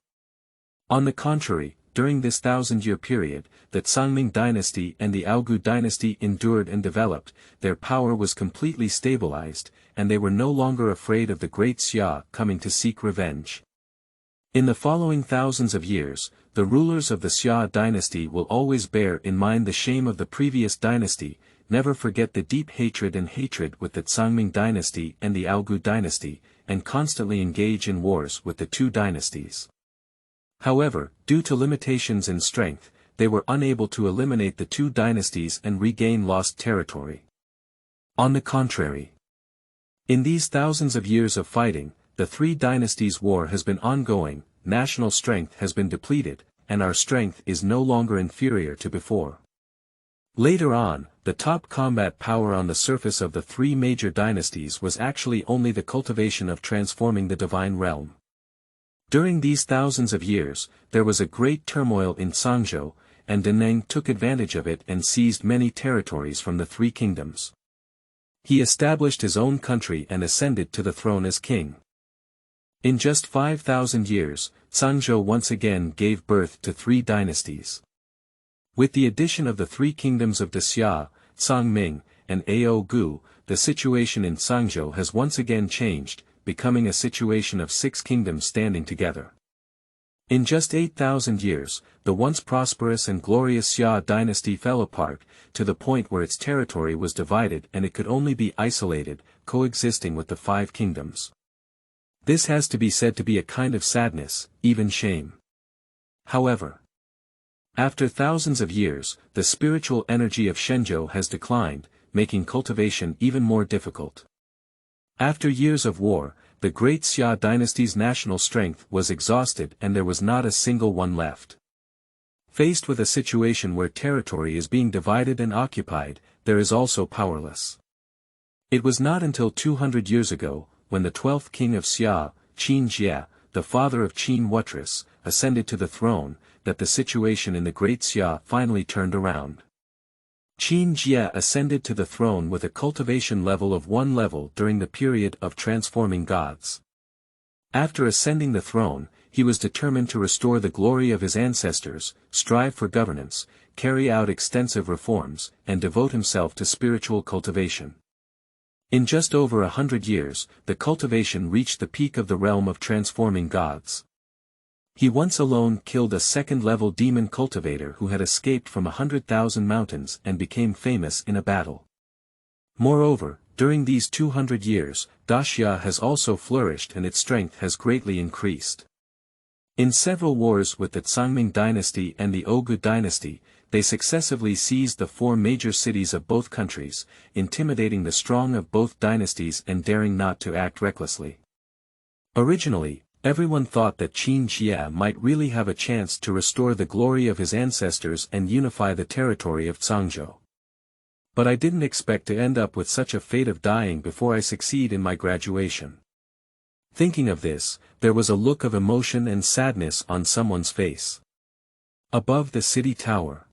On the contrary, during this 1,000-year period, the Zhangming dynasty and the Aogu dynasty endured and developed, their power was completely stabilized, and they were no longer afraid of the Great Xia coming to seek revenge. In the following thousands of years, the rulers of the Xia dynasty will always bear in mind the shame of the previous dynasty, never forget the deep hatred with the Zhangming dynasty and the Aogu dynasty, and constantly engage in wars with the 2 dynasties. However, due to limitations in strength, they were unable to eliminate the 2 dynasties and regain lost territory. On the contrary, in these thousands of years of fighting, the 3 dynasties' war has been ongoing, national strength has been depleted, and our strength is no longer inferior to before. Later on, the top combat power on the surface of the 3 major dynasties was actually only the cultivation of transforming the divine realm. During these thousands of years, there was a great turmoil in Zhangzhou, and Deneng took advantage of it and seized many territories from the three kingdoms. He established his own country and ascended to the throne as king. In just 5,000 years, Zhangzhou once again gave birth to three dynasties. With the addition of the three kingdoms of Dexia, Songming, and Ao Gu, the situation in Zhangzhou has once again changed, becoming a situation of six kingdoms standing together. In just 8,000 years, the once prosperous and glorious Xia dynasty fell apart, to the point where its territory was divided and it could only be isolated, coexisting with the five kingdoms. This has to be said to be a kind of sadness, even shame. However, after thousands of years, the spiritual energy of Shenzhou has declined, making cultivation even more difficult. After years of war, the great Xia dynasty's national strength was exhausted and there was not a single one left. Faced with a situation where territory is being divided and occupied, there is also powerless. It was not until 200 years ago, when the 12th king of Xia, Qin Jie, the father of Qin Wuhen, ascended to the throne, that the situation in the Great Xia finally turned around. Qin Jie ascended to the throne with a cultivation level of 1 level during the period of transforming gods. After ascending the throne, he was determined to restore the glory of his ancestors, strive for governance, carry out extensive reforms, and devote himself to spiritual cultivation. In just over 100 years, the cultivation reached the peak of the realm of transforming gods. He once alone killed a second-level demon cultivator who had escaped from 100,000 mountains and became famous in a battle. Moreover, during these 200 years, Daxia has also flourished and its strength has greatly increased. In several wars with the Songming dynasty and the Ogu dynasty, they successively seized the four major cities of both countries, intimidating the strong of both dynasties and daring not to act recklessly. Originally, everyone thought that Qin Jie might really have a chance to restore the glory of his ancestors and unify the territory of Zhangzhou. But I didn't expect to end up with such a fate of dying before I succeed in my graduation. Thinking of this, there was a look of emotion and sadness on someone's face. Above the city tower.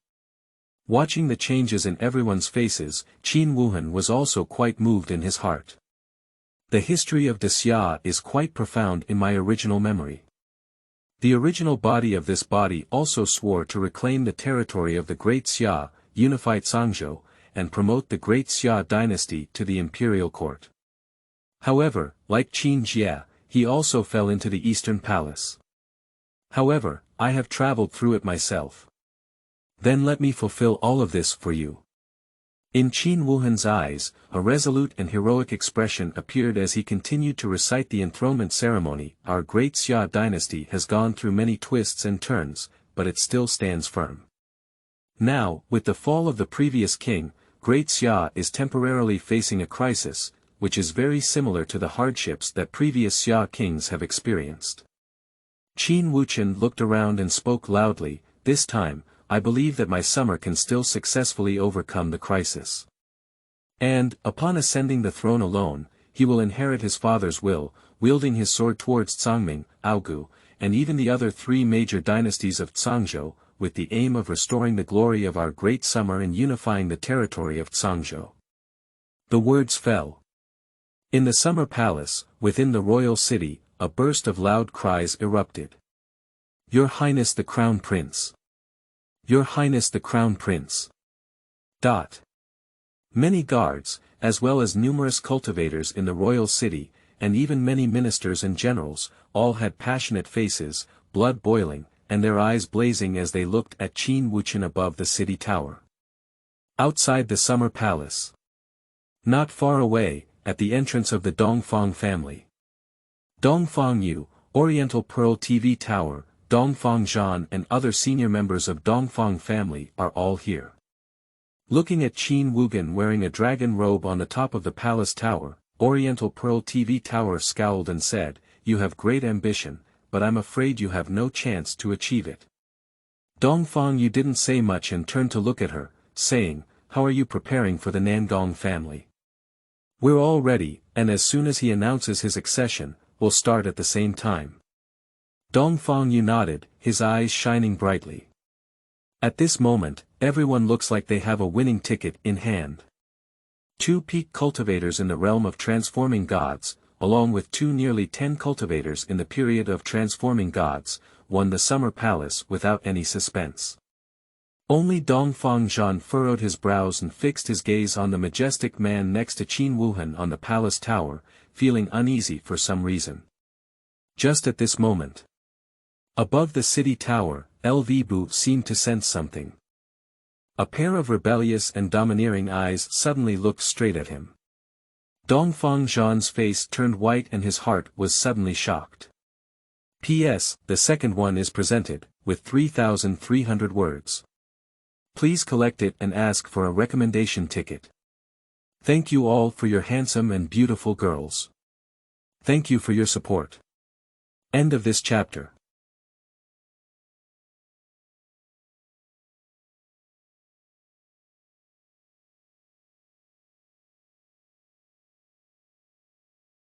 Watching the changes in everyone's faces, Qin Wuhen was also quite moved in his heart. The history of Dexia is quite profound in my original memory. The original body of this body also swore to reclaim the territory of the Great Xia, unify Zhangzhou, and promote the Great Xia dynasty to the imperial court. However, like Qin Jie, he also fell into the Eastern Palace. However, I have traveled through it myself. Then let me fulfill all of this for you. In Qin Wuhen's eyes, a resolute and heroic expression appeared as he continued to recite the enthronement ceremony. Our Great Xia dynasty has gone through many twists and turns, but it still stands firm. Now, with the fall of the previous king, Great Xia is temporarily facing a crisis, which is very similar to the hardships that previous Xia kings have experienced. Qin Wuxian looked around and spoke loudly. This time, I believe that my summer can still successfully overcome the crisis. And, upon ascending the throne alone, he will inherit his father's will, wielding his sword towards Zongming, Aogu, and even the other three major dynasties of Zhangzhou, with the aim of restoring the glory of our great summer and unifying the territory of Zhangzhou. The words fell. In the summer palace, within the royal city, a burst of loud cries erupted. Your Highness the Crown Prince! Your Highness the Crown Prince! Many guards, as well as numerous cultivators in the royal city, and even many ministers and generals, all had passionate faces, blood boiling, and their eyes blazing as they looked at Qin Wuchen above the city tower. Outside the summer palace. Not far away, at the entrance of the Dongfang family. Dongfang Yu, Oriental Pearl TV Tower, Dongfang Zhan and other senior members of Dongfang family are all here. Looking at Qin Wugen wearing a dragon robe on the top of the palace tower, Oriental Pearl TV Tower scowled and said, You have great ambition, but I'm afraid you have no chance to achieve it. Dongfang Yu didn't say much and turned to look at her, saying, How are you preparing for the Nangong family? We're all ready, and as soon as he announces his accession, we'll start at the same time. Dongfang Yu nodded, his eyes shining brightly. At this moment, everyone looks like they have a winning ticket in hand. 2 peak cultivators in the realm of transforming gods, along with 2 nearly 10 cultivators in the period of transforming gods, won the Summer Palace without any suspense. Only Dongfang Zhan furrowed his brows and fixed his gaze on the majestic man next to Qin Wuhen on the palace tower, feeling uneasy for some reason. Just at this moment, above the city tower, LV Bu seemed to sense something. A pair of rebellious and domineering eyes suddenly looked straight at him. Dongfang Zhan's face turned white and his heart was suddenly shocked. P.S. The second one is presented, with 3,300 words. Please collect it and ask for a recommendation ticket. Thank you all for your handsome and beautiful girls. Thank you for your support. End of this chapter.